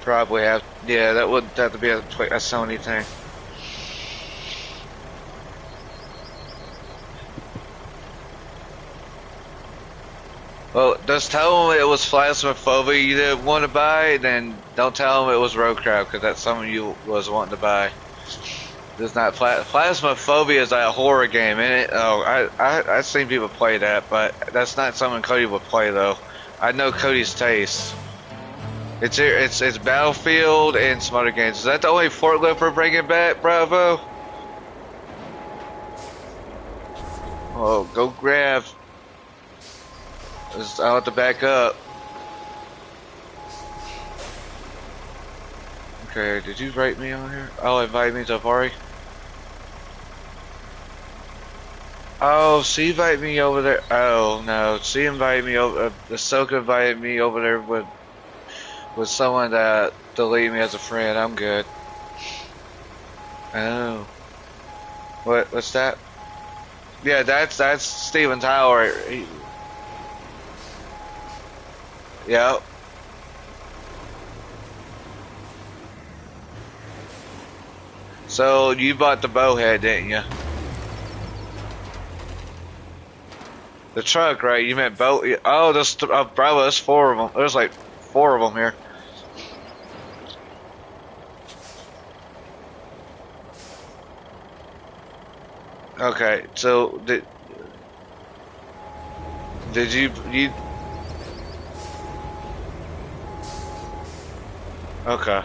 Probably have. Yeah, that would have to be a Sony thing. Well, just tell them it was Phasmophobia you didn't want to buy, then don't tell them it was RoadCraft, because that's something you was wanting to buy. It's not Phasmophobia is like a horror game, isn't it? Oh, I've seen people play that, but that's not something Cody would play though. I know Cody's taste. It's Battlefield and some other games. Is that the only forklift we're bringing back, Bravo? Oh, go grab. I'll have to back up. Okay, did you write me on here? Oh, invite me to a party? Oh, she invited me over there. Oh, no. She invited me over. Ahsoka invited me over there with someone that deleted me as a friend. I'm good. Oh. What's that? Yeah, that's Steven Tyler. Yep. So you bought the bowhead, didn't you? The truck, right? You meant boat? Oh, Bravo, there's 4 of them. There's like 4 of them here. Okay, so did you okay.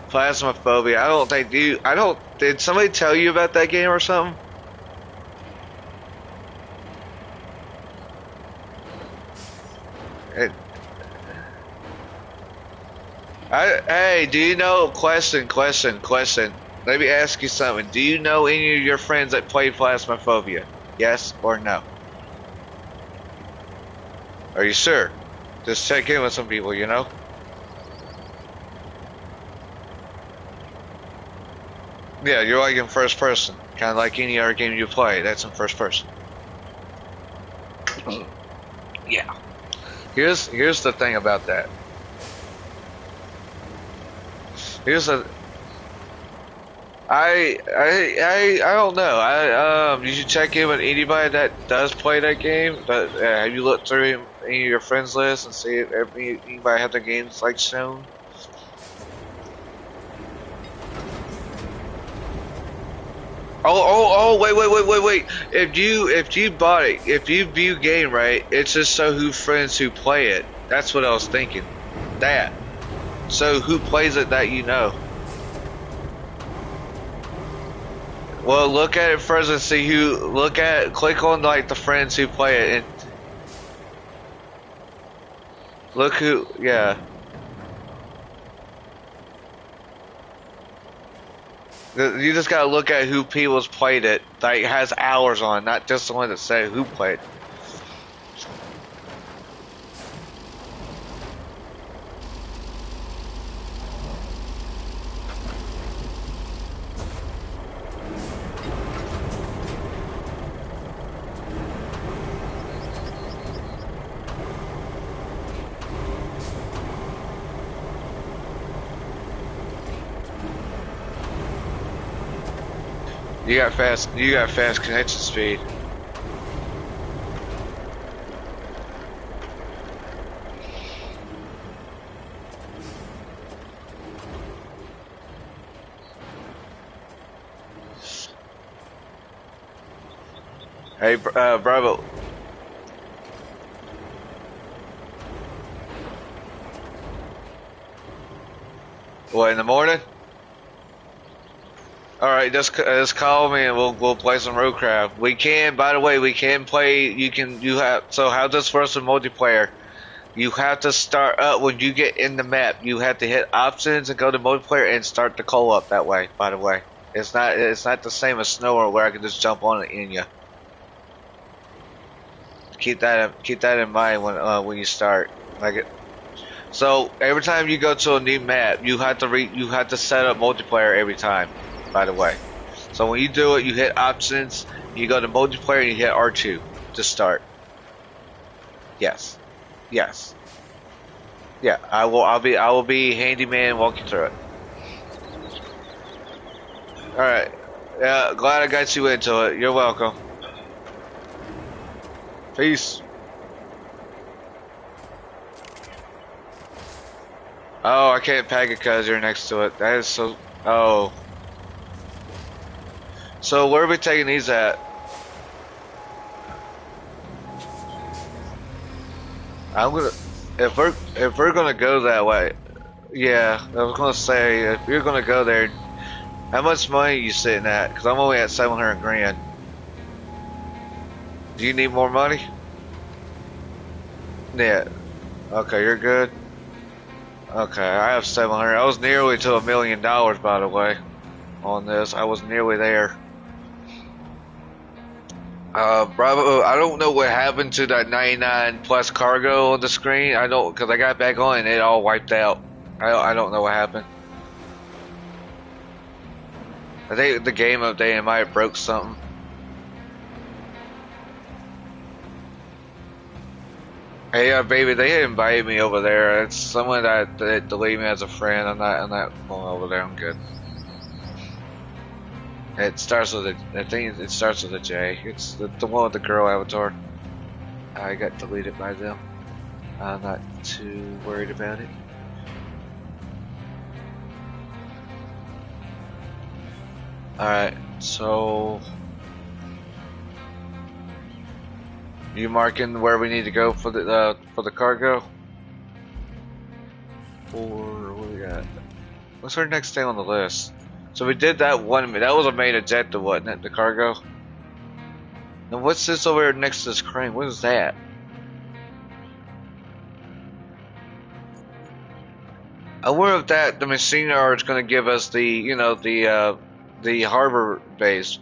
Phasmophobia. I don't think did somebody tell you about that game or something? It, hey, do you know, question. Let me ask you something. Do you know any of your friends that play Phasmophobia? Yes or no? Are you sure? Just check in with some people, you know? Yeah, you're like in first person. Kind of like any other game you play. That's in first person. Yeah. Here's the thing about that. Here's the I don't know. You should check in with anybody that does play that game. But have you looked through any of your friends list and see if anybody have their games like shown? Wait. If you bought it, if you view game right, it's just so who friends who play it. That's what I was thinking. That. So who plays it that you know? Well, look at it first and see who. Click on like the friends who play it and look who. Yeah. You just gotta look at who people's played it. Like has hours on, not just the one that say who played. You got fast connection speed. Hey, Bravo. What, in the morning? Alright, just call me and we'll play some RoadCraft. We can, by the way, we can play, so how this works with multiplayer? You have to start up when you get in the map. You have to hit options and go to multiplayer and start the co-op that way, by the way. It's not the same as Snow where I can just jump on it in you. Keep that in mind when you start. Like So every time you go to a new map, you have to set up multiplayer every time. By the way, so when you do it, you hit options, you go to multiplayer, and you hit R2 to start. Yes, yes, yeah. I will be handyman and walk you through it. All right. Yeah, glad I got you into it. You're welcome. Peace. Oh, I can't pack it because you're next to it. That is so. Oh. So where are we taking these at? I'm gonna. If we're gonna go that way, yeah. I was gonna say if you're gonna go there, how much money are you sitting at? Because I'm only at 700 grand. Do you need more money? Yeah. Okay, you're good. Okay, I have 700. I was nearly to $1 million, by the way, on this. I was nearly there. Bravo, I don't know what happened to that 99 plus cargo on the screen. I don't, because I got back on and it all wiped out. I don't know what happened. I think the game update might have broke something. Hey, baby, they invited me over there. It's someone that deleted me as a friend. I'm not going over there. I'm good. It starts with I think it starts with a J. It's the one with the girl avatar. I got deleted by them. I'm not too worried about it. Alright, so you marking where we need to go for the cargo? Or what we got? What's our next thing on the list? So we did that one. That was a main objective, wasn't it? The cargo. And what's this over here next to this crane? What is that? I wonder if that the machine yard is going to give us the harbor base.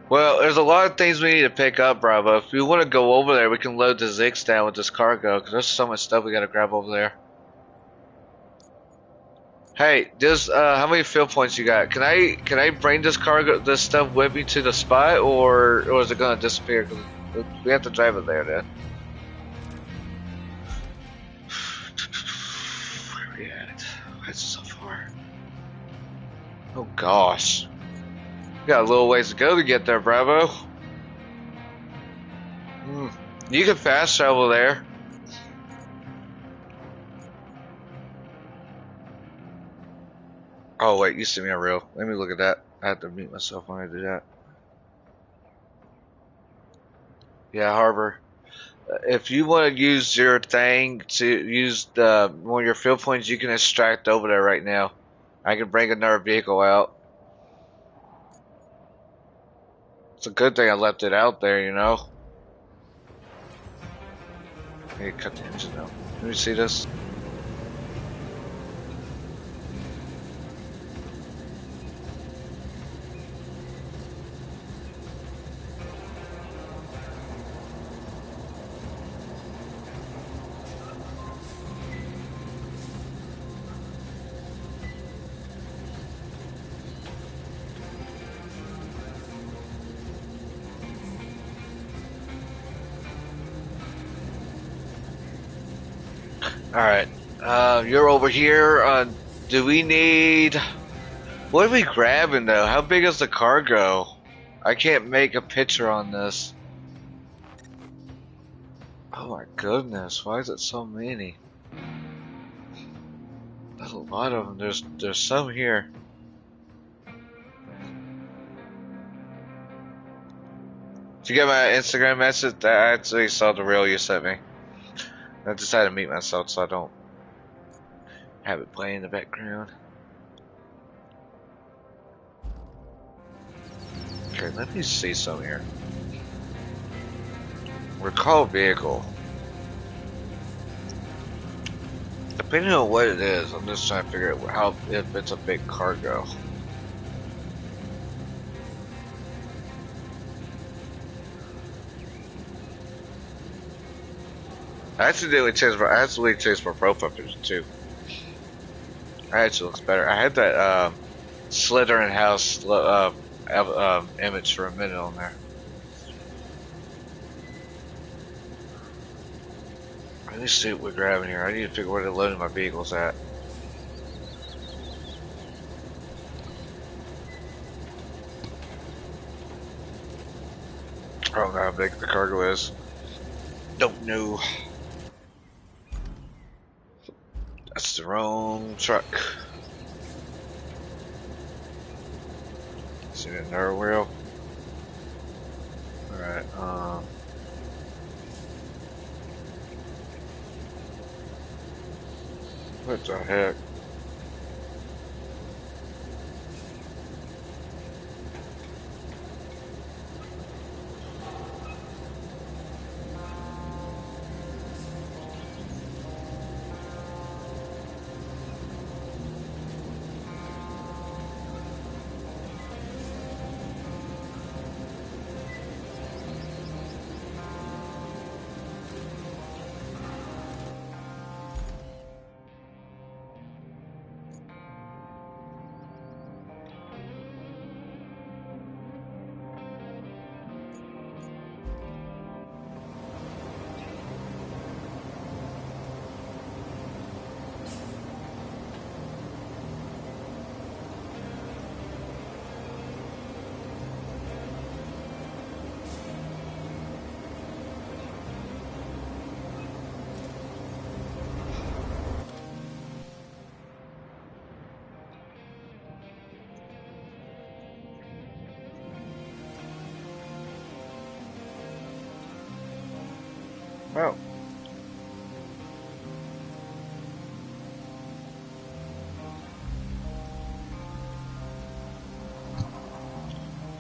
Well, there's a lot of things we need to pick up, Bravo. If we want to go over there, we can load the Zix down with this cargo, because there's so much stuff we got to grab over there. Hey, just how many field points you got? Can I bring this stuff with me to the spot, or is it gonna disappear? Cause we have to drive it there then. Where are we at? Why is it so far? Oh gosh, we got a little ways to go to get there, Bravo. You can fast travel there. Oh wait, you sent me a reel. Let me look at that. I have to mute myself when I do that. Yeah, harbor. If you want to use your thing to use one of your field points, you can extract over there right now. I can bring another vehicle out. It's a good thing I left it out there, you know. I need to cut the engine out. Let me see this. Alright, you're over here. Do we need... What are we grabbing though? How big is the cargo? I can't make a picture on this. Oh my goodness, why is it so many? There's a lot of them. There's some here. Did you get my Instagram message? I actually saw the reel you sent me. I just had to mute myself so I don't have it playing in the background. Okay, let me see some here. Recall vehicle. Depending on what it is, I'm just trying to figure out if it's a big cargo. I accidentally changed my profile picture too. It actually looks better. I had that Slytherin house image for a minute on there. Let me see what we're grabbing here. I need to figure where the loading my vehicle's at. I don't know how big the cargo is. Don't know. That's the wrong truck. See that narrow wheel? Alright, what the heck? Well.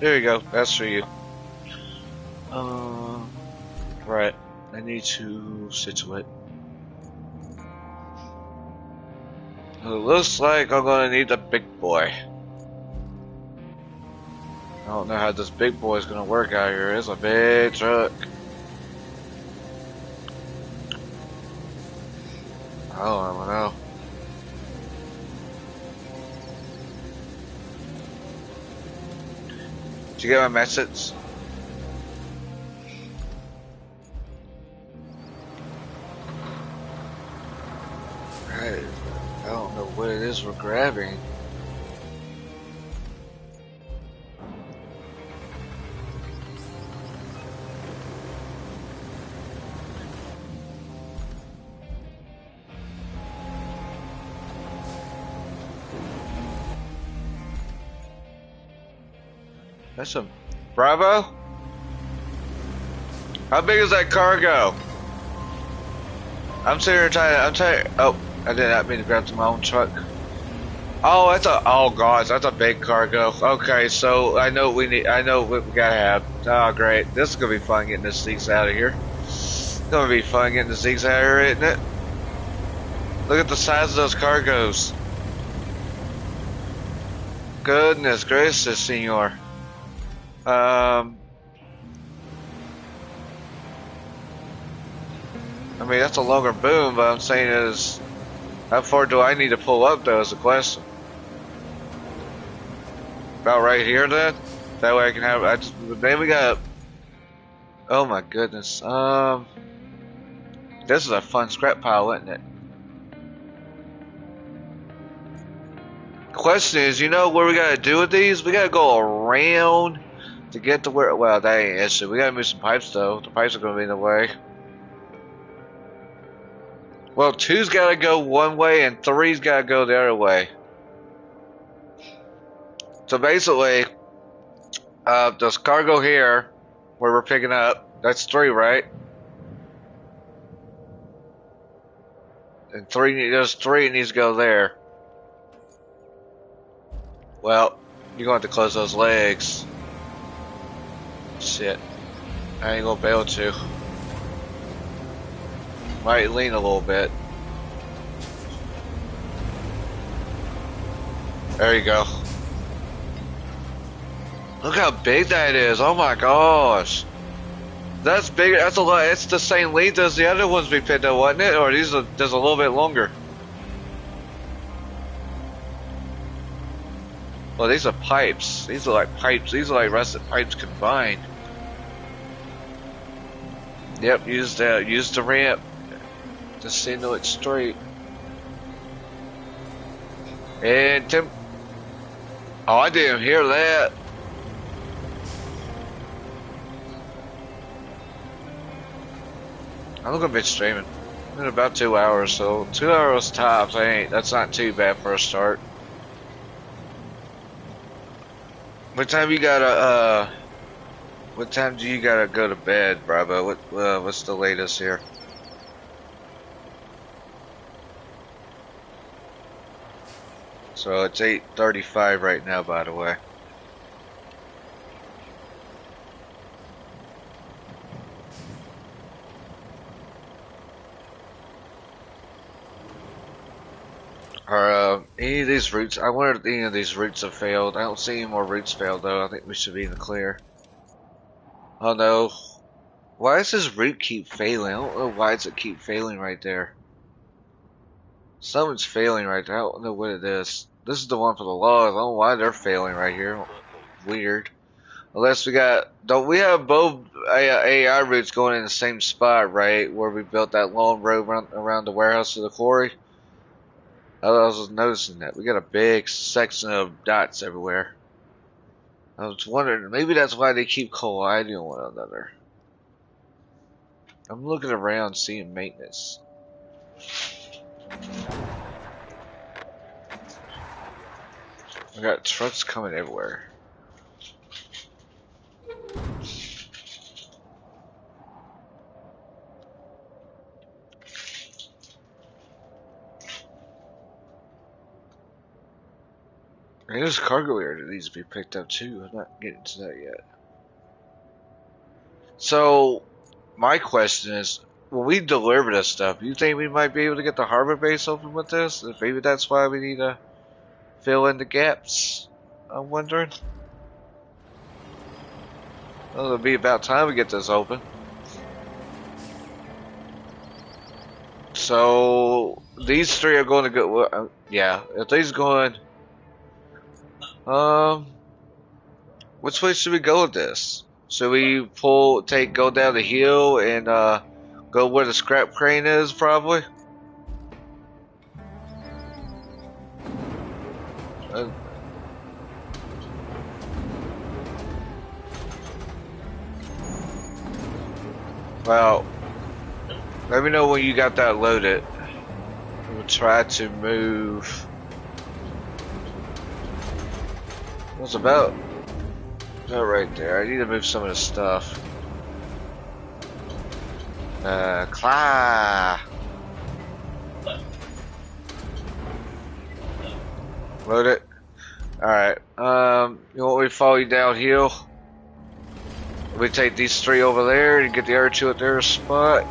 There you go. That's for you. Right. I need to situate. It looks like I'm gonna need the big boy. I don't know how this big boy is gonna work out here. It's a big truck. I don't know. Did you get my message? Right. I don't know what it is we're grabbing. That's a Bravo? How big is that cargo? I'm sitting here trying. Oh, I did not mean to grab to my own truck. Oh, oh gosh, that's a big cargo. Okay, so I know what we gotta have. Oh great, this is gonna be fun getting this Zeeks out of here. It's gonna be fun getting the Zeeks out of here, isn't it? Look at the size of those cargoes. Goodness gracious, senor. I mean, that's a longer boom, but I'm saying is, how far do I need to pull up, though, is the question. About right here, then? That way I can have, then we got, oh my goodness, this is a fun scrap pile, isn't it? Question is, you know what we gotta do with these? We gotta go around to get to where, well, that ain't an issue. We gotta move some pipes, though. The pipes are gonna be in the way. Well, 2's gotta go one way and 3's gotta go the other way. So basically, there's cargo here where we're picking up. That's 3, right? And there's 3 that needs to go there. Well, you're going to have to close those legs. Shit. I ain't gonna be able to. Might lean a little bit. There you go. Look how big that is. Oh my gosh. That's bigger. That's a lot. It's the same length as the other ones we picked up, wasn't it? Or these are just a little bit longer. Well, these are pipes. These are like pipes. These are like rusted pipes combined. Yep, use the ramp to signal it straight. And Tim. Oh, I didn't hear that. I'm gonna be streaming in about 2 hours, so 2 hours tops. That's not too bad for a start. What time you gotta what time do you gotta go to bed, Bravo? What's the latest here? So it's 8:35 right now, by the way. Are any of these routes? I wonder if any of these routes have failed. I don't see any more routes failed though. I think we should be in the clear. Oh no! Why does this route keep failing? I don't know why does it keep failing right there. Something's failing right there. I don't know what it is. This is the one for the logs. I don't know why they're failing right here. Weird. Unless don't we have both AI routes going in the same spot, right? Where we built that long road around the warehouse to the quarry? I was just noticing that. We got a big section of dots everywhere. I was wondering, maybe that's why they keep colliding one another. I'm looking around seeing maintenance. We got trucks coming everywhere. And there's cargo area that needs to be picked up too. I'm not getting to that yet. So, my question is, when we deliver this stuff, you think we might be able to get the harbor base open with this? Maybe that's why we need to fill in the gaps. I'm wondering. Well, it'll be about time we get this open. So, these three are going to go. Yeah, if these going. Which way should we go with this? Should we go down the hill and go where the scrap crane is, probably? Well, let me know when you got that loaded. We'll try to move. What's about right there? I need to move some of the stuff. Load it. Alright. You want me to follow you downhill? We take these three over there and get the other two at their spot.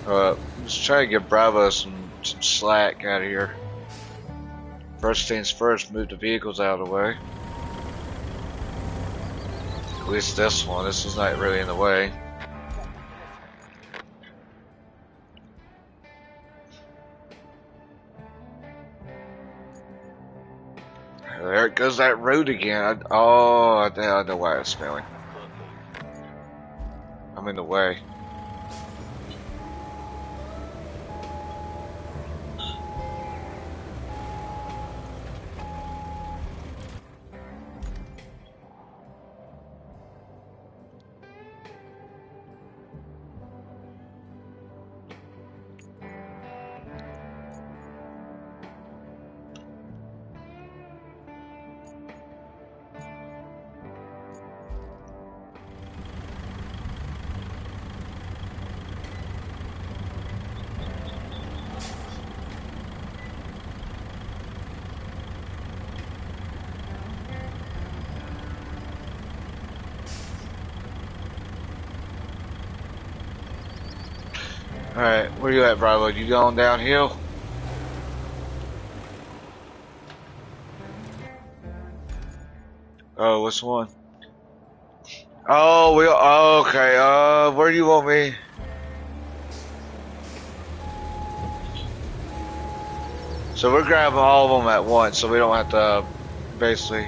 Let's try to get Bravo some slack out of here. First things first, move the vehicles out of the way. At least this one. This is not really in the way. There it goes, that road again. I know why it's failing. I'm in the way. Alright, where you at, Bravo? You going downhill? Oh, which one? Oh, okay. Where do you want me? So we're grabbing all of them at once, so we don't have to basically.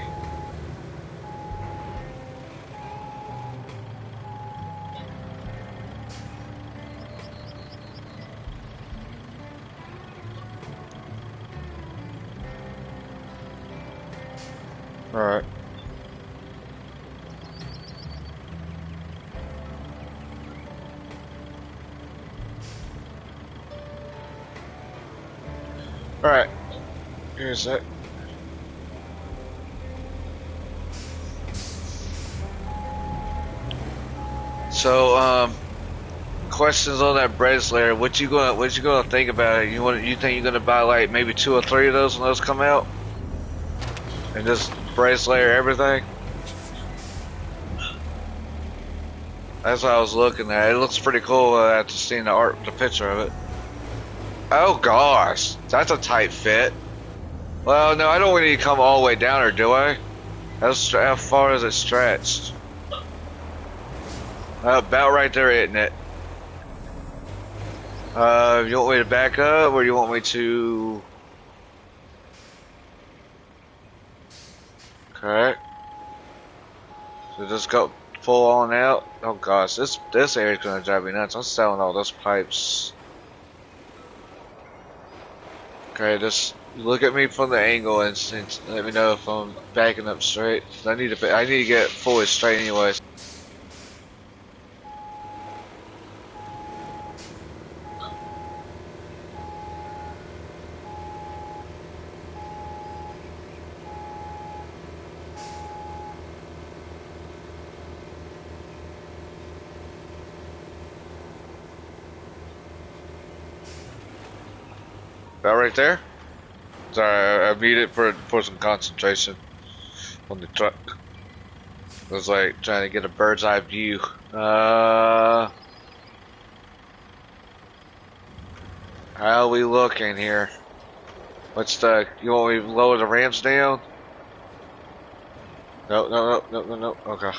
All right. All right. Here's it. So, questions on that bracelet. What you gonna think about it? You think you're gonna buy like maybe 2 or 3 of those when those come out, and just bracelet everything? That's what I was looking at. It looks pretty cool after seeing the picture of it. Oh gosh, that's a tight fit. Well, no, I don't want you to come all the way down there, do I? How far is it stretched? About right there, isn't it? You want me to back up, or you want me to? Okay. So just go full on out. Oh gosh, this area's gonna drive me nuts. I'm selling all those pipes. Okay, just look at me from the angle and let me know if I'm backing up straight. I need to get fully straight anyways. About right there? Sorry, I need it for some concentration on the truck. I was like trying to get a bird's eye view. How are we looking here? You want me to lower the ramps down? No. Okay.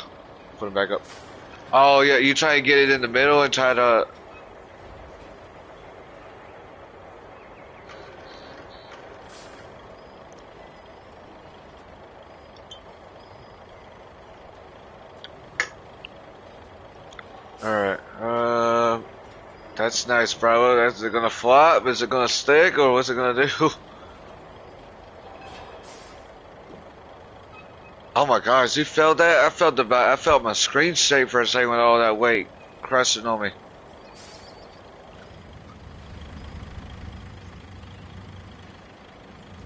Put them back up. Oh yeah, you try to get it in the middle and try to. Alright, that's nice, bro. Is it gonna flop? Is it gonna stick? Or what's it gonna do? Oh my gosh, you felt that? I felt my screen shake for a second with all that weight crushing on me.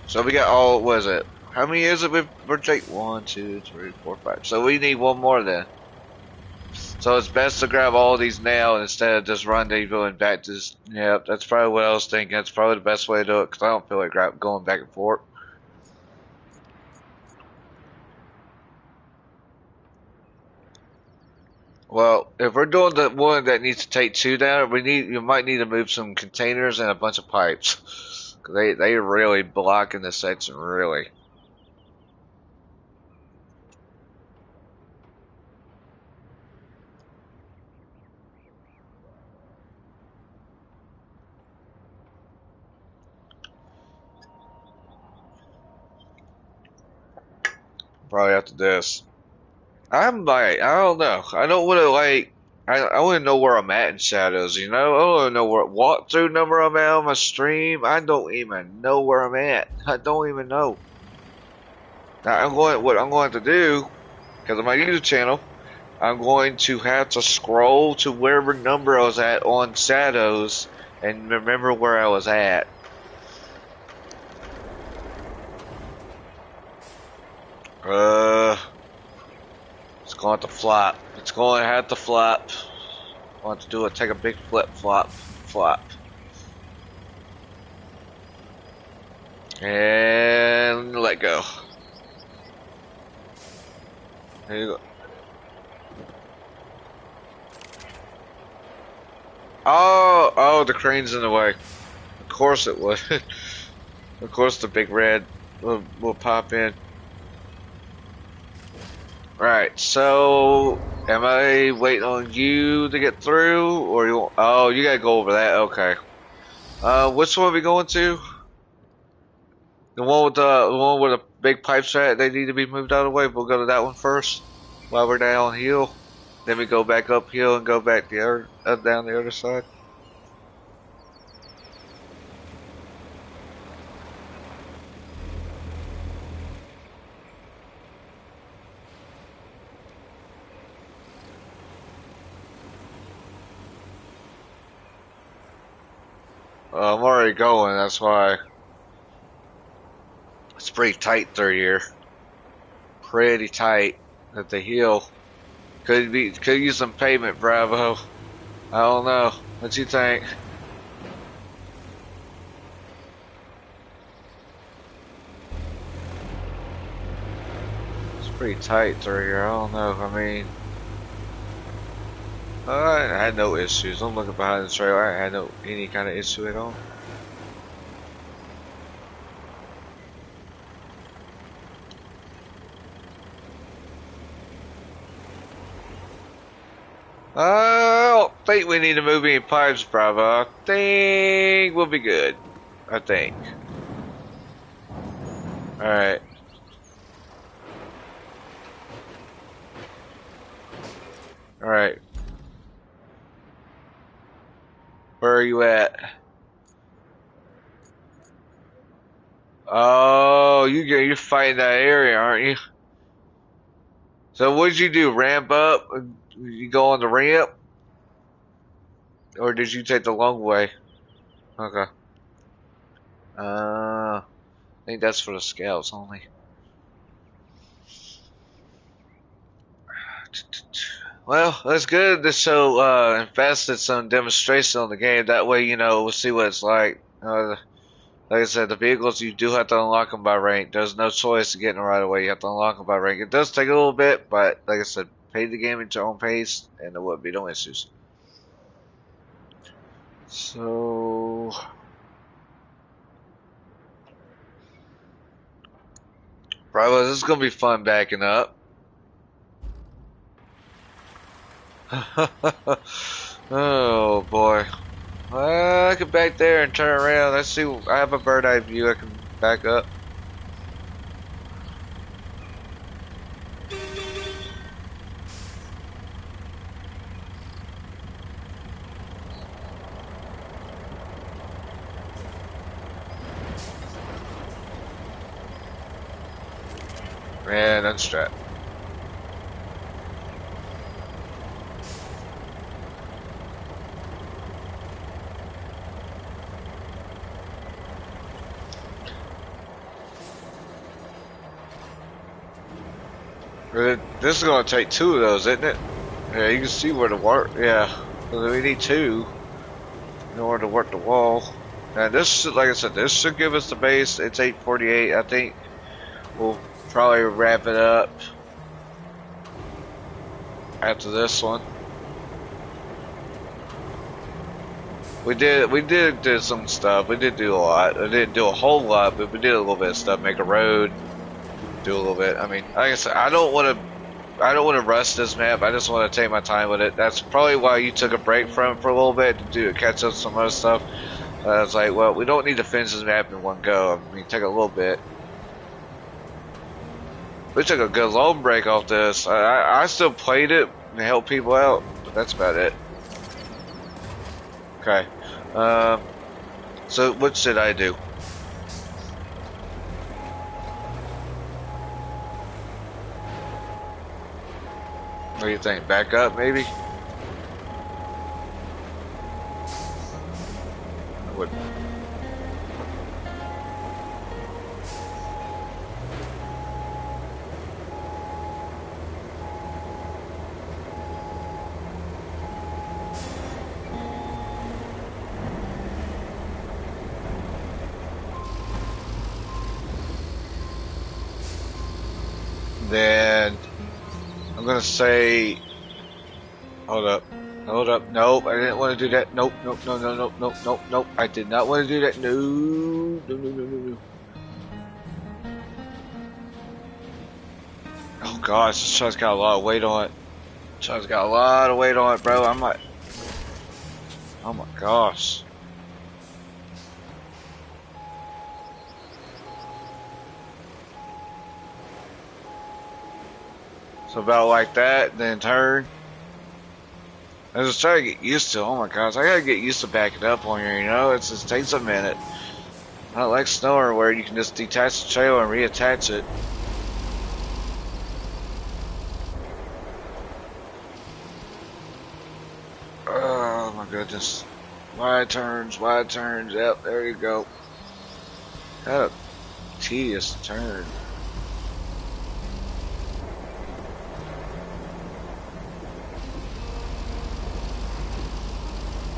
So we got all, what is it? How many is it we're taking? 1, 2, 3, 4, 5. So we need one more then. So it's best to grab all these now instead of just rendezvousing back to this. Yeah, that's probably what I was thinking. That's probably the best way to do it because I don't feel like going back and forth. Well, if we're doing the one that needs to take 2 down, you might need to move some containers and a bunch of pipes. They are really blocking this section, really. Probably after this. I don't know. I don't want to I want to know where I'm at in shadows, you know? I want to know what walkthrough number I'm at on my stream. I don't even know where I'm at. I don't even know. Now what I'm going to do, because of my YouTube channel, I'm going to have to scroll to wherever number I was at on shadows and remember where I was at. It's going to flop. It's going to have to flop. I want to do it. Take a big flip, flop. And let go. There you go. Oh, the crane's in the way. Of course it would. Of course the big red will pop in. Right, so am I waiting on you to get through, or you? Oh, you gotta go over that. Okay. Which one are we going to? The one with the big pipes at. They need to be moved out of the way. We'll go to that one first while we're downhill. Then we go back uphill and go back the other down the other side. I'm already going. That's why it's pretty tight through here. Pretty tight at the hill. Could use some pavement, Bravo. I don't know. What you think? It's pretty tight through here. I don't know. I mean, I had no issues. I'm looking behind the trailer. I had no any kind of issue at all. I don't think we need to move any pipes, Bravo. I think we'll be good. I think. Alright. Alright. Where are you at? Oh, you're fighting that area, aren't you? So what did you do? Ramp up? You go on the ramp? Or did you take the long way? Okay. I think that's for the scouts only. Well, that's good to show invested some demonstration on the game. That way, you know, we'll see what it's like. Like I said, the vehicles, you do have to unlock them by rank. There's no choice to get in the right away. You have to unlock them by rank. It does take a little bit, but like I said, play the game at your own pace, and there will be no issues. So, Bravo, this is gonna be fun backing up. Oh boy. I can back there and turn around. Let's see. I have a bird eye view. I can back up. And unstrap. This is gonna take two of those, isn't it? Yeah, you can see where the work. Yeah, we need two in order to work the wall. And this, like I said, this should give us the base. It's 8:48. I think we'll probably wrap it up after this one. We did do some stuff. We did do a lot. We didn't do a whole lot, but we did a little bit of stuff. Make a road, do a little bit. I mean, like I said, I don't want to rush this map. I just want to take my time with it. That's probably why you took a break from it for a little bit to catch up some other stuff. I was like, well, we don't need to finish this map in one go. I mean, take a little bit. We took a good long break off this. I still played it and helped people out, but that's about it. Okay. So what should I do? What do you think? Back up, maybe? I would. Then I'm gonna say, hold up, nope, I didn't want to do that, nope, I did not want to do that, no. Oh gosh, this truck's got a lot of weight on it. Truck's got a lot of weight on it, bro. I'm like, oh my gosh. So about like that, then turn. I was just trying to get used to it. Oh my gosh, I gotta get used to backing up on here, you know? It just takes a minute. Not like Snower where you can just detach the trailer and reattach it. Oh my goodness. Wide turns, yep, there you go. What a tedious turn.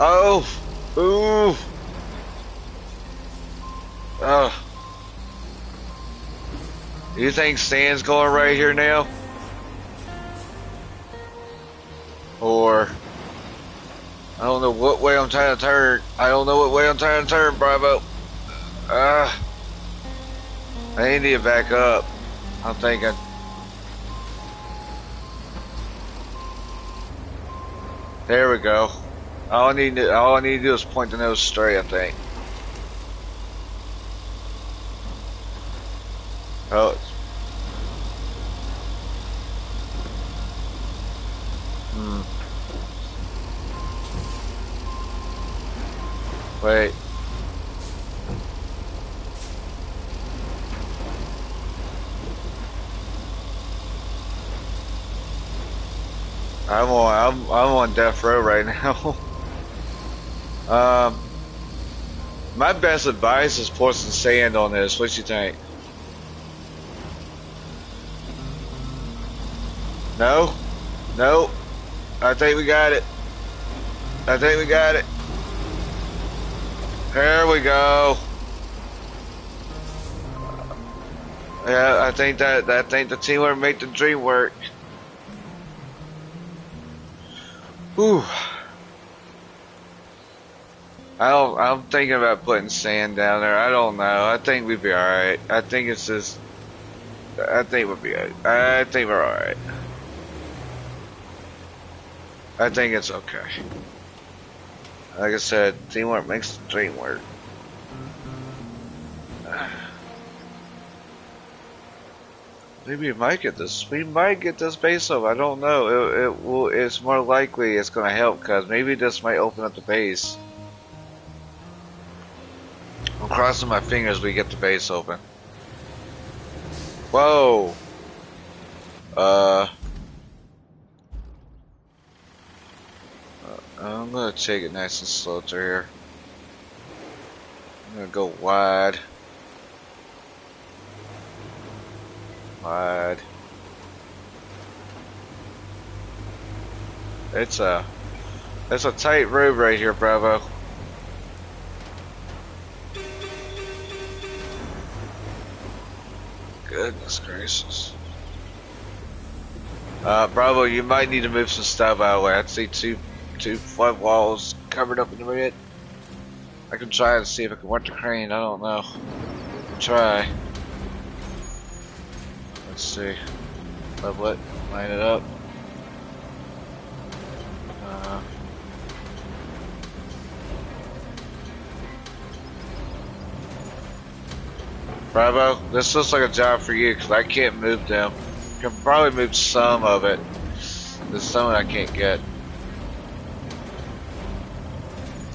Oh! Ooh! Oh. You think sand's going right here now? Or I don't know what way I'm trying to turn. I don't know what way I'm trying to turn, Bravo. I need to get back up. I'm thinking. There we go. All I need to do is point the nose straight, I think. Oh. Wait. I'm on death row right now. My best advice is pour some sand on this. What you think? No? No? I think we got it. I think we got it. There we go. Yeah, I think the teamwork make the dream work. Whew. I'm thinking about putting sand down there. I don't know. I think we'd be alright. I think it's just, I think we'll be alright. I think we're alright. I think it's okay. Like I said, teamwork makes the dream work. Maybe we might get this. We might get this base up. I don't know. It's more likely it's gonna help because maybe this might open up the base. I'm crossing my fingers we get the base open. Whoa. I'm gonna take it nice and slow through here. I'm gonna go wide. Wide. It's a tight road right here, Bravo. Goodness gracious. Bravo, you might need to move some stuff out of the way. I see two flood walls covered up in the red. I can try to see if I can work the crane. I don't know. Try. Let's see. Level it. Line it up. Bravo, this looks like a job for you because I can't move them. I can probably move some of it. There's some I can't get.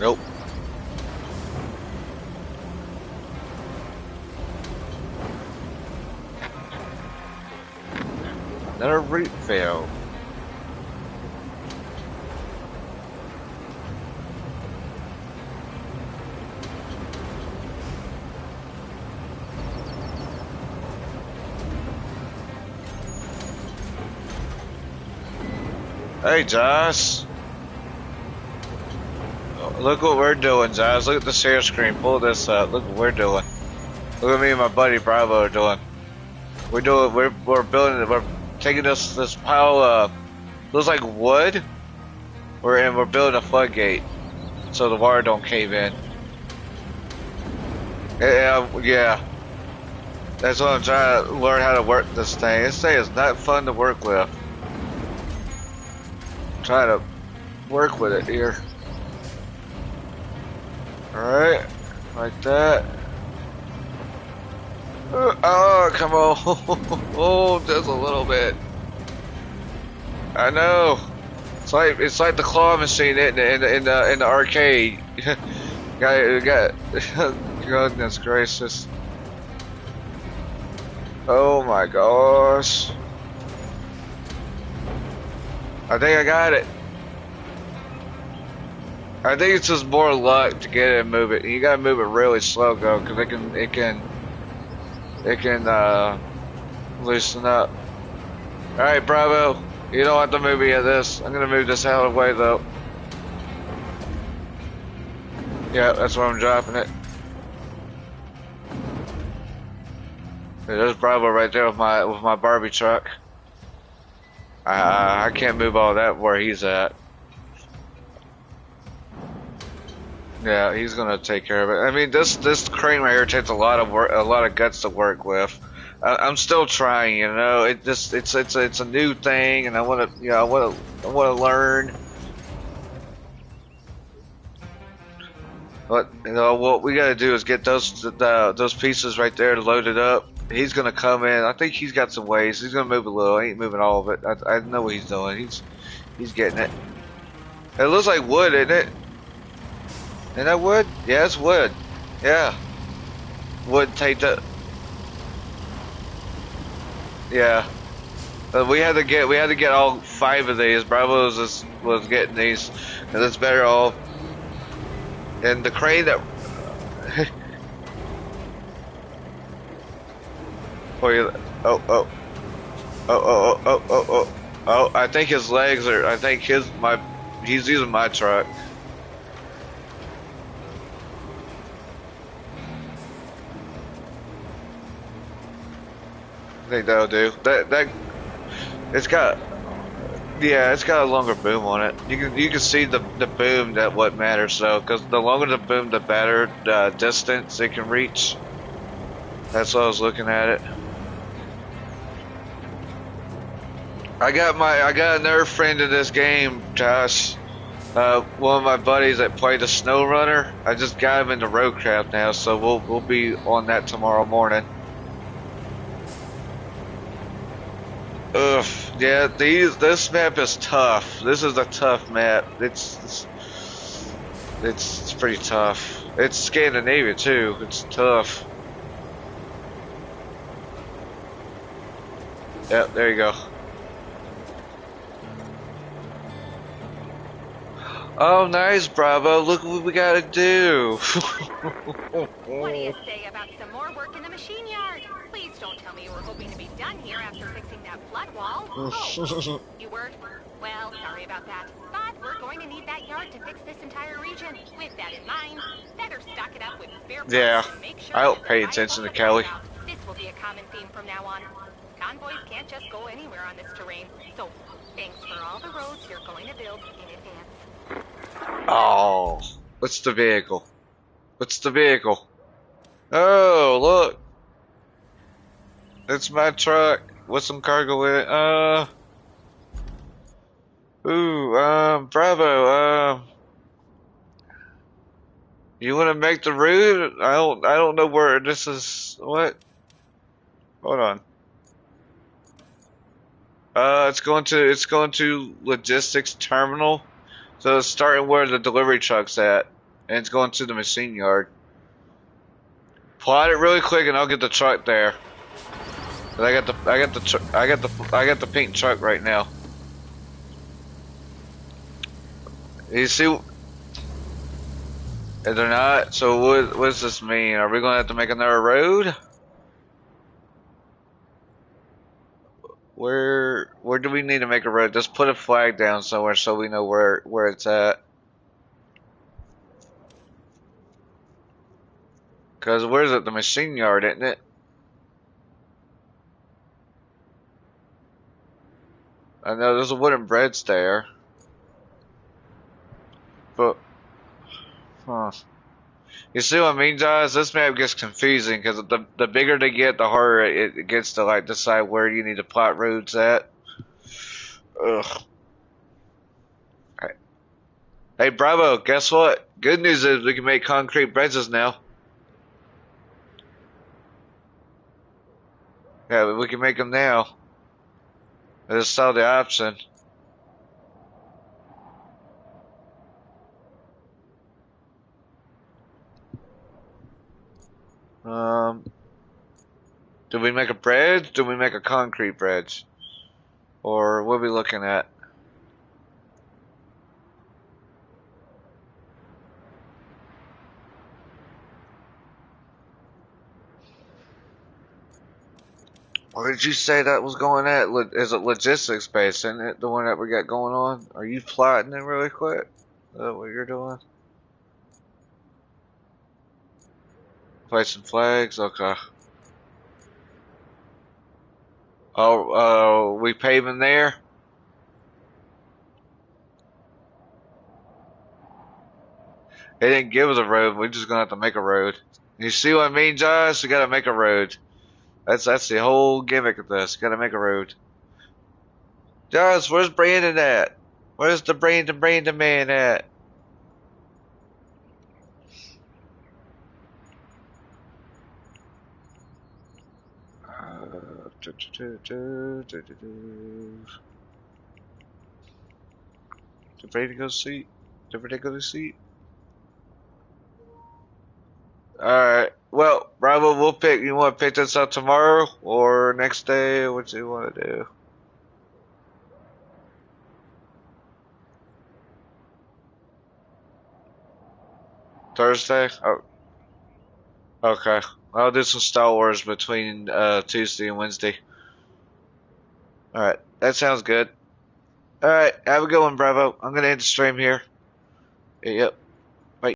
Nope. Another route fail. Hey, Josh. Look what we're doing, Josh. Look at the share screen. Pull this up. Look what we're doing. Look at me and my buddy Bravo are doing. We're building it. We're taking this pile of looks like wood. We're building a floodgate so the water don't cave in. Yeah. That's what I'm trying to learn how to work this thing. This thing is not fun to work with. I'm trying to work with it here. Alright, like that. Oh, come on. Oh, just a little bit. I know. It's like the claw machine in the arcade. got goodness gracious. Oh my gosh. I think I got it. I think it's just more luck to get it and move it. You gotta move it really slow, though, because it can loosen up. All right, Bravo. You don't have to move any of this. I'm gonna move this out of the way, though. Yeah, that's where I'm dropping it. There's Bravo right there with my Barbie truck. I can't move all that where he's at. Yeah, he's gonna take care of it. I mean, this crane right here takes a lot of work, a lot of guts to work with. I'm still trying, you know. It's a new thing, and I want to, you know, I want to learn. But you know, what we got to do is get those pieces right there loaded up. He's gonna come in. I think he's got some ways. He's gonna move a little. He ain't moving all of it. I know what he's doing. He's getting it. It looks like wood, isn't it? Isn't that wood? Yeah, it's wood. Yeah, wood taped up. Yeah. We had to get all 5 of these. Bravo was getting these, and it's better off. And the crane that. Oh, oh, oh, oh, oh, oh, oh, oh, oh! I think his legs are. I think he's using my truck. I think that'll do. It's got. Yeah, it's got a longer boom on it. You can see the boom that what matters though, because the longer the boom, the better distance it can reach. That's why I was looking at it. I got another friend in this game, Josh. One of my buddies that played the Snow Runner. I just got him into RoadCraft now, so we'll be on that tomorrow morning. Ugh, yeah, this map is tough. This is a tough map. It's pretty tough. It's Scandinavia too. It's tough. Yep, there you go. Oh, nice, Bravo. Look what we gotta do. What do you say about some more work in the machine yard? Please don't tell me you were hoping to be done here after fixing that flood wall. Oh, you weren't? Well, sorry about that. But we're going to need that yard to fix this entire region. With that in mind, better stock it up with spare parts Yeah, and make sure I don't pay attention to Kelly. this will be a common theme from now on. Convoys can't just go anywhere on this terrain. So, thanks for all the roads you're going to build in advance. Oh, what's the vehicle? What's the vehicle? Oh, look. It's my truck with some cargo in it. Bravo. You want to make the route? I don't know where this is. What? Hold on. It's going to logistics terminal. So it's starting where the delivery truck's at, and it's going to the machine yard. Plot it really quick, and I'll get the truck there. But I got the pink truck right now. You see? Is there not? So what does this mean? Are we gonna have to make another road? Where do we need to make a road? Just put a flag down somewhere so we know where it's at. Cause where's it? The machine yard, isn't it? I know there's a wooden bridge there. But You see what I mean, guys? This map gets confusing because the bigger they get, the harder it gets to like decide where you need to plot roads at. Ugh. Hey, Bravo, guess what? Good news is we can make concrete bridges now. Yeah, we can make them now. I just saw the option. Do we make a bridge? Do we make a concrete bridge? Or what are we looking at? Where did you say that was going at? Is it logistics base, isn't it? The one that we got going on? Are you plotting it really quick? Is that what you're doing? Placing flags? Okay. Oh, we paving there? They didn't give us a road. We're just gonna have to make a road. You see what I mean, Josh? We gotta make a road. That's the whole gimmick of this. Gotta make a road. Josh, where's Brandon at? Where's the Brandon man at? Did Brandon go to sleep? Did Brandon go to sleep? Alright. Well, Bravo, we'll pick. You want to pick this up tomorrow or next day? What do you want to do? Thursday? Oh, okay. I'll do some Star Wars between Tuesday and Wednesday. Alright. That sounds good. Alright. Have a good one, Bravo. I'm going to end the stream here. Yep.